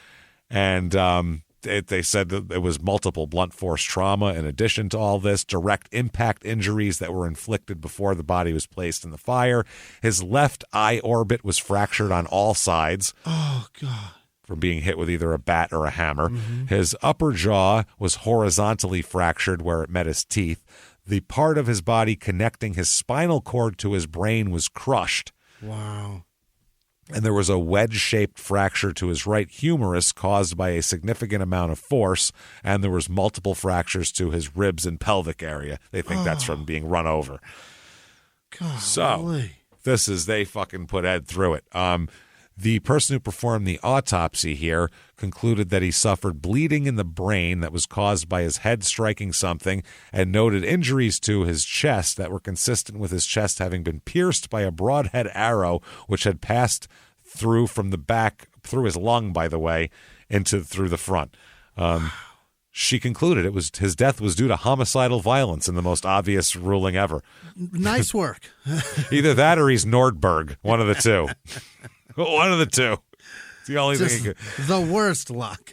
And they said that it was multiple blunt force trauma in addition to all this, direct impact injuries that were inflicted before the body was placed in the fire. His left eye orbit was fractured on all sides. Oh, God. From being hit with either a bat or a hammer. Mm-hmm. His upper jaw was horizontally fractured where it met his teeth. The part of his body connecting his spinal cord to his brain was crushed. Wow. And there was a wedge-shaped fracture to his right humerus caused by a significant amount of force, and there was multiple fractures to his ribs and pelvic area. They think that's from being run over. Golly. So, they fucking put Ed through it. The person who performed the autopsy here concluded that he suffered bleeding in the brain that was caused by his head striking something and noted injuries to his chest that were consistent with his chest having been pierced by a broadhead arrow which had passed through from the back, through his lung, by the way, through the front. She concluded his death was due to homicidal violence in the most obvious ruling ever. Nice work. Either that or he's Nordberg, one of the two. One of the two. It's the only thing he could. The worst luck.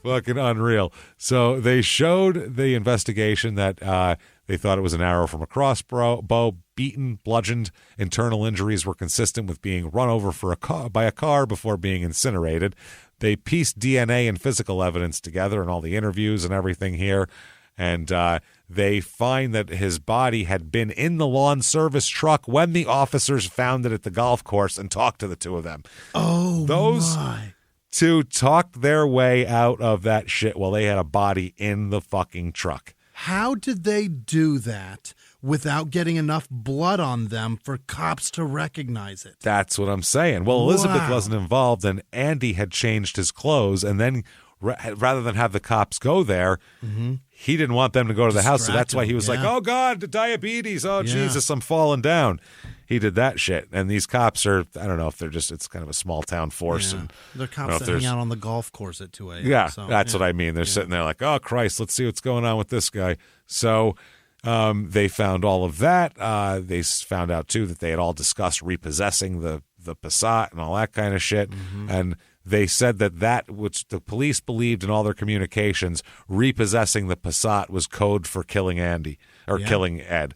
Fucking unreal. So they showed the investigation that they thought it was an arrow from a crossbow, beaten, bludgeoned. Internal injuries were consistent with being run over by a car before being incinerated. They pieced DNA and physical evidence together and all the interviews and everything here. And they find that his body had been in the lawn service truck when the officers found it at the golf course and talked to the two of them. Oh, Those two talked their way out of that shit while they had a body in the fucking truck. How did they do that without getting enough blood on them for cops to recognize it? That's what I'm saying. Well, Elizabeth wasn't involved, and Andy had changed his clothes, and then rather than have the cops go there, he didn't want them to go to the house, so that's why he was like, oh, God, the diabetes, Jesus, I'm falling down. He did that shit, and these cops are, I don't know if they're just, it's kind of a small-town force. Yeah. And they're cops that hang out on the golf course at 2 a.m. Yeah, so, that's what I mean. They're sitting there like, oh, Christ, let's see what's going on with this guy. So they found all of that. They found out, too, that they had all discussed repossessing the Passat and all that kind of shit. And they said that which the police believed in all their communications, repossessing the Passat was code for killing Andy, or killing Ed.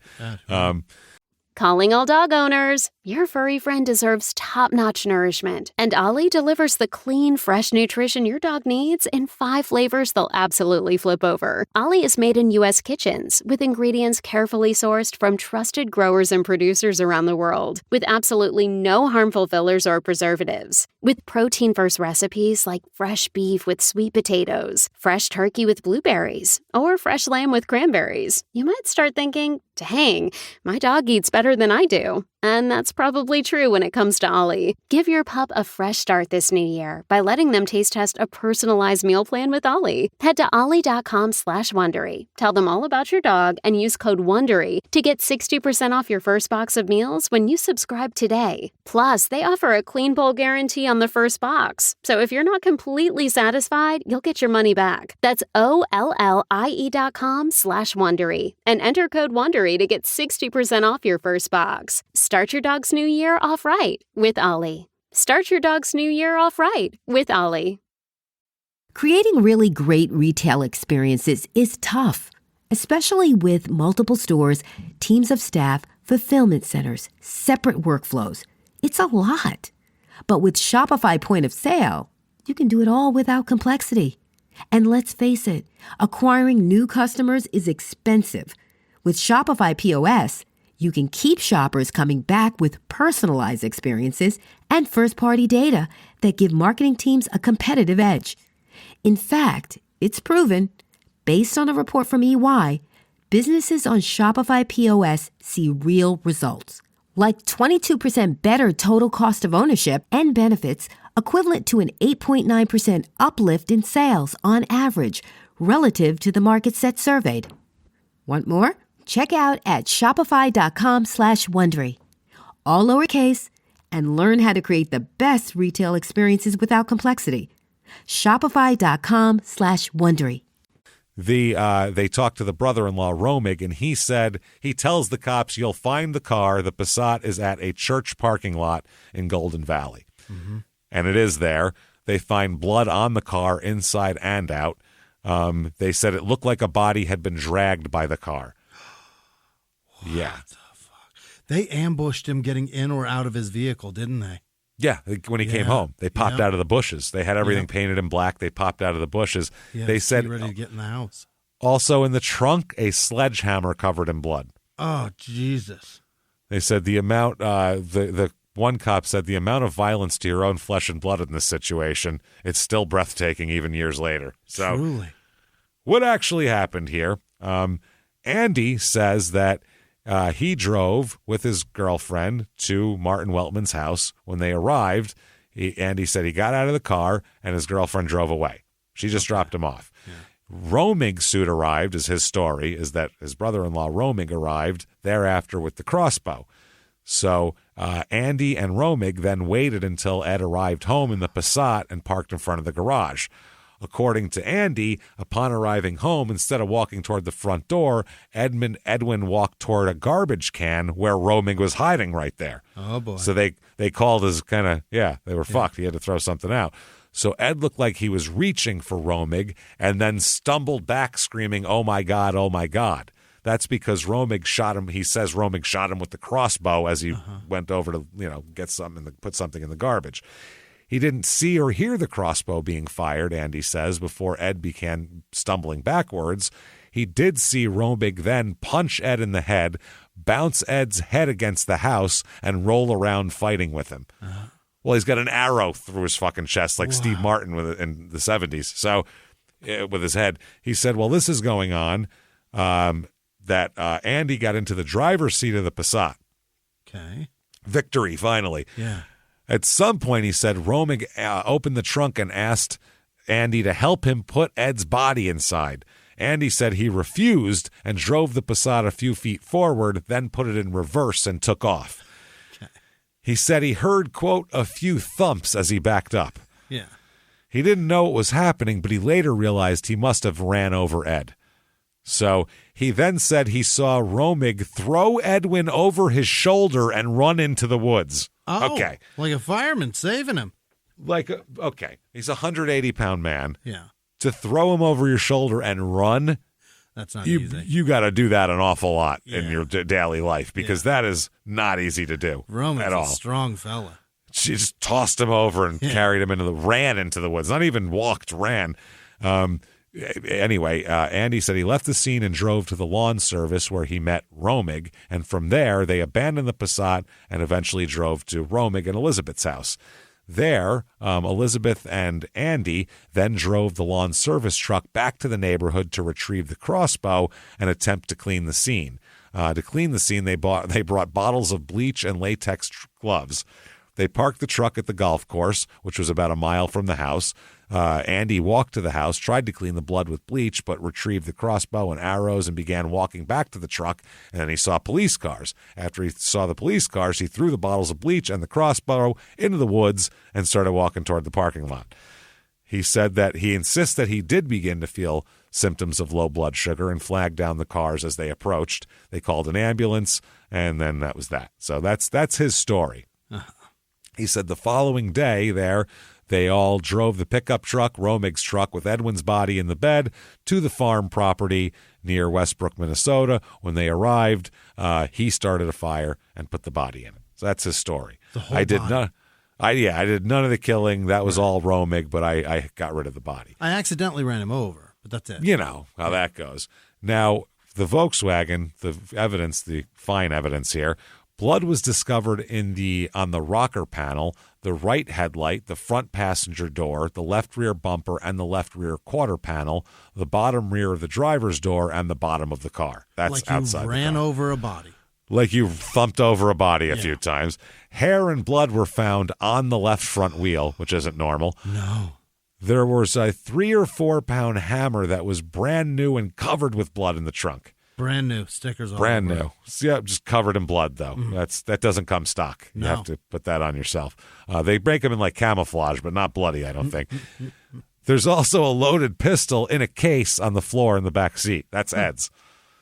Calling all dog owners. Your furry friend deserves top-notch nourishment, and Ollie delivers the clean, fresh nutrition your dog needs in 5 flavors they'll absolutely flip over. Ollie is made in U.S. kitchens with ingredients carefully sourced from trusted growers and producers around the world, with absolutely no harmful fillers or preservatives. With protein-first recipes like fresh beef with sweet potatoes, fresh turkey with blueberries, or fresh lamb with cranberries, you might start thinking, dang, my dog eats better than I do. And that's probably true when it comes to Ollie. Give your pup a fresh start this new year by letting them taste test a personalized meal plan with Ollie. Head to ollie.com/Wondery. Tell them all about your dog and use code WONDERY to get 60% off your first box of meals when you subscribe today. Plus, they offer a clean bowl guarantee on the first box. So if you're not completely satisfied, you'll get your money back. That's OLLIE.com/Wondery and enter code WONDERY to get 60% off your first box. Start your dog's new year off right with Ollie. Start your dog's new year off right with Ollie. Creating really great retail experiences is tough, especially with multiple stores, teams of staff, fulfillment centers, separate workflows. It's a lot. But with Shopify Point of Sale, you can do it all without complexity. And let's face it, acquiring new customers is expensive. With Shopify POS, you can keep shoppers coming back with personalized experiences and first-party data that give marketing teams a competitive edge. In fact, it's proven, based on a report from EY, businesses on Shopify POS see real results, like 22% better total cost of ownership and benefits, equivalent to an 8.9% uplift in sales on average relative to the market set surveyed. Want more? Check out at shopify.com/Wondery. All lowercase, and learn how to create the best retail experiences without complexity. Shopify.com/Wondery. They talked to the brother-in-law, Romig, and he tells the cops, you'll find the car. The Passat is at a church parking lot in Golden Valley. And it is there. They find blood on the car inside and out. They said it looked like a body had been dragged by the car. Yeah. What the fuck? They ambushed him getting in or out of his vehicle, didn't they? Yeah, when he came home. They popped out of the bushes. They had everything painted in black. They popped out of the bushes. They said ready to get in the house. Also in the trunk, a sledgehammer covered in blood. Oh, Jesus. They said the amount, the one cop said the amount of violence to your own flesh and blood in this situation, it's still breathtaking even years later. So, truly. What actually happened here? Andy says that he drove with his girlfriend to Martin Weltman's house. When they arrived, Andy said he got out of the car and his girlfriend drove away. She just dropped him off. Yeah. Romig soon arrived, as his story is that his brother-in-law Romig arrived thereafter with the crossbow. So Andy and Romig then waited until Ed arrived home in the Passat and parked in front of the garage. According to Andy, upon arriving home, instead of walking toward the front door, Edwin walked toward a garbage can where Romig was hiding right there. Oh, boy. So they called as kind of, they were fucked. He had to throw something out. So Ed looked like he was reaching for Romig and then stumbled back screaming, "Oh, my God, oh, my God." That's because Romig shot him. He says Romig shot him with the crossbow as he went over to, get something, put something in the garbage. He didn't see or hear the crossbow being fired, Andy says, before Ed began stumbling backwards. He did see Romig then punch Ed in the head, bounce Ed's head against the house, and roll around fighting with him. Well, he's got an arrow through his fucking chest like Steve Martin in the 70s. So, with his head. He said, while this is going on, that Andy got into the driver's seat of the Passat. Okay. Victory, finally. Yeah. At some point, he said Romig opened the trunk and asked Andy to help him put Ed's body inside. Andy said he refused and drove the Passat a few feet forward, then put it in reverse and took off. Okay. He said he heard, quote, a few thumps as he backed up. Yeah. He didn't know what was happening, but he later realized he must have ran over Ed. So he then said he saw Romig throw Edwin over his shoulder and run into the woods. Oh, okay. Like a fireman saving him. Okay. He's a 180-pound man. Yeah. To throw him over your shoulder and run, that's not easy. You got to do that an awful lot in your daily life because that is not easy to do at all. A strong fella. She just tossed him over and carried him ran into the woods. Not even walked, ran. Anyway, Andy said he left the scene and drove to the lawn service where he met Romig, and from there they abandoned the Passat and eventually drove to Romig and Elizabeth's house. There, Elizabeth and Andy then drove the lawn service truck back to the neighborhood to retrieve the crossbow and attempt to clean the scene. To clean the scene, they brought bottles of bleach and latex gloves. They parked the truck at the golf course, which was about a mile from the house. Andy walked to the house, tried to clean the blood with bleach, but retrieved the crossbow and arrows and began walking back to the truck, and then he saw police cars. After he saw the police cars, he threw the bottles of bleach and the crossbow into the woods and started walking toward the parking lot. He said that he insists that he did begin to feel symptoms of low blood sugar and flagged down the cars as they approached. They called an ambulance, and then that was that. So that's his story. He said the following day they all drove the pickup truck, Romig's truck, with Edwin's body in the bed to the farm property near Westbrook, Minnesota. When they arrived, he started a fire and put the body in it. So that's his story. I did none of the killing. That was all Romig, but I got rid of the body. I accidentally ran him over, but that's it. You know how that goes. Now, the Volkswagen, the evidence, the fine evidence here, blood was discovered on the rocker panel, the right headlight, the front passenger door, the left rear bumper, and the left rear quarter panel, the bottom rear of the driver's door, and the bottom of the car. That's like outside. You ran over a body. Like you thumped over a body a few times. Hair and blood were found on the left front wheel, which isn't normal. No. There was a 3 or 4 pound hammer that was brand new and covered with blood in the trunk. Brand new stickers all brand over. New. Yeah, just covered in blood though. That doesn't come stock. You have to put that on yourself. They break them in like camouflage, but not bloody, I don't think. There's also a loaded pistol in a case on the floor in the back seat. That's Ed's.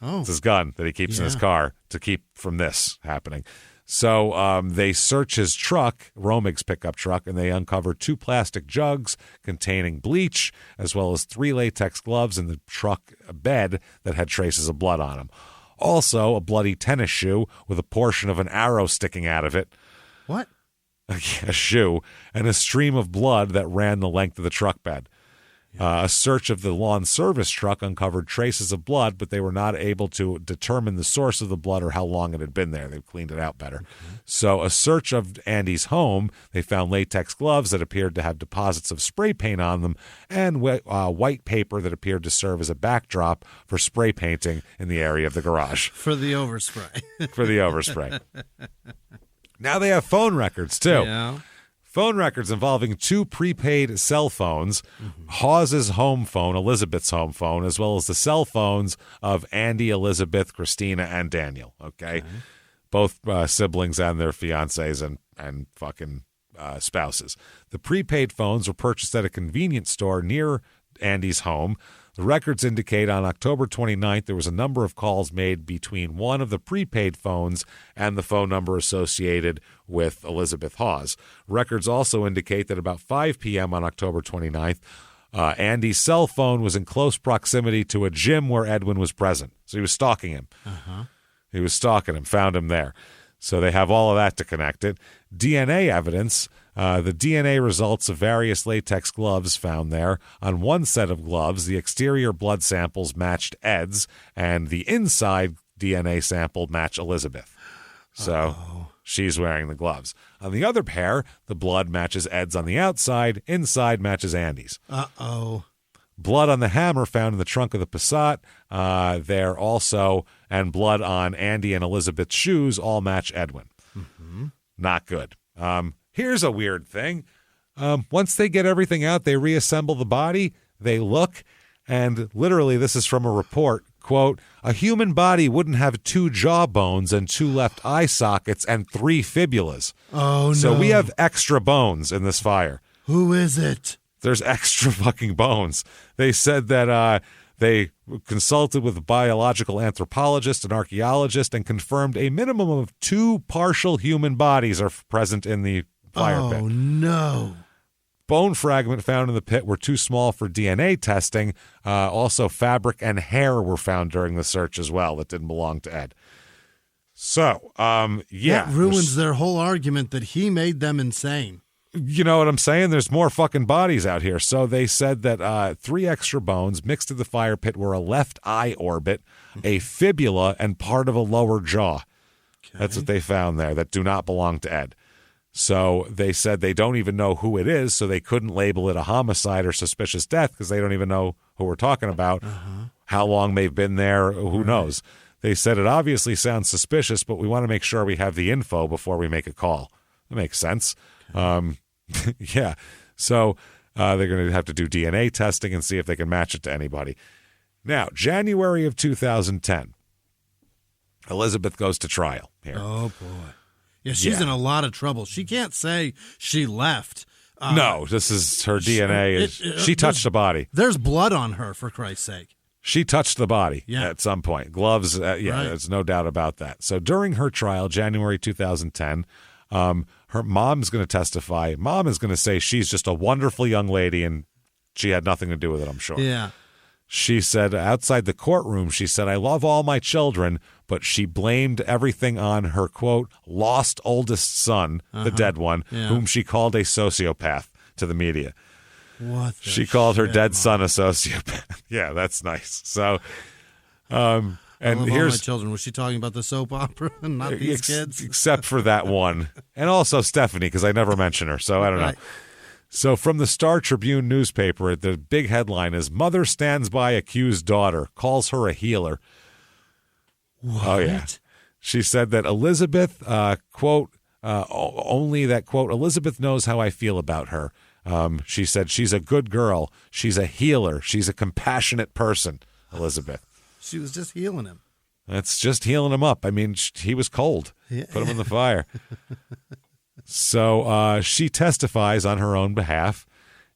Oh. It's his gun that he keeps in his car to keep from this happening. So they search his truck, Romig's pickup truck, and they uncover 2 plastic jugs containing bleach, as well as 3 latex gloves in the truck bed that had traces of blood on them. Also, a bloody tennis shoe with a portion of an arrow sticking out of it. What? A shoe, and a stream of blood that ran the length of the truck bed. A search of the lawn service truck uncovered traces of blood, but they were not able to determine the source of the blood or how long it had been there. They cleaned it out better. So a search of Andy's home, they found latex gloves that appeared to have deposits of spray paint on them and white paper that appeared to serve as a backdrop for spray painting in the area of the garage. For the overspray. For the overspray. Now they have phone records, too. Yeah. Phone records involving 2 prepaid cell phones, Hawes's home phone, Elizabeth's home phone, as well as the cell phones of Andy, Elizabeth, Christina, and Daniel. Okay. Both siblings and their fiancés and fucking spouses. The prepaid phones were purchased at a convenience store near Andy's home. The records indicate on October 29th there was a number of calls made between one of the prepaid phones and the phone number associated with Elizabeth Hawes. Records also indicate that about 5 p.m. on October 29th, Andy's cell phone was in close proximity to a gym where Edwin was present. So he was stalking him. He was stalking him, found him there. So they have all of that to connect it. DNA evidence, the DNA results of various latex gloves found there. On one set of gloves, the exterior blood samples matched Ed's, and the inside DNA sample matched Elizabeth. So she's wearing the gloves. On the other pair, the blood matches Ed's on the outside, inside matches Andy's. Blood on the hammer found in the trunk of the Passat there also, and blood on Andy and Elizabeth's shoes all match Edwin. Not good. Here's a weird thing. Once they get everything out, they reassemble the body, they look, and literally this is from a report, quote, a human body wouldn't have 2 jaw bones and 2 left eye sockets and 3 fibulas. Oh, no. So we have extra bones in this fire. Who is it? There's extra fucking bones. They said that they consulted with a biological anthropologist and archaeologist and confirmed a minimum of 2 partial human bodies are present in the fire pit. Oh, no. Bone fragment found in the pit were too small for DNA testing. Also, fabric and hair were found during the search as well that didn't belong to Ed. So, yeah. That ruins their whole argument that he made them insane. You know what I'm saying? There's more fucking bodies out here. So they said that 3 extra bones mixed in the fire pit were a left eye orbit, a fibula, and part of a lower jaw. Okay. That's what they found there that do not belong to Ed. So they said they don't even know who it is, so they couldn't label it a homicide or suspicious death because they don't even know who we're talking about, how long they've been there, who knows. They said it obviously sounds suspicious, but we want to make sure we have the info before we make a call. That makes sense. Yeah. So they're going to have to do DNA testing and see if they can match it to anybody. Now, January of 2010, Elizabeth goes to trial here. Oh, boy. Yeah, she's in a lot of trouble. She can't say she left. No, this is her DNA. She touched the body. There's blood on her, for Christ's sake. She touched the body at some point. Gloves, right. There's no doubt about that. So during her trial, January 2010, her mom's going to testify. Mom is going to say she's just a wonderful young lady and she had nothing to do with it, I'm sure. Yeah. She said outside the courtroom, she said, I love all my children, but she blamed everything on her, quote, lost oldest son, the dead one, whom she called a sociopath to the media. What the She called her dead Mom? son a sociopath. Yeah, that's nice. So, and I love here's all my children. Was she talking about the soap opera and not these kids? Except for that one. And also Stephanie, because I never mention her, so I don't know. So from the Star Tribune newspaper, the big headline is, Mother stands by accused daughter, calls her a healer. What? Oh, yeah. She said that Elizabeth, quote, only that, quote, Elizabeth knows how I feel about her. She said she's a good girl. She's a healer. She's a compassionate person, Elizabeth. She was just healing him. That's just healing him up. I mean, he was cold. Yeah. Put him in the fire. So she testifies on her own behalf,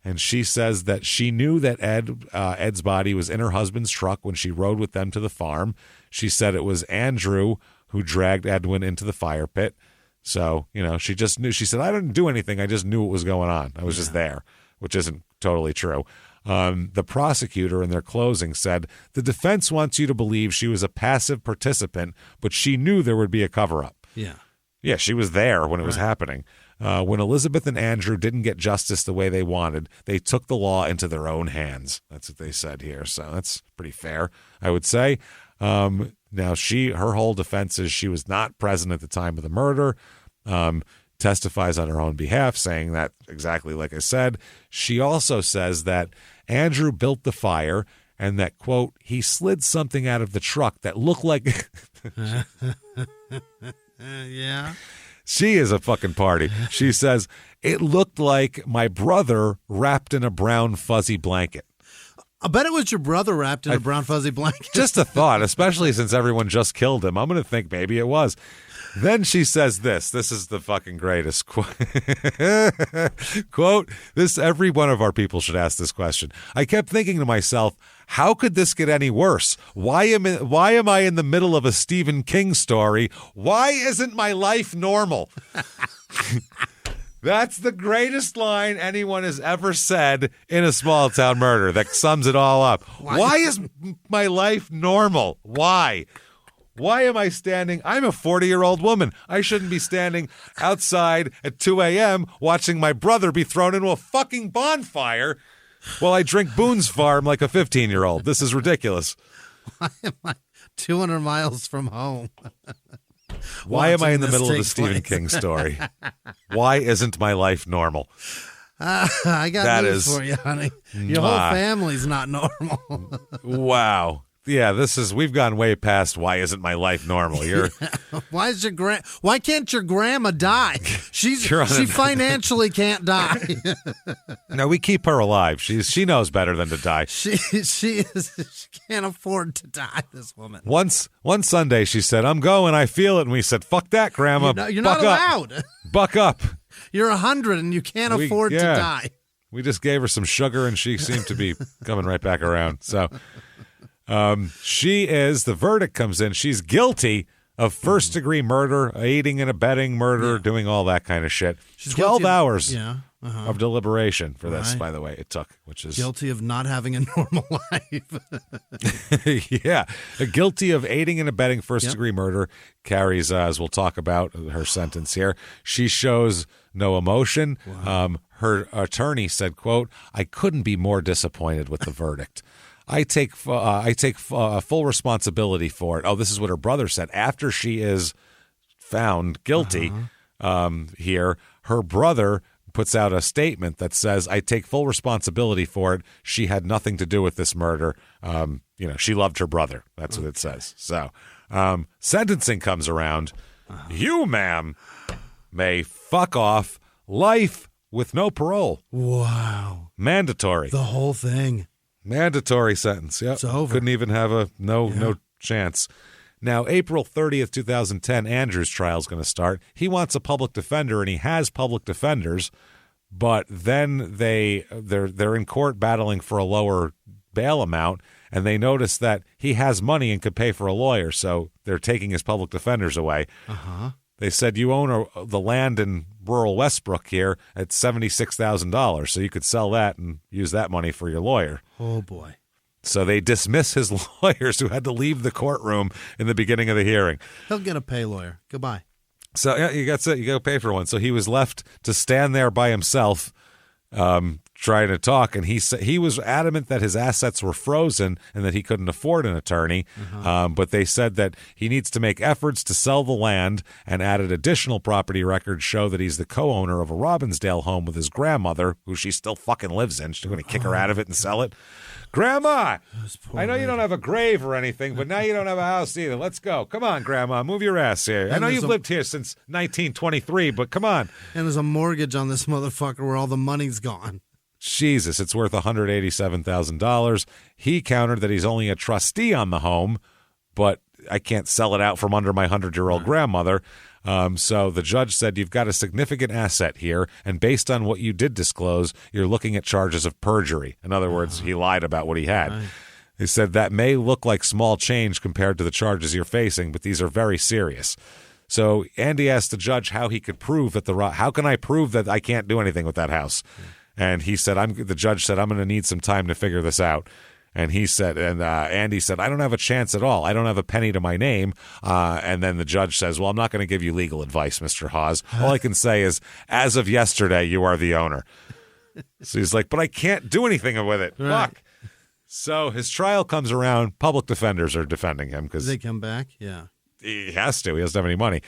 and she says that she knew that Ed's body was in her husband's truck when she rode with them to the farm. She said it was Andrew who dragged Edwin into the fire pit. So, you know, she just knew. She said, I didn't do anything. I just knew what was going on. I was just there, which isn't totally true. The prosecutor in their closing said, the defense wants you to believe she was a passive participant, but she knew there would be a cover-up. Yeah. Yeah, she was there when it was happening. When Elizabeth and Andrew didn't get justice the way they wanted, they took the law into their own hands. That's what they said here. So that's pretty fair, I would say. Now, her whole defense is she was not present at the time of the murder, testifies on her own behalf, saying that exactly like I said. She also says that Andrew built the fire and that, quote, he slid something out of the truck that looked like... Yeah. She is a fucking party. She says, it looked like my brother wrapped in a brown fuzzy blanket. I bet it was your brother wrapped in a brown fuzzy blanket. Just a thought, especially since everyone just killed him. I'm going to think maybe it was. Then she says this. This is the fucking greatest quote. This, every one of our people should ask this question. I kept thinking to myself, how could this get any worse? Why am I in the middle of a Stephen King story? Why isn't my life normal? That's the greatest line anyone has ever said in a small town murder. That sums it all up. Why is my life normal? Why? Why am I standing? I'm a 40-year-old woman. I shouldn't be standing outside at 2 a.m. watching my brother be thrown into a fucking bonfire while I drink Boone's Farm like a 15-year-old. This is ridiculous. Why am I 200 miles from home? Why am I in the middle of a Stephen King story? Why isn't my life normal? I got news for you, honey. Your whole family's not normal. Wow. Yeah, we've gone way past why isn't my life normal. Why can't your grandma die? She financially can't die. No, we keep her alive. She knows better than to die. She can't afford to die, this woman. One Sunday she said, "I'm going, I feel it." And we said, "Fuck that, Grandma. You're not allowed. Buck up. You're 100 and you can't afford to die." We just gave her some sugar and she seemed to be coming right back around. So the verdict comes in. She's guilty of first-degree murder, aiding and abetting murder, doing all that kind of shit. She's 12 hours of deliberation for this, by the way, it took, which is... Guilty of not having a normal life. Yeah. Guilty of aiding and abetting first-degree murder carries, as we'll talk about, her sentence here. She shows no emotion. Wow. Her attorney said, quote, "I couldn't be more disappointed with the verdict. I take full responsibility for it." Oh, this is what her brother said. After she is found guilty here, her brother puts out a statement that says, "I take full responsibility for it. She had nothing to do with this murder. She loved her brother." That's what it says. So sentencing comes around. You, ma'am, may fuck off. Life with no parole. Wow. Mandatory. The whole thing. Mandatory sentence. Yep. It's over. Couldn't even have no chance. Now, April 30th, 2010, Andrew's trial is going to start. He wants a public defender, and he has public defenders, but then they're in court battling for a lower bail amount, and they notice that he has money and could pay for a lawyer, so they're taking his public defenders away. They said, "You own the land in rural Westbrook here at $76,000, so you could sell that and use that money for your lawyer." Oh, boy. So they dismiss his lawyers who had to leave the courtroom in the beginning of the hearing. He'll get a pay lawyer. Goodbye. So yeah, you got to pay for one. So he was left to stand there by himself, trying to talk, and he was adamant that his assets were frozen and that he couldn't afford an attorney. But they said that he needs to make efforts to sell the land, and added additional property records show that he's the co-owner of a Robbinsdale home with his grandmother, who she still fucking lives in. She's going to kick her out of it and sell it. Grandma, I know you don't have a grave or anything, but now you don't have a house either. Let's go. Come on, Grandma, move your ass here. I know you've lived here since 1923, but come on. And there's a mortgage on this motherfucker where all the money's gone. Jesus, it's worth $187,000. He countered that he's only a trustee on the home, but I can't sell it out from under my 100-year-old grandmother. So the judge said, "You've got a significant asset here, and based on what you did disclose, you're looking at charges of perjury." In other words, he lied about what he had. Right. He said, "That may look like small change compared to the charges you're facing, but these are very serious." So Andy asked the judge how he could prove that how can I prove that I can't do anything with that house? And he said, the judge said, "I'm going to need some time to figure this out." And he said, Andy said, "I don't have a chance at all. I don't have a penny to my name." And then the judge says, "Well, I'm not going to give you legal advice, Mr. Hawes. All I can say is, as of yesterday, you are the owner." So he's like, "But I can't do anything with it. Right. Fuck." So his trial comes around. Public defenders are defending him because they come back. Yeah, he has to. He doesn't have any money.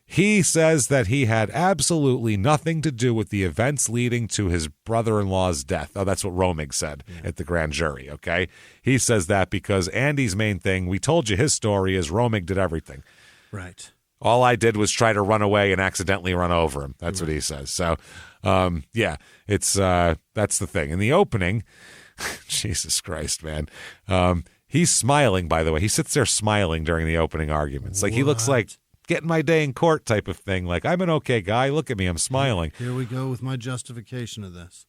He says that he had absolutely nothing to do with the events leading to his brother-in-law's death. Oh, that's what Romig said at the grand jury, okay? He says that because Andy's main thing, we told you his story, is Romig did everything. Right. All I did was try to run away and accidentally run over him. That's what he says. So, yeah, it's that's the thing. In the opening, Jesus Christ, man. He's smiling, by the way. He sits there smiling during the opening arguments. Like, he looks like getting my day in court type of thing. Like, I'm an okay guy. Look at me. I'm smiling. Here we go with my justification of this.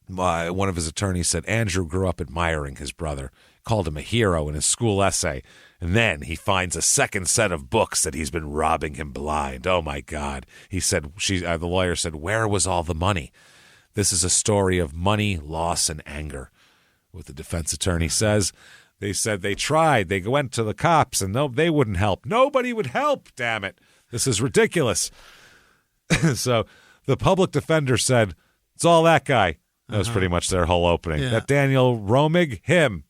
One of his attorneys said Andrew grew up admiring his brother, called him a hero in his school essay, and then he finds a second set of books that he's been robbing him blind. Oh, my God. He said, the lawyer said, where was all the money? This is a story of money, loss, and anger. What the defense attorney says, they said they tried. They went to the cops, and they wouldn't help. Nobody would help, damn it. This is ridiculous. So the public defender said, it's all that guy. That was pretty much their whole opening. Yeah. That Daniel Romig,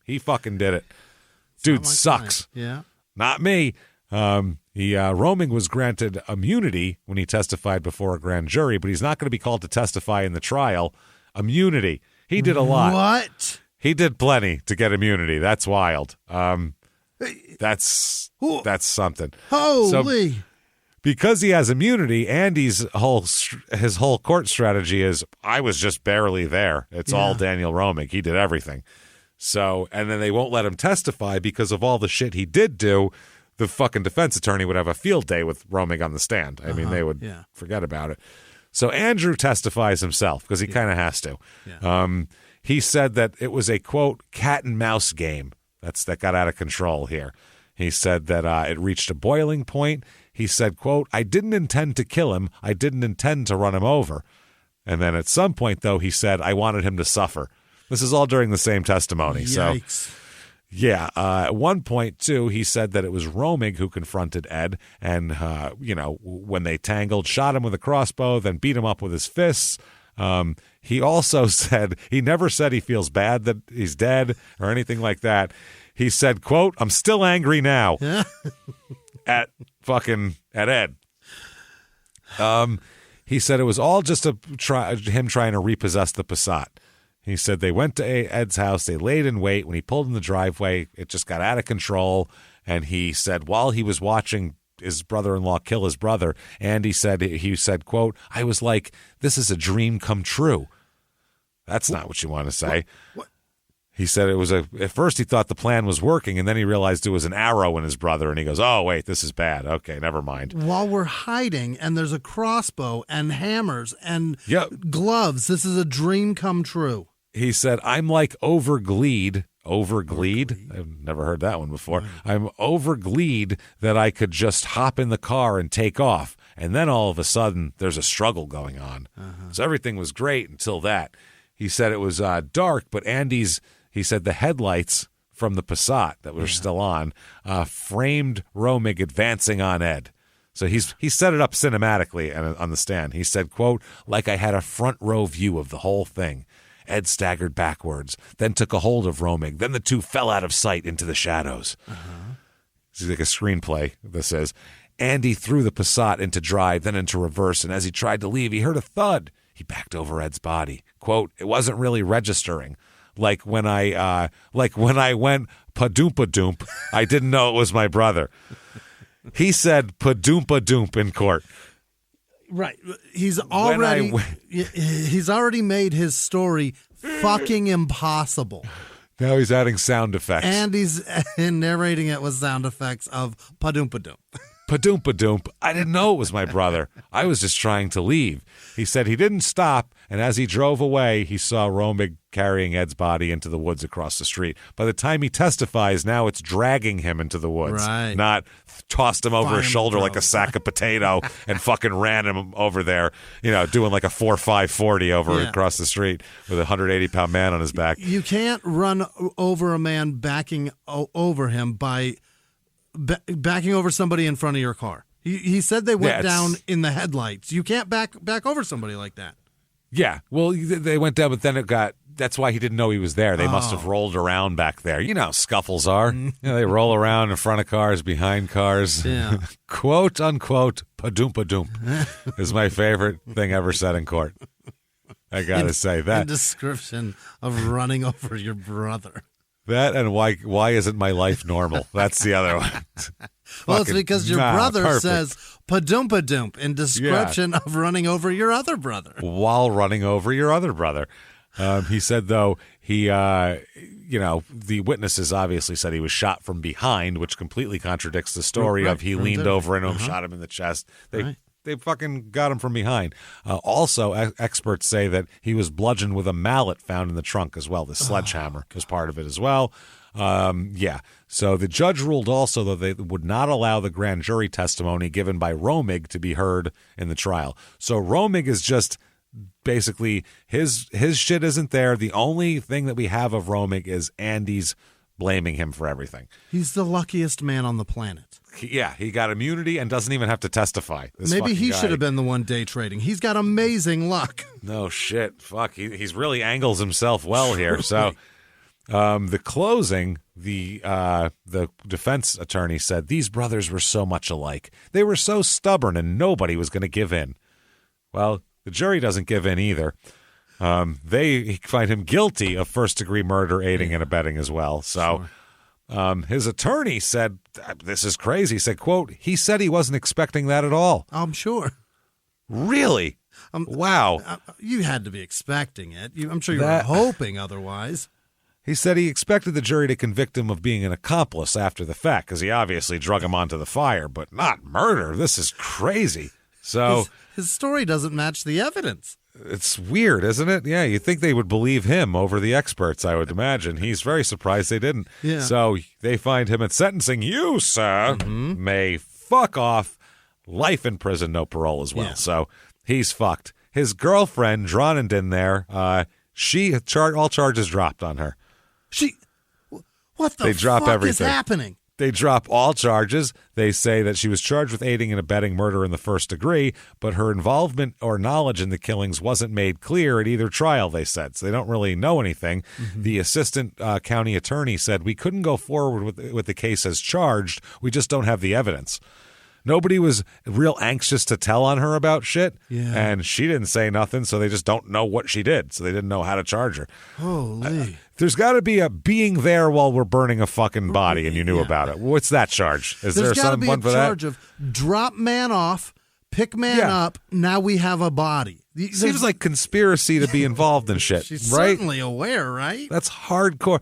he fucking did it. Dude sucks. Yeah. Not me. Romig was granted immunity when he testified before a grand jury, but he's not going to be called to testify in the trial. Immunity. He did a lot. What? He did plenty to get immunity. That's wild. That's something. Holy. So, because he has immunity, Andy's whole court strategy is, I was just barely there. It's all Daniel Romig. He did everything. So, and then they won't let him testify because of all the shit he did do. The fucking defense attorney would have a field day with Romig on the stand. I mean, they would forget about it. So Andrew testifies himself because he kind of has to. Yeah. He said that it was a, quote, cat and mouse game that got out of control here. He said that it reached a boiling point. He said, quote, I didn't intend to kill him. I didn't intend to run him over. And then at some point, though, he said, I wanted him to suffer. This is all during the same testimony. Yikes. So, yeah. At one point, too, he said that it was Romig who confronted Ed and, when they tangled, shot him with a crossbow, then beat him up with his fists. He also said, he never said he feels bad that he's dead or anything like that. He said, quote, I'm still angry now at Ed. He said it was all just him trying to repossess the Passat. He said they went to Ed's house. They laid in wait. When he pulled in the driveway, it just got out of control. And he said while he was watching his brother-in-law kill his brother, he said, quote, I was like, this is a dream come true. That's not what you want to say. What? He said it was at first he thought the plan was working, and then he realized it was an arrow in his brother, and he goes, oh, wait, this is bad. Okay, never mind. While we're hiding, and there's a crossbow and hammers and gloves, this is a dream come true. He said, I'm like overgleed. Overgleed? I've never heard that one before. I'm overgleed that I could just hop in the car and take off. And then all of a sudden, there's a struggle going on. So everything was great until that. He said it was dark, but he said the headlights from the Passat that were still on framed Romig advancing on Ed. So he set it up cinematically on the stand. He said, quote, like I had a front row view of the whole thing. Ed staggered backwards, then took a hold of Romig. Then the two fell out of sight into the shadows. This is like a screenplay, this is. Andy threw the Passat into drive, then into reverse, and as he tried to leave, he heard a thud. He backed over Ed's body. Quote, it wasn't really registering. Like when I went pa-doompa-doomp, I didn't know it was my brother. He said pa-doompa-doomp in court. Right. He's already made his story fucking impossible. Now he's adding sound effects. And he's narrating it with sound effects of pa-doompa-doomp. Pa-doompa-doomp. I didn't know it was my brother. I was just trying to leave. He said he didn't stop, and as he drove away, he saw Romig carrying Ed's body into the woods across the street. By the time he testifies, now it's dragging him into the woods, not tossed him over his shoulder like a sack of potato and fucking ran him over there, doing like a 4.5 over across the street with a 180-pound man on his back. You can't run over a man backing over him by backing over somebody in front of your car. He said they went down in the headlights. You can't back over somebody like that. Yeah, well, they went down, but then that's why he didn't know he was there. They must have rolled around back there. You know how scuffles are. They roll around in front of cars, behind cars. Yeah. Quote, unquote, pa-doompa-doomp is my favorite thing ever said in court. I got to say that. In description of running over your brother. That and why isn't my life normal? That's the other one. Well, it's because your brother perfect. says "padoompa-doomp" in description of running over your other brother. While running over your other brother. He said, though, the witnesses obviously said he was shot from behind, which completely contradicts the story of he leaned over and shot him in the chest. They fucking got him from behind. Also, experts say that he was bludgeoned with a mallet found in the trunk as well. The sledgehammer was part of it as well. So the judge ruled also that they would not allow the grand jury testimony given by Romig to be heard in the trial. So Romig is just basically his shit isn't there. The only thing that we have of Romig is Andy's blaming him for everything. He's the luckiest man on the planet. He got immunity and doesn't even have to testify. Maybe he should have been the one day trading. He's got amazing luck. No shit. Fuck. He's really angles himself well here. So the closing, the defense attorney said these brothers were so much alike. They were so stubborn and nobody was going to give in. Well, the jury doesn't give in either. They find him guilty of first-degree murder, aiding and abetting as well. So his attorney said, this is crazy. He said, quote, he said he wasn't expecting that at all. I'm sure. Really? Wow. You had to be expecting it. I'm sure you were hoping otherwise. He said he expected the jury to convict him of being an accomplice after the fact, because he obviously drug him onto the fire, but not murder. This is crazy. So his story doesn't match the evidence. It's weird, isn't it? Yeah, you'd think they would believe him over the experts, I would imagine. He's very surprised they didn't. Yeah. So they find him at sentencing. You, sir, may fuck off. Life in prison, no parole as well. Yeah. So he's fucked. His girlfriend, drawn and in there, all charges dropped on her. What the They drop fuck everything. is happening? They drop all charges. They say that she was charged with aiding and abetting murder in the first degree, but her involvement or knowledge in the killings wasn't made clear at either trial, they said. So they don't really know anything. The assistant county attorney said, we couldn't go forward with the case as charged. We just don't have the evidence. Nobody was real anxious to tell on her about shit, and she didn't say nothing, so they just don't know what she did, so they didn't know how to charge her. Holy. There's got to be a being there while we're burning a fucking body, and you knew about it. What's that charge? Is there some one for that? There's got to be a charge of drop man off, pick man up, now we have a body. Seems like conspiracy to be involved in shit, She's right? certainly aware, right? That's hardcore.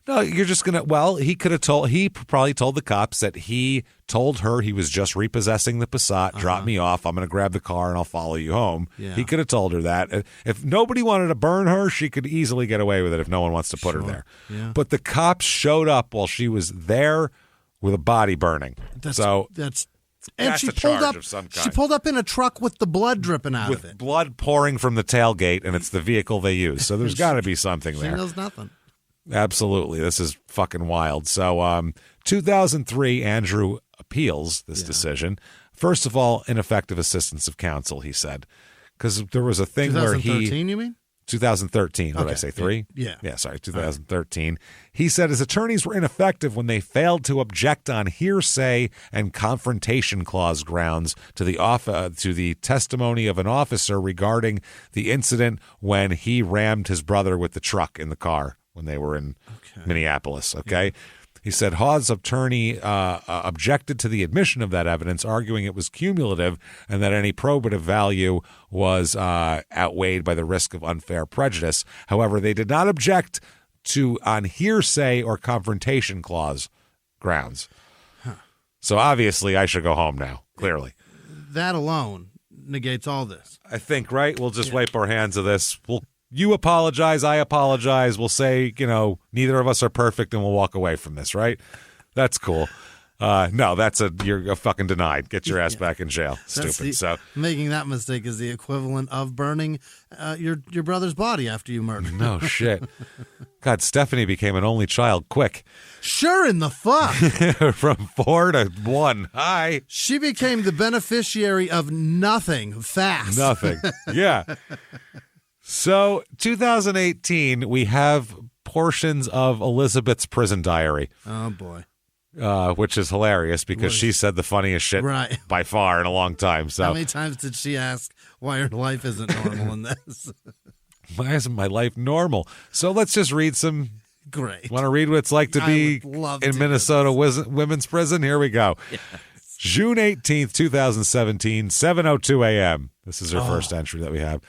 No, you're just going to, he probably told the cops that he told her he was just repossessing the Passat, drop me off, I'm going to grab the car and I'll follow you home. Yeah. He could have told her that. If nobody wanted to burn her, she could easily get away with it if no one wants to put her there. Yeah. But the cops showed up while she was there with a body burning. And she pulled up. She pulled up in a truck with the blood dripping out of it, with blood pouring from the tailgate, and it's the vehicle they use. So there's got to be something there. She knows nothing. Absolutely. This is fucking wild. So 2003, Andrew appeals this decision. First of all, ineffective assistance of counsel, he said. Because there was a thing where 2013, you mean? 2013. What did I say, 3? Yeah. Sorry, 2013. Right. He said his attorneys were ineffective when they failed to object on hearsay and confrontation clause grounds to the testimony of an officer regarding the incident when he rammed his brother with the truck in the car when they were in Minneapolis, okay? He said Hawes' attorney objected to the admission of that evidence, arguing it was cumulative and that any probative value was outweighed by the risk of unfair prejudice. However, they did not object on hearsay or confrontation clause grounds. So obviously I should go home now, clearly. That alone negates all this. I think, right? We'll just wipe our hands of this. You apologize, I apologize. We'll say, neither of us are perfect, and we'll walk away from this, right? That's cool. No, you're fucking denied. Get your ass back in jail. Stupid. Making that mistake is the equivalent of burning your brother's body after you murdered. No shit. God, Stephanie became an only child quick. Sure in the fuck. From 4 to 1. Hi. She became the beneficiary of nothing fast. Nothing. Yeah. So, 2018, we have portions of Elizabeth's prison diary. Oh, boy. Which is hilarious because she said the funniest shit by far in a long time. So, how many times did she ask why her life isn't normal in this? Why isn't my life normal? So let's just read some Great. Want to read what it's like to be in Minnesota women's prison? Here we go. Yes. June 18th, 2017, 7:02 a.m. This is her first entry that we have.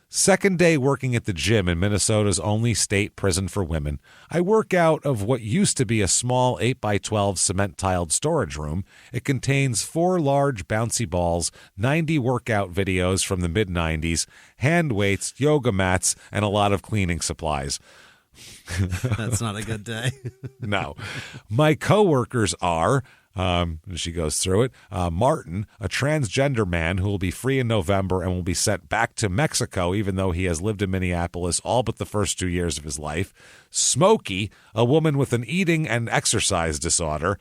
Second day working at the gym in Minnesota's only state prison for women. I work out of what used to be a small 8x12 cement-tiled storage room. It contains 4 large bouncy balls, 90 workout videos from the mid-90s, hand weights, yoga mats, and a lot of cleaning supplies. That's not a good day. No. My coworkers are... she goes through it. Martin, a transgender man who will be free in November and will be sent back to Mexico, even though he has lived in Minneapolis all but the first 2 years of his life. Smokey, a woman with an eating and exercise disorder.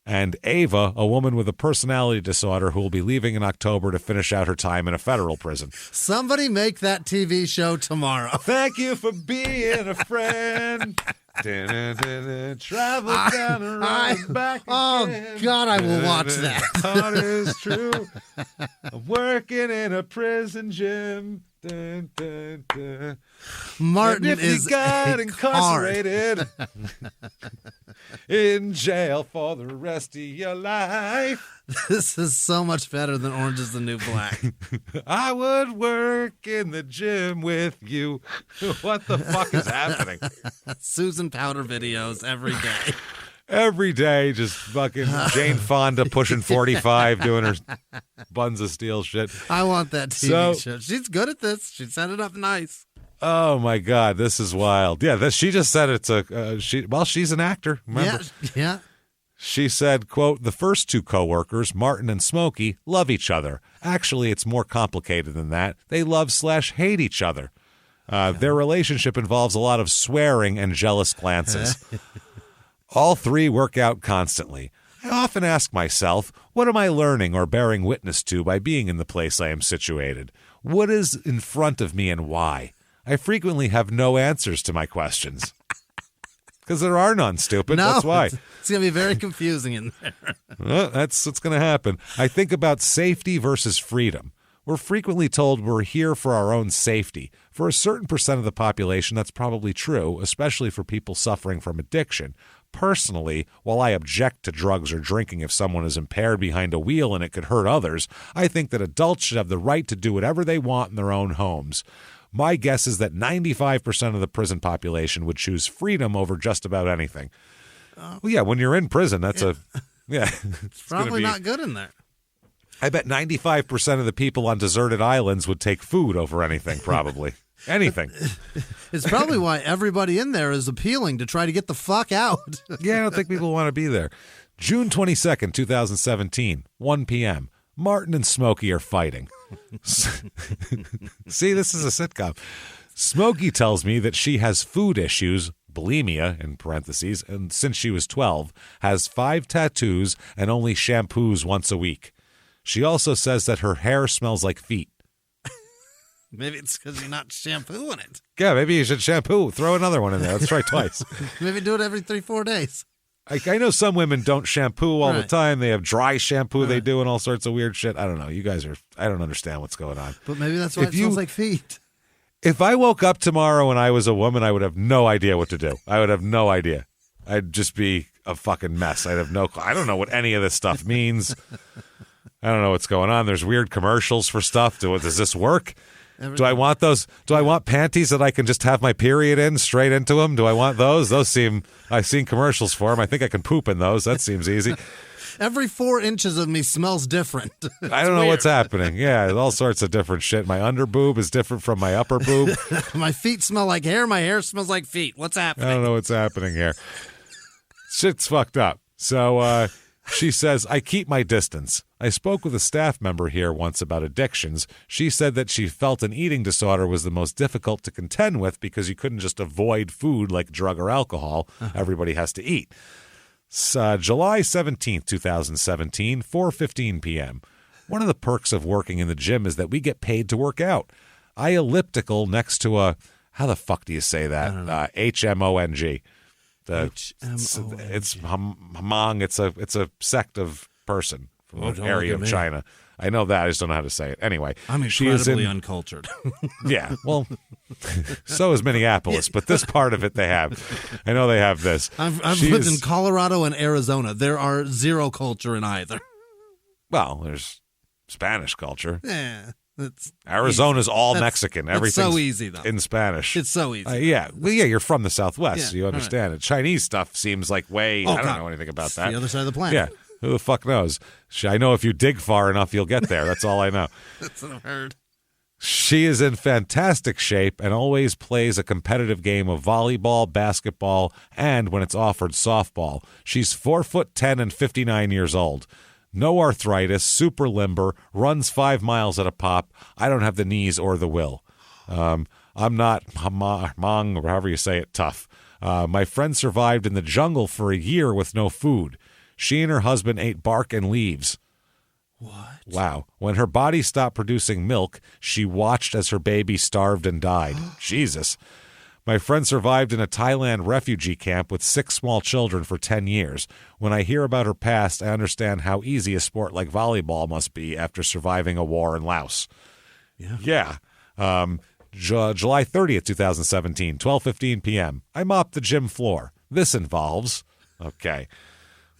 And Ava, a woman with a personality disorder who will be leaving in October to finish out her time in a federal prison. Somebody make that TV show tomorrow. Thank you for being a friend. Travel down the road back again. Oh, God, I will watch that. Heart is true. I'm working in a prison gym. Martin and if is you got incarcerated in jail for the rest of your life. This is so much better than Orange is the New Black. I would work in the gym with you. What the fuck is happening? Susan Powder videos every day. Every day, just fucking Jane Fonda pushing 45, doing her Buns of Steel shit. I want that TV show. She's good at this. She set it up nice. Oh my God, this is wild. Yeah, she just said it's a she's an actor. Remember? Yeah. She said, quote, the first 2 coworkers, Martin and Smokey, love each other. Actually, it's more complicated than that. They love/hate each other. Their relationship involves a lot of swearing and jealous glances. All 3 work out constantly. I often ask myself, what am I learning or bearing witness to by being in the place I am situated? What is in front of me and why? I frequently have no answers to my questions. Because there are none, stupid. No, that's why. It's going to be very confusing in there. Well, that's what's going to happen. I think about safety versus freedom. We're frequently told we're here for our own safety. For a certain percent of the population, that's probably true, especially for people suffering from addiction. Personally, while I object to drugs or drinking if someone is impaired behind a wheel and it could hurt others, I think that adults should have the right to do whatever they want in their own homes. My guess is that 95% of the prison population would choose freedom over just about anything. Well, yeah, when you're in prison, that's it's probably not good in there. I bet 95% of the people on deserted islands would take food over anything, probably. Anything. It's probably why everybody in there is appealing to try to get the fuck out. Yeah, I don't think people want to be there. June 22nd, 2017, 1 p.m. Martin and Smokey are fighting. See, this is a sitcom. Smokey tells me that she has food issues, bulimia, in parentheses, and since she was 12, has 5 tattoos and only shampoos once a week. She also says that her hair smells like feet. Maybe it's because you're not shampooing it. Yeah, maybe you should shampoo. Throw another one in there. Let's try twice. Maybe do it every 3-4 days. I know some women don't shampoo all the time. They have dry shampoo they do and all sorts of weird shit. I don't know. You guys I don't understand what's going on. But maybe that's why it smells like feet. If I woke up tomorrow and I was a woman, I would have no idea what to do. I would have no idea. I'd just be a fucking mess. I don't know what any of this stuff means. I don't know what's going on. There's weird commercials for stuff. Does this work? Do I want those? Do I want panties that I can just have my period in straight into them? Do I want those? I've seen commercials for them. I think I can poop in those. That seems easy. Every 4 inches of me smells different. I don't know what's happening. Yeah, all sorts of different shit. My under boob is different from my upper boob. My feet smell like hair. My hair smells like feet. What's happening? I don't know what's happening here. Shit's fucked up. So she says, I keep my distance. I spoke with a staff member here once about addictions. She said that she felt an eating disorder was the most difficult to contend with because you couldn't just avoid food like drug or alcohol. Everybody has to eat. July 17th, 2017, 4:15 p.m. One of the perks of working in the gym is that we get paid to work out. I elliptical next to a, how the fuck do you say that? HMONG. It's Hmong. It's a sect of person from an area of China. I know that. I just don't know how to say it. Anyway, I'm she is incredibly uncultured. Yeah, well, so is Minneapolis, but this part of it they have. I know they have this. I've lived in Colorado and Arizona. There are zero culture in either. Well, there's Spanish culture. Yeah. Arizona's all Mexican. Everything's so easy, though. in Spanish. It's so easy. Yeah. Well, yeah, you're from the Southwest, so you understand right. it. Chinese stuff seems like I don't know anything about It's that. the other side of the planet. Yeah. Who the fuck knows? I know if you dig far enough, you'll get there. That's all I know. That's what I've heard. She is in fantastic shape and always plays a competitive game of volleyball, basketball, and, when it's offered, softball. She's 4'10" and 59 years old. No arthritis, super limber, runs 5 miles at a pop. I don't have the knees or the will. I'm not Hmong, or however you say it, tough. My friend survived in the jungle for a year with no food. She and her husband ate bark and leaves. What? Wow. When her body stopped producing milk, she watched as her baby starved and died. Jesus. My friend survived in a Thailand refugee camp with 6 small children for 10 years. When I hear about her past, I understand how easy a sport like volleyball must be after surviving a war in Laos. Yeah. July 30th, 2017, 12:15 p.m. I mopped the gym floor. This involves,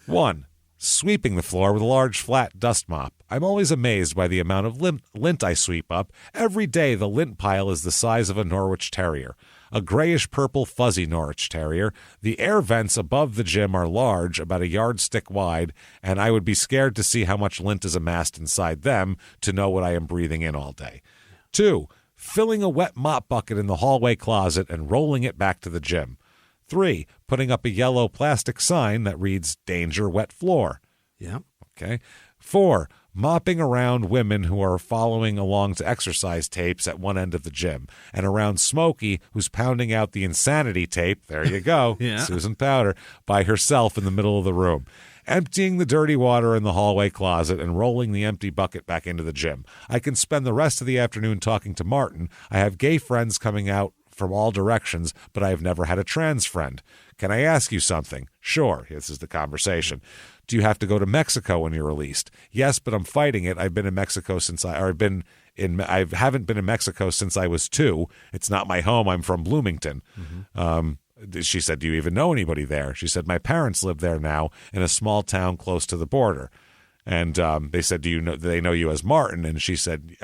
1. Sweeping the floor with a large flat dust mop. I'm always amazed by the amount of lint I sweep up. Every day the lint pile is the size of a Norwich Terrier. A grayish-purple fuzzy Norwich Terrier. The air vents above the gym are large, about a yardstick wide, and I would be scared to see how much lint is amassed inside them to know what I am breathing in all day. 2. Filling a wet mop bucket in the hallway closet and rolling it back to the gym. 3. Putting up a yellow plastic sign that reads, "Danger, wet floor." Yeah. Okay. 4. Mopping around women who are following along to exercise tapes at one end of the gym, and around Smokey, who's pounding out the insanity tape, there you go, Yeah. Susan Powder, by herself in the middle of the room. Emptying the dirty water in the hallway closet and rolling the empty bucket back into the gym. I can spend the rest of the afternoon talking to Martin. I have gay friends coming out from all directions, but I have never had a trans friend. Can I ask you something? Sure. This is the conversation. Do you have to go to Mexico when you're released? Yes, but I'm fighting it. I've been in Mexico I haven't been in Mexico since I was 2. It's not my home. I'm from Bloomington. She said, do you even know anybody there? She said, my parents live there now in a small town close to the border. And they said, do they know you as Martin? And he said,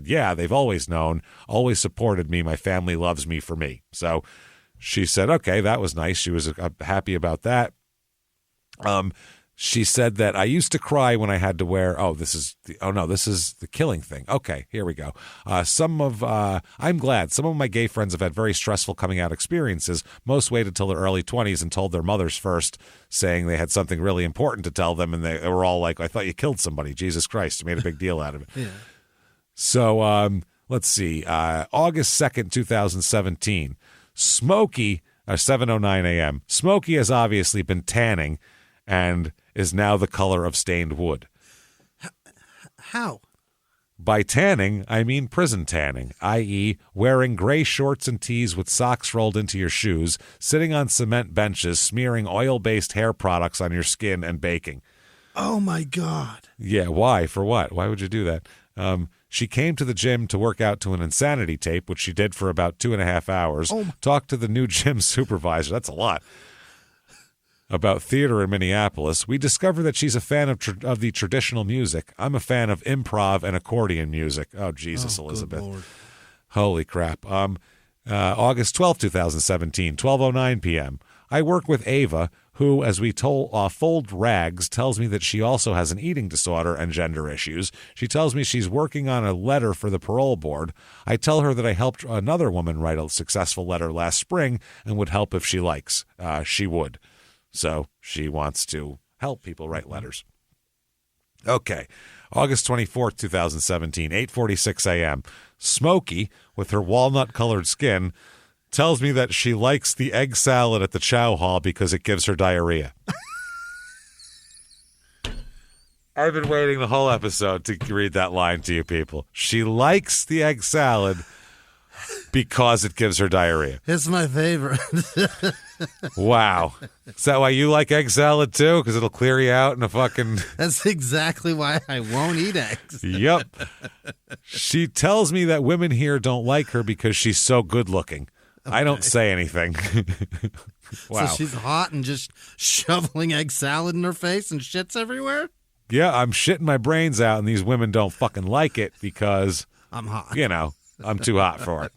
yeah, they've always known, always supported me. My family loves me for me. So she said, okay, that was nice. She was happy about that. She said that I used to cry when I had to wear, this is the killing thing. Okay, here we go. I'm glad some of my gay friends have had very stressful coming out experiences. Most waited till their early 20s and told their mothers first, saying they had something really important to tell them. And they were all like, I thought you killed somebody. Jesus Christ. Made a big deal out of it. Yeah. So let's see. August 2nd, 2017. Smokey, 7:09 a.m. Smokey has obviously been tanning and is now the color of stained wood. How? By tanning, I mean prison tanning, i.e. wearing gray shorts and tees with socks rolled into your shoes, sitting on cement benches, smearing oil-based hair products on your skin, and baking. Oh, my God. Yeah, why? For what? Why would you do that? She came to the gym to work out to an insanity tape, which she did for about 2.5 hours, talked to the new gym supervisor. That's a lot. About theater in Minneapolis. We discovered that she's a fan of the traditional music. I'm a fan of improv and accordion music. Oh, Jesus, Elizabeth. Good Lord. Holy crap. August 12, 2017, 12:09 p.m. I work with Ava, who, as we fold rags, tells me that she also has an eating disorder and gender issues. She tells me she's working on a letter for the parole board. I tell her that I helped another woman write a successful letter last spring and would help if she likes. She would. So she wants to help people write letters. Okay. August 24th, 2017, 8:46 a.m. Smokey, with her walnut-colored skin, tells me that she likes the egg salad at the chow hall because it gives her diarrhea. I've been waiting the whole episode to read that line to you people. She likes the egg salad because it gives her diarrhea. It's my favorite. Wow. Is that why you like egg salad too? Because it'll clear you out in a fucking... That's exactly why I won't eat eggs. Yep. She tells me that women here don't like her because she's so good looking. Okay. I don't say anything. Wow. So she's hot and just shoveling egg salad in her face and shits everywhere? Yeah, I'm shitting my brains out, and these women don't fucking like it because... I'm hot. You know, I'm too hot for it.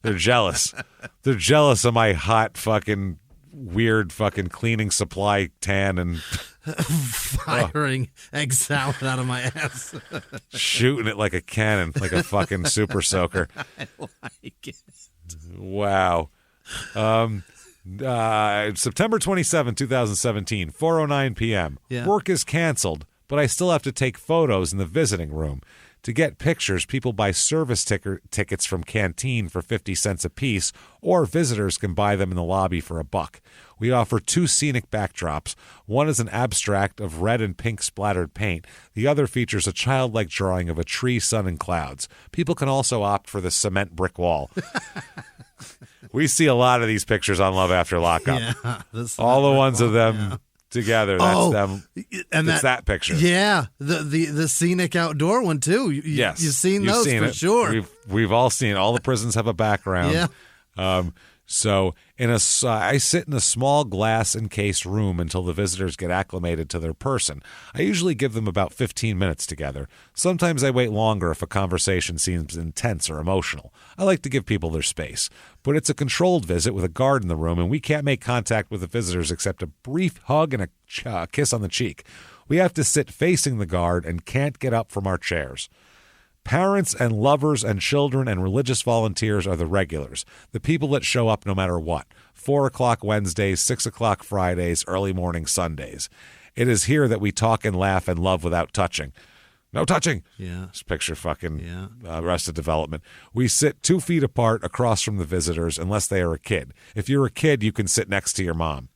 They're jealous. They're jealous of my hot fucking weird fucking cleaning supply tan and firing egg salad out of my ass. Shooting it like a cannon, like a fucking super soaker. I like it. Wow. September 27, 2017, 4:09 p.m. Yeah. Work is canceled, but I still have to take photos in the visiting room. To get pictures, people buy service tickets from Canteen for 50 cents a piece, or visitors can buy them in the lobby for $1. We offer 2 scenic backdrops. One is an abstract of red and pink splattered paint. The other features a childlike drawing of a tree, sun, and clouds. People can also opt for the cement brick wall. We see a lot of these pictures on Love After Lockup. Yeah, all the ones of them together. That's them. And it's that picture. Yeah, the scenic outdoor one too. Yes, you've seen those for sure. We've all seen it. All the prisons have a background. Yeah. So I sit in a small glass encased room until the visitors get acclimated to their person. I usually give them about 15 minutes together. Sometimes I wait longer if a conversation seems intense or emotional. I like to give people their space. But it's a controlled visit with a guard in the room, and we can't make contact with the visitors except a brief hug and a kiss on the cheek. We have to sit facing the guard and can't get up from our chairs. Parents and lovers and children and religious volunteers are the regulars, the people that show up no matter what. 4 o'clock Wednesdays, 6 o'clock Fridays, early morning Sundays. It is here that we talk and laugh and love without touching. No touching. Yeah. Just picture fucking Arrested Development. We sit 2 feet apart across from the visitors unless they are a kid. If you're a kid, you can sit next to your mom.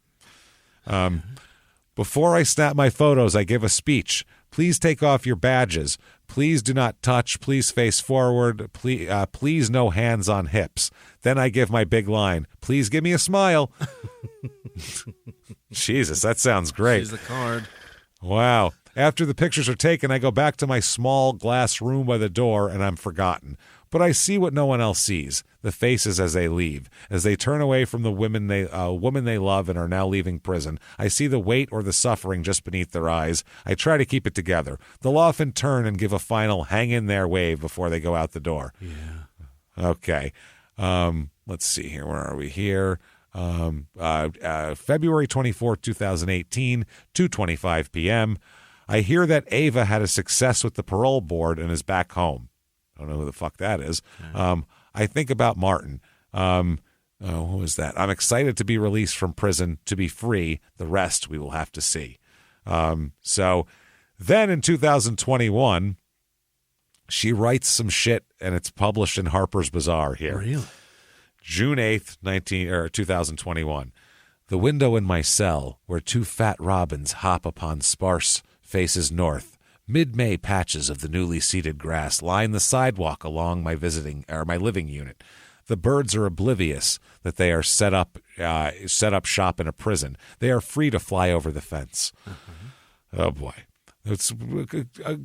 Before I snap my photos, I give a speech. Please take off your badges. Please do not touch. Please face forward. Please no hands on hips. Then I give my big line. Please give me a smile. Jesus, that sounds great. She's a card. Wow. After the pictures are taken, I go back to my small glass room by the door, and I'm forgotten. But I see what no one else sees, the faces as they leave. As they turn away from the women they love and are now leaving prison, I see the weight or the suffering just beneath their eyes. I try to keep it together. They'll often turn and give a final hang in there wave before they go out the door. Yeah. Okay. Let's see here. Where are we here? February 24, 2018, 2:25 p.m. I hear that Ava had a success with the parole board and is back home. I don't know who the fuck that is. I think about Martin. Who is that? I'm excited to be released from prison, to be free. The rest we will have to see. So then in 2021, she writes some shit, and it's published in Harper's Bazaar here. Really? June 8th, 2021. The window in my cell, where 2 fat robins hop upon sparse faces north. Mid-May patches of the newly seeded grass line the sidewalk along my living unit. The birds are oblivious that they are set up shop in a prison. They are free to fly over the fence. Oh boy, it's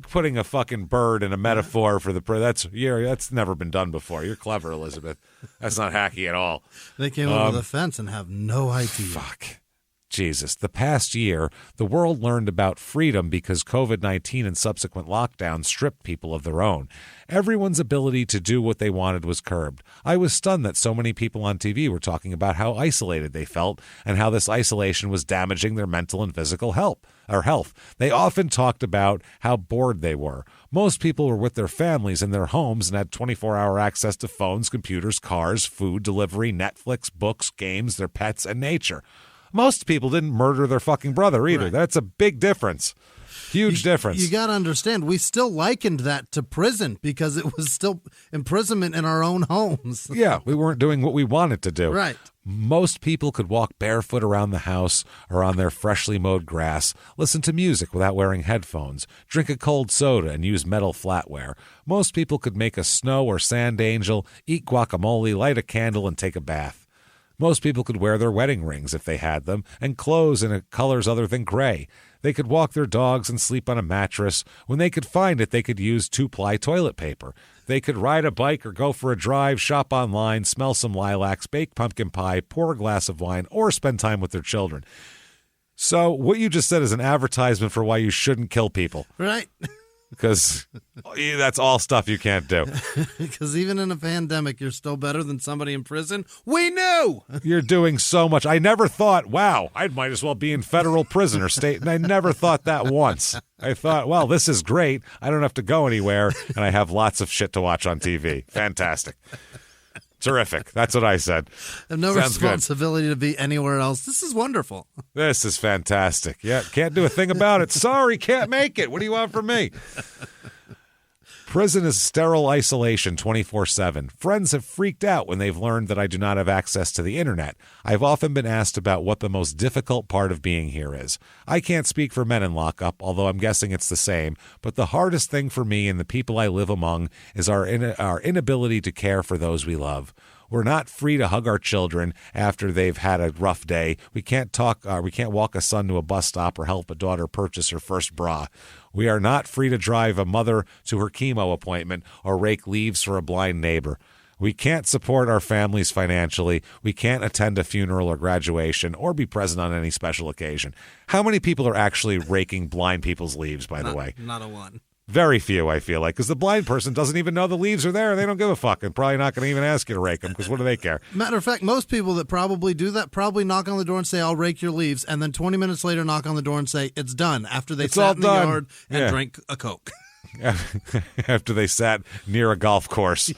putting a fucking bird in a metaphor for the that's never been done before. You're clever, Elizabeth. That's not hacky at all. They came over the fence and have no idea. Fuck. Jesus, the past year, the world learned about freedom because COVID-19 and subsequent lockdowns stripped people of their own. Everyone's ability to do what they wanted was curbed. I was stunned that so many people on TV were talking about how isolated they felt and how this isolation was damaging their mental and physical health. They often talked about how bored they were. Most people were with their families in their homes and had 24-hour access to phones, computers, cars, food, delivery, Netflix, books, games, their pets, and nature. Most people didn't murder their fucking brother either. Right. That's a big difference. Huge difference. You got to understand, we still likened that to prison because it was still imprisonment in our own homes. Yeah, we weren't doing what we wanted to do. Right. Most people could walk barefoot around the house or on their freshly mowed grass, listen to music without wearing headphones, drink a cold soda and use metal flatware. Most people could make a snow or sand angel, eat guacamole, light a candle, and take a bath. Most people could wear their wedding rings if they had them, and clothes in colors other than gray. They could walk their dogs and sleep on a mattress. When they could find it, they could use 2-ply toilet paper. They could ride a bike or go for a drive, shop online, smell some lilacs, bake pumpkin pie, pour a glass of wine, or spend time with their children. So what you just said is an advertisement for why you shouldn't kill people. Right. Because that's all stuff you can't do. Because even in a pandemic, you're still better than somebody in prison. We knew! You're doing so much. I never thought, wow, I might as well be in federal prison or state. And I never thought that once. I thought, well, this is great. I don't have to go anywhere, and I have lots of shit to watch on TV. Fantastic. Terrific. That's what I said. I have no responsibility to be anywhere else. This is wonderful. This is fantastic. Yeah, can't do a thing about it. Sorry, can't make it. What do you want from me? Prison is sterile isolation 24/7. Friends have freaked out when they've learned that I do not have access to the internet. I've often been asked about what the most difficult part of being here is. I can't speak for men in lockup, although I'm guessing it's the same, but the hardest thing for me and the people I live among is our inability to care for those we love. We're not free to hug our children after they've had a rough day. We can't walk a son to a bus stop or help a daughter purchase her first bra. We are not free to drive a mother to her chemo appointment or rake leaves for a blind neighbor. We can't support our families financially. We can't attend a funeral or graduation or be present on any special occasion. How many people are actually raking blind people's leaves, by the way? Not a one. Very few, I feel like, because the blind person doesn't even know the leaves are there. They don't give a fuck and probably not going to even ask you to rake them because what do they care? Matter of fact, most people that probably do that probably knock on the door and say, I'll rake your leaves, and then 20 minutes later knock on the door and say, it's done, after they sat in the yard and drank a Coke. After they sat near a golf course,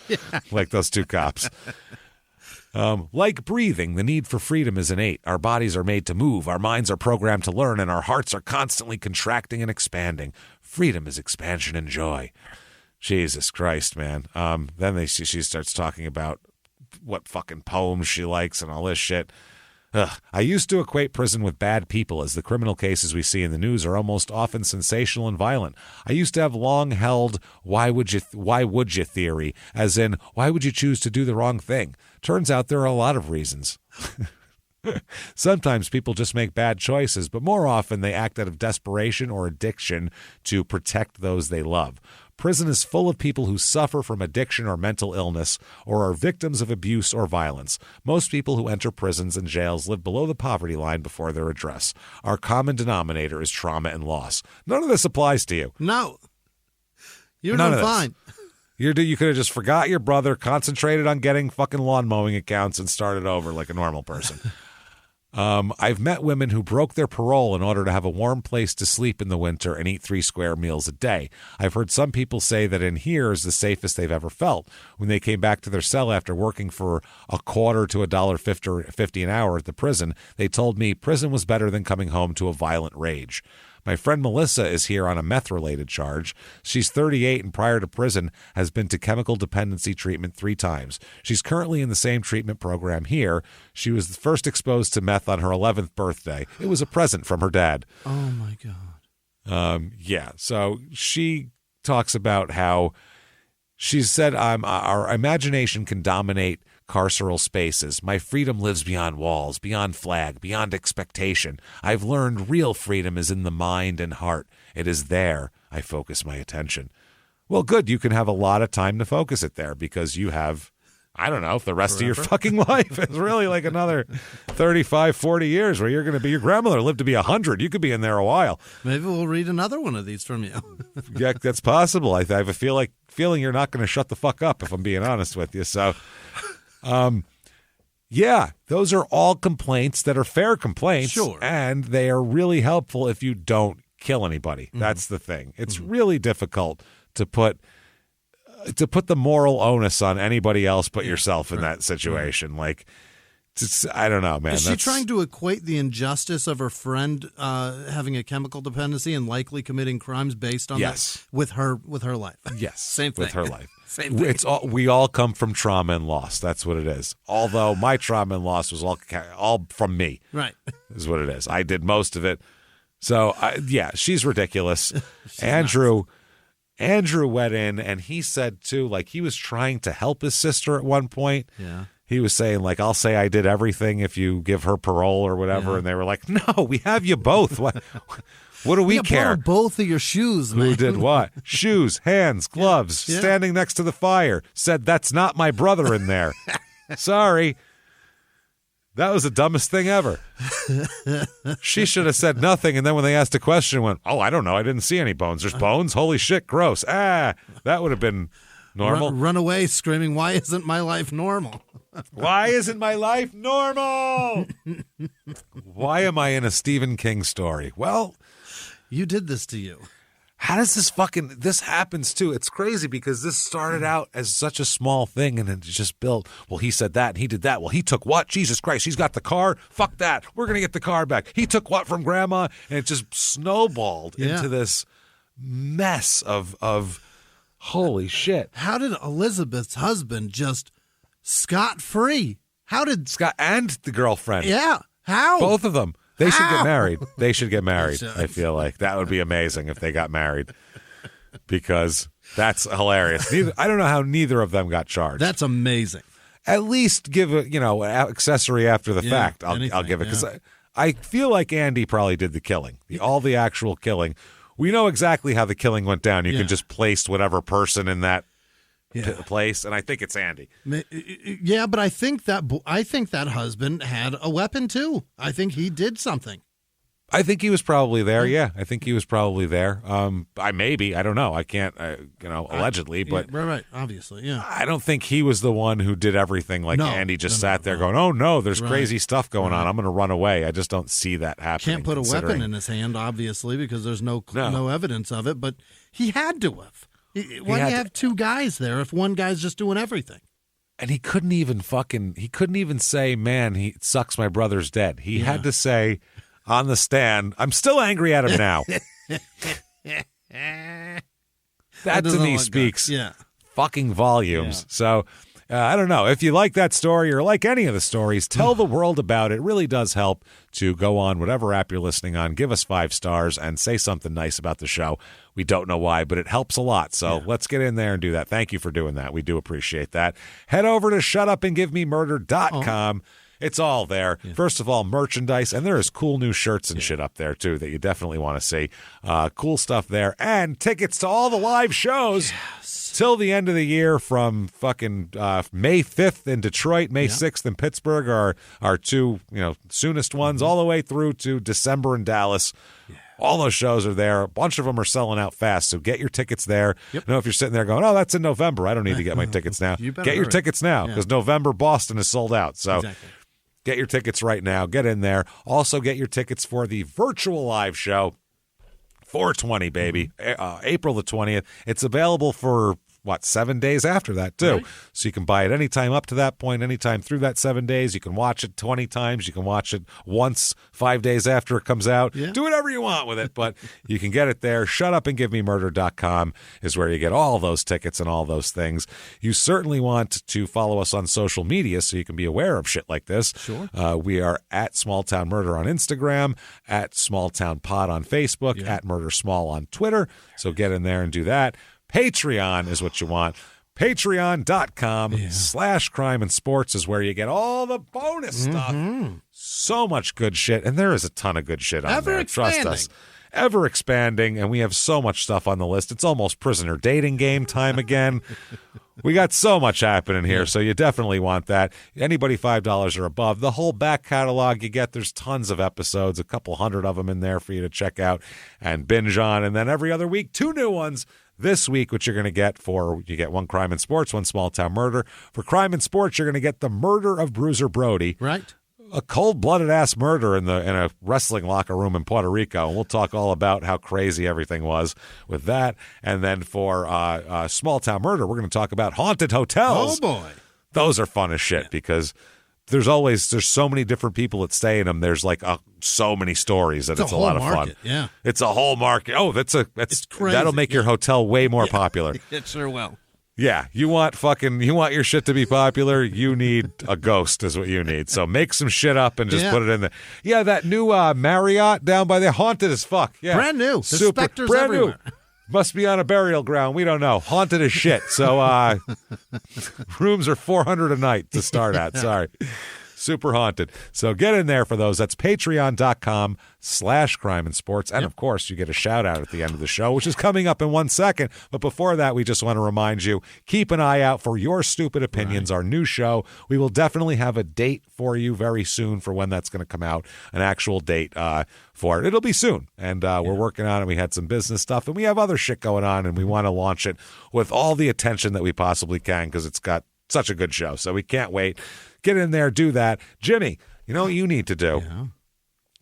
like those two cops. Like breathing, the need for freedom is innate. Our bodies are made to move, our minds are programmed to learn, and our hearts are constantly contracting and expanding. Freedom is expansion and joy. Jesus Christ, man. Then she starts talking about what fucking poems she likes and all this shit. Ugh. I used to equate prison with bad people, as the criminal cases we see in the news are almost often sensational and violent. I used to have long-held why would you theory, as in, why would you choose to do the wrong thing? Turns out there are a lot of reasons. Sometimes people just make bad choices, but more often they act out of desperation or addiction to protect those they love. Prison is full of people who suffer from addiction or mental illness or are victims of abuse or violence. Most people who enter prisons and jails live below the poverty line before their address. Our common denominator is trauma and loss. None of this applies to you. No. You're doing fine. You could have just forgot your brother, concentrated on getting fucking lawn mowing accounts, and started over like a normal person. I've met women who broke their parole in order to have a warm place to sleep in the winter and eat 3 square meals a day. I've heard some people say that in here is the safest they've ever felt. When they came back to their cell after working for a quarter to $1.50 an hour at the prison, they told me prison was better than coming home to a violent rage. My friend Melissa is here on a meth-related charge. She's 38 and prior to prison has been to chemical dependency treatment 3 times. She's currently in the same treatment program here. She was first exposed to meth on her 11th birthday. It was a present from her dad. Oh, my God. Yeah, so she talks about how she said, our imagination can dominate carceral spaces. My freedom lives beyond walls, beyond flag, beyond expectation. I've learned real freedom is in the mind and heart. It is there I focus my attention. Well, good. You can have a lot of time to focus it there because you have, I don't know, the rest of your fucking life. It's really like another 35, 40 years where you're going to be, your grandmother lived to be 100. You could be in there a while. Maybe we'll read another one of these from you. Yeah, that's possible. I have a feeling you're not going to shut the fuck up, if I'm being honest with you. So, yeah, those are all complaints that are fair complaints. Sure. And they are really helpful if you don't kill anybody. Mm-hmm. That's the thing. It's really difficult to put the moral onus on anybody else but yourself in that situation. Like, I don't know, man. Is she trying to equate the injustice of her friend having a chemical dependency and likely committing crimes based on that with her life? Yes. Same thing. With her life. Same thing. We all come from trauma and loss. That's what it is. Although my trauma and loss was all from me. Right. Is what it is. I did most of it. So, yeah, she's ridiculous. Andrew went in and he said, too, like he was trying to help his sister at one point. Yeah. he was saying, like, I'll say I did everything if you give her parole or whatever. Yeah. And they were like, no, we have you both. What do we care? Borrow both of your shoes, man. Who did what? Shoes, hands, gloves, Yeah. standing next to the fire. Said, that's not my brother in there. Sorry. That was the dumbest thing ever. She should have said nothing, and then when they asked a question, went, oh, I don't know. I didn't see any bones. There's bones? Holy shit, gross. That would have been normal. Run away screaming, why isn't my life normal? Why isn't my life normal? Why am I in a Stephen King story? Well, You did this to you. how does this happens too? It's crazy because this started out as such a small thing and it just built. Well, he said that and he did that. Well, he took what? Jesus Christ, he's got the car. Fuck that. We're going to get the car back. He took what from grandma? And it just snowballed into this mess of holy shit. How did Elizabeth's husband just scot-free? How did... Scott and the girlfriend. Yeah. How? Both of them. They should How? get married. They should get married. should. I feel like that would be amazing if they got married because that's hilarious. I don't know how neither of them got charged. That's amazing. At least give an accessory after the fact. I'll give it because I feel like Andy probably did the killing, all the actual killing. We know exactly how the killing went down. You can just place whatever person in that place, and I think it's Andy. Yeah, but I think that husband had a weapon too. I think he did something. I think he was probably there. Yeah, I think he was probably there. I don't know. I can't. Allegedly, but right. Obviously, yeah. I don't think he was the one who did everything. Like Andy just sat there going, "Oh no, there's crazy stuff going on. I'm going to run away." I just don't see that happening. Can't put a weapon in his hand, obviously, because there's no evidence of it. But he had to have. Why do you have two guys there if one guy's just doing everything? And he couldn't even say, "Man, it sucks. My brother's dead." He had to say on the stand, "I'm still angry at him now." That to me speaks fucking volumes. Yeah. So I don't know. If you like that story or like any of the stories, tell the world about it. It really does help to go on whatever app you're listening on, give us 5 stars, and say something nice about the show. We don't know why, but it helps a lot. So let's get in there and do that. Thank you for doing that. We do appreciate that. Head over to shutupandgivememurder.com. It's all there. Yeah. First of all, merchandise, and there is cool new shirts and shit up there, too, that you definitely want to see. Cool stuff there. And tickets to all the live shows till the end of the year from fucking May 5th in Detroit, May 6th in Pittsburgh are our two soonest ones, all the way through to December in Dallas. Yeah. All those shows are there. A bunch of them are selling out fast, so get your tickets there. Yep. If you're sitting there going, oh, that's in November. I don't need to get my tickets now. Get your tickets now because November Boston is sold out. So get your tickets right now. Get in there. Also get your tickets for the virtual live show, 420, baby, April the 20th. It's available for 7 days after that, too. Right. So you can buy it anytime up to that point, anytime through that 7 days. You can watch it 20 times. You can watch it once 5 days after it comes out. Yeah. Do whatever you want with it, but you can get it there. Shutupandgivememurder.com is where you get all those tickets and all those things. You certainly want to follow us on social media so you can be aware of shit like this. Sure. We are at Small Town Murder on Instagram, at Small Town Pod on Facebook, at Murder Small on Twitter. So get in there and do that. Patreon is what you want. Patreon.com/crime and sports is where you get all the bonus stuff. So much good shit. And there is a ton of good shit on there. Trust us. Ever expanding. And we have so much stuff on the list. It's almost prisoner dating game time again. We got so much happening here, so you definitely want that. Anybody $5 or above, the whole back catalog you get, there's tons of episodes, a couple hundred of them in there for you to check out and binge on. And then every other week, 2 new ones. This week, what you're going to get you get 1 Crime and Sports, 1 Small Town Murder. For Crime and Sports, you're going to get the murder of Bruiser Brody. Right. A cold-blooded ass murder in a wrestling locker room in Puerto Rico. And we'll talk all about how crazy everything was with that. And then for Small Town Murder, we're going to talk about haunted hotels. Oh, boy. Those are fun as shit because there's so many different people that stay in them. There's so many stories that it's a lot of fun. Yeah. It's a whole market. Oh, it's crazy. That'll make your hotel way more popular. It sure will. Yeah, you want your shit to be popular, you need a ghost is what you need. So make some shit up and just put it in there. Yeah, that new Marriott down by there, haunted as fuck. Yeah. Brand new. The specters everywhere. Must be on a burial ground. We don't know. Haunted as shit. So rooms are $400 a night to start at. Sorry. Super haunted. So get in there for those. That's patreon.com/crime and sports. And, of course, you get a shout-out at the end of the show, which is coming up in 1 second. But before that, we just want to remind you, keep an eye out for Your Stupid Opinions, our new show. We will definitely have a date for you very soon for when that's going to come out, an actual date for it. It'll be soon. And we're working on it. We had some business stuff, and we have other shit going on, and we want to launch it with all the attention that we possibly can because it's got such a good show. So we can't wait. Get in there, do that. Jimmie, you know what you need to do? Yeah.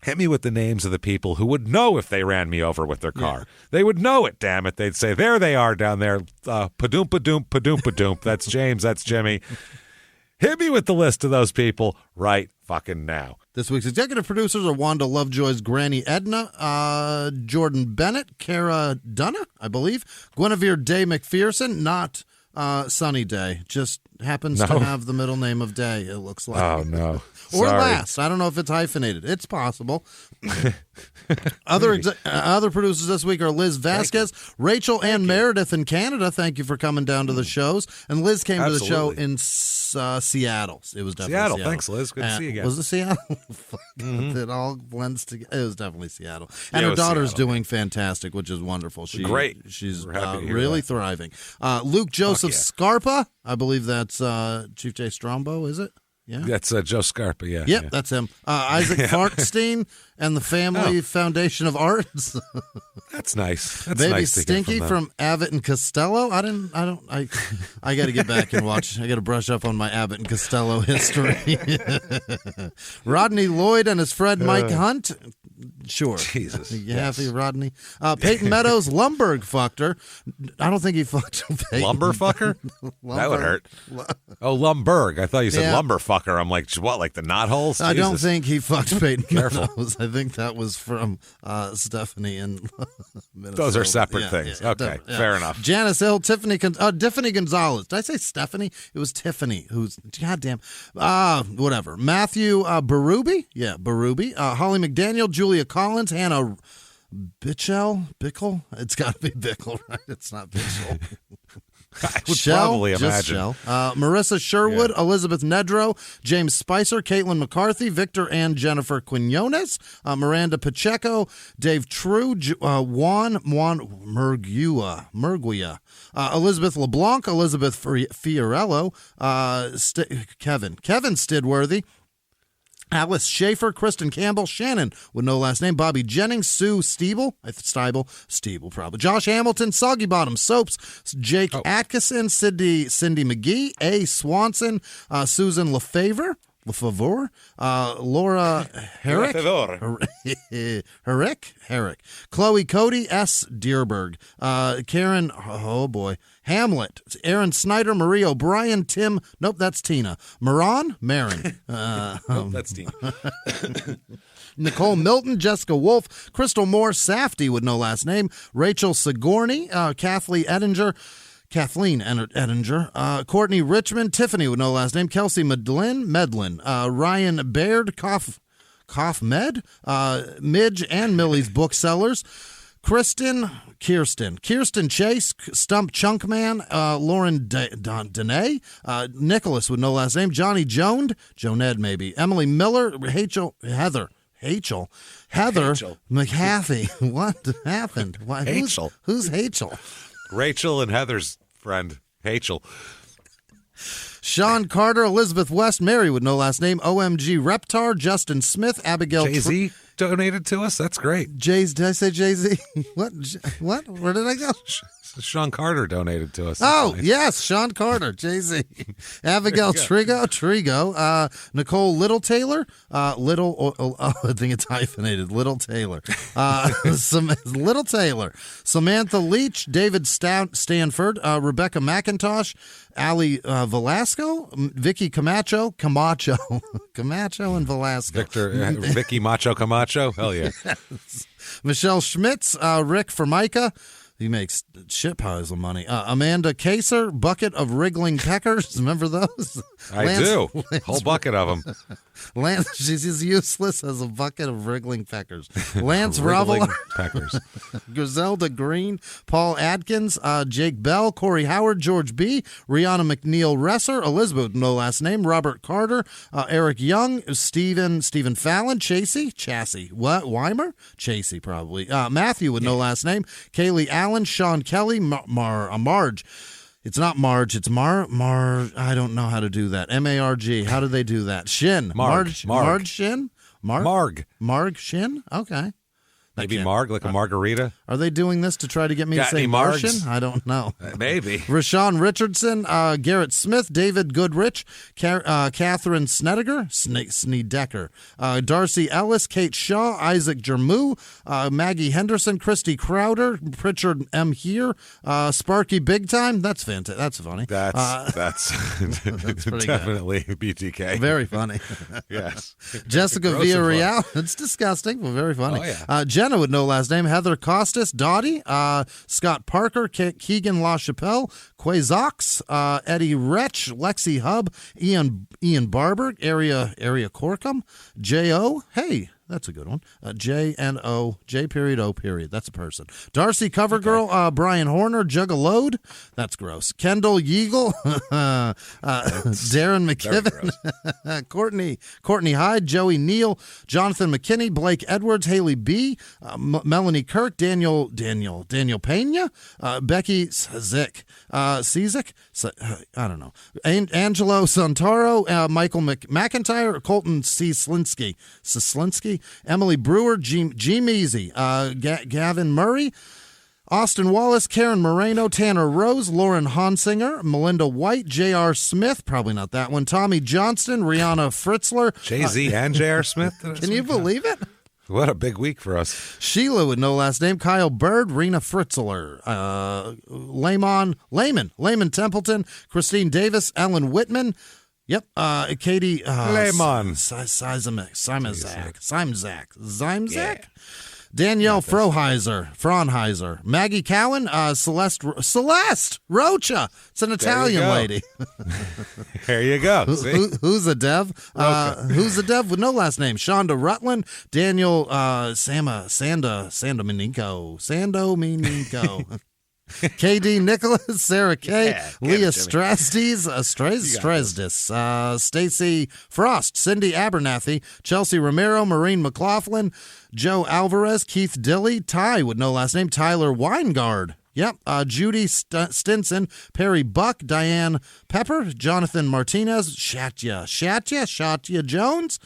Hit me with the names of the people who would know if they ran me over with their car. Yeah. They would know it, damn it. They'd say, there they are down there. Pa-doom, pa-doom, pa-doom, pa-doom. That's James. That's Jimmie. Hit me with the list of those people right fucking now. This week's executive producers are Wanda Lovejoy's Granny Edna, Jordan Bennett, Cara Dunna, I believe, Guinevere Day McPherson, not Sunny Day, just happens to have the middle name of Day, it looks like. Oh, no. Or last. I don't know if it's hyphenated. It's possible. Other producers this week are Liz Vasquez, Rachel and Meredith in Canada. Thank you for coming down to the shows. And Liz came to the show in Seattle. It was definitely Seattle. Thanks, Liz. Good to see you again. Was it Seattle? It all blends together. It was definitely Seattle. And her daughter's doing fantastic, which is wonderful. Great. She's really thriving. Luke Joseph Scarpa. I believe that's Chief J. Strombo, is it? Yeah, that's Joe Scarpa. Yeah, yep, that's him. Isaac Fartstein and the Family Foundation of Arts. That's nice. That's Baby nice to Stinky from Abbott and Costello. I got to get back and watch. I got to brush up on my Abbott and Costello history. Rodney Lloyd and his friend Mike Hunt. Sure. Jesus. You happy, Rodney? Peyton Meadows, Lumberg fucked her. I don't think he fucked Peyton. Lumber fucker? That would hurt. Oh, Lumberg. I thought you said lumber fucker. I'm like, what, like the knot holes? I don't think he fucked Peyton Meadows. I think that was from Stephanie in Minnesota. Those are separate things. Okay, fair enough. Janice Hill, Tiffany Gonzalez. Did I say Stephanie? It was Tiffany, who's, goddamn, whatever. Matthew Berube? Yeah, Berube. Holly McDaniel, Julia Collins, Hannah Bickle? It's got to be Bickle, right? It's not Bickle. I would probably imagine. Marissa Sherwood, Elizabeth Nedrow, James Spicer, Caitlin McCarthy, Victor and Jennifer Quinones, Miranda Pacheco, Dave True, Juan Murguia, Elizabeth LeBlanc, Elizabeth Fiorello, Kevin Stidworthy, Alice Schaefer, Kristen Campbell, Shannon with no last name, Bobby Jennings, Sue Stiebel, probably, Josh Hamilton, Soggy Bottom Soaps, Jake Atkinson, Cindy McGee, A. Swanson, Susan Lefevre, Laura Herrick, Chloe Cody, S. Dearberg, Karen, Hamlet, Aaron Snyder, Marie O'Brien, Tim, nope, that's Tina, Marin, nope, that's Tina. Nicole Milton, Jessica Wolf, Crystal Moore, Safety with no last name, Rachel Sigourney, Kathleen Edinger, Courtney Richmond, Tiffany with no last name, Kelsey Medlin, Ryan Baird, Med, Midge and Millie's Booksellers, Kirsten Chase, Stump Chunkman, Lauren Dene, Nicholas with no last name, Johnny Joned maybe, Emily Miller, Heather McHaffey. What happened? Who's Hachel? Rachel and Heather's friend, Hachel. Sean Carter, Elizabeth West, Mary with no last name, OMG Reptar, Justin Smith, Abigail Jay-Z donated to us. That's great. Did I say Jay-Z? What? Where did I go? Sean Carter donated to us. Yes, Sean Carter, Jay-Z. Abigail Trigo, Nicole Little Taylor, I think it's hyphenated, Little Taylor. Little Taylor, Samantha Leach, David Stanford, Rebecca McIntosh, Ali Velasco, Vicky Camacho and Velasco. Vicky Macho Camacho? Hell yeah. Yes. Michelle Schmitz, Rick Formica, He makes shit piles of money. Amanda Kaser, bucket of wriggling peckers. Remember those? I do. Whole bucket of them. Lance, she's as useless as a bucket of wriggling peckers. Lance Revel, peckers. Griselda Green, Paul Adkins, Jake Bell, Corey Howard, George B., Rihanna McNeil Resser, Elizabeth, no last name, Robert Carter, Eric Young, Stephen Fallon, Chassie, what? Weimer? Chasey, probably. Matthew with no last name, Kaylee Allen, Sean Kelly, Marge. It's not Marge, it's Mar. I don't know how to do that. M-A-R-G. How do they do that? Shin. Marg Shin? Marg Shin? Okay. Maybe Marg, like a margarita? Are they doing this to try to get me to say Martian? I don't know. Maybe. Rashawn Richardson, Garrett Smith, David Goodrich, Catherine Snedeker, Darcy Ellis, Kate Shaw, Isaac Jermu, Maggie Henderson, Christy Crowder, Pritchard M. Here, Sparky Big Time. That's fantastic. That's funny. That's definitely good. BTK. Very funny. Yes. Jessica Villarreal. It's disgusting, but very funny. Oh, yeah. Jenna with no last name, Heather Costas, Dottie, Scott Parker, Keegan LaChapelle, Quazox, Eddie Wretch, Lexi Hub, Ian Barber, Area Corcom, J.O. Hey, that's a good one. J-N-O, J.O. That's a person. Darcy Covergirl, Brian Horner, Juggalode. That's gross. Kendall Yeagle, Darren McKibben, Courtney Hyde, Joey Neal, Jonathan McKinney, Blake Edwards, Haley B., Melanie Kirk, Daniel Pena, Becky Cizik, I don't know. Angelo Santoro, Michael McIntyre, Colton C. Slinsky, Emily Brewer, G. Measy, Gavin Murray, Austin Wallace, Karen Moreno, Tanner Rose, Lauren Honsinger, Melinda White, J.R. Smith, probably not that one, Tommy Johnston, Rihanna Fritzler. Jay-Z and J.R. Smith? Can you believe it? What a big week for us. Sheila with no last name, Kyle Bird, Rena Fritzler, Layman Templeton, Christine Davis, Ellen Whitman. Yep, Katie Lehman. Simzak. Danielle Fraunheiser, Maggie Cowan, Celeste Rocha. It's an Italian lady. There you go. Who's a dev? Who's a dev with no last name? Shonda Rutland, Daniel Sandominico. KD Nicholas, Sarah K, Leah Strasdis, Stacy Frost, Cindy Abernathy, Chelsea Romero, Maureen McLaughlin, Joe Alvarez, Keith Dilly, Ty with no last name, Tyler Weingard. Yep, Judy Stinson, Perry Buck, Diane Pepper, Jonathan Martinez, Shatya Jones.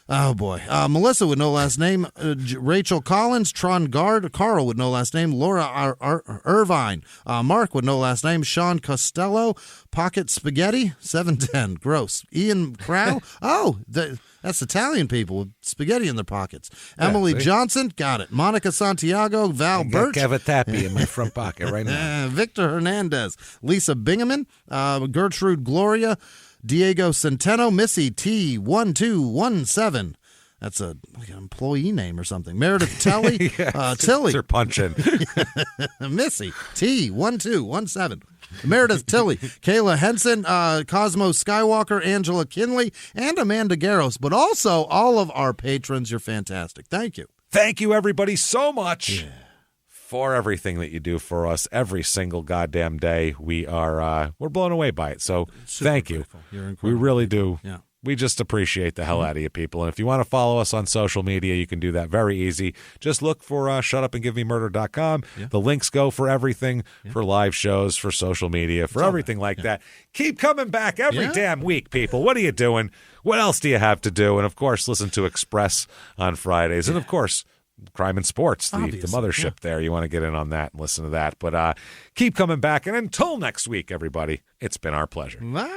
Oh, boy. Melissa with no last name, Rachel Collins, Tron Gard, Carl with no last name, Laura Irvine, Mark with no last name, Sean Costello, Pocket Spaghetti, 710, gross. Ian Crow, that's Italian people with spaghetti in their pockets. Emily Johnson, got it. Monica Santiago, Val Birch. I got Cavatappi in my front pocket right now. Victor Hernandez, Lisa Bingaman, Gertrude Gloria, Diego Centeno, Missy T1217. That's like an employee name or something. Meredith Telly, Tilly. They're punching. Missy T1217. Meredith Tilly, Kayla Henson, Cosmo Skywalker, Angela Kinley, and Amanda Garros. But also all of our patrons. You're fantastic. Thank you. Thank you, everybody, so much. For everything that you do for us every single goddamn day. We're blown away by it. So thank you. You're incredible. We really do. Yeah. We just appreciate the hell out of you people. And if you want to follow us on social media, you can do that very easy. Just look for shutupandgivememurder.com. Yeah. The links go for everything, for live shows, for social media, for everything like that. Keep coming back every damn week, people. What are you doing? What else do you have to do? And, of course, listen to Express on Fridays. And, of course, Crime and Sports, the mothership there. You want to get in on that and listen to that. But keep coming back. And until next week, everybody, it's been our pleasure. Bye.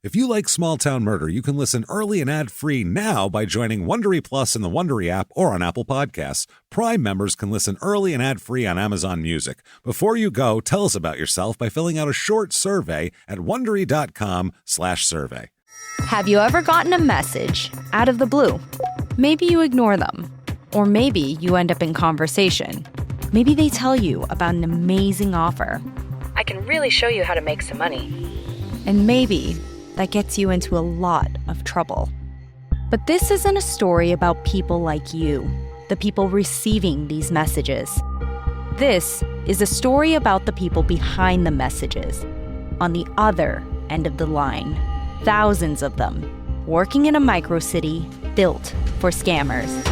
If you like Small Town Murder, you can listen early and ad-free now by joining Wondery Plus in the Wondery app or on Apple Podcasts. Prime members can listen early and ad-free on Amazon Music. Before you go, tell us about yourself by filling out a short survey at Wondery.com/survey. Have you ever gotten a message out of the blue? Maybe you ignore them. Or maybe you end up in conversation. Maybe they tell you about an amazing offer. I can really show you how to make some money. And maybe that gets you into a lot of trouble. But this isn't a story about people like you, the people receiving these messages. This is a story about the people behind the messages, on the other end of the line. Thousands of them, working in a micro-city built for scammers.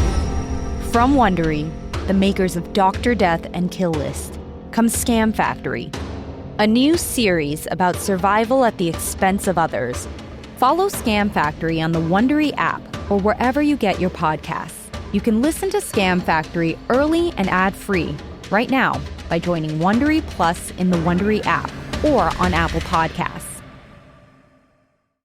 From Wondery, the makers of Dr. Death and Kill List, comes Scam Factory, a new series about survival at the expense of others. Follow Scam Factory on the Wondery app or wherever you get your podcasts. You can listen to Scam Factory early and ad-free right now by joining Wondery Plus in the Wondery app or on Apple Podcasts.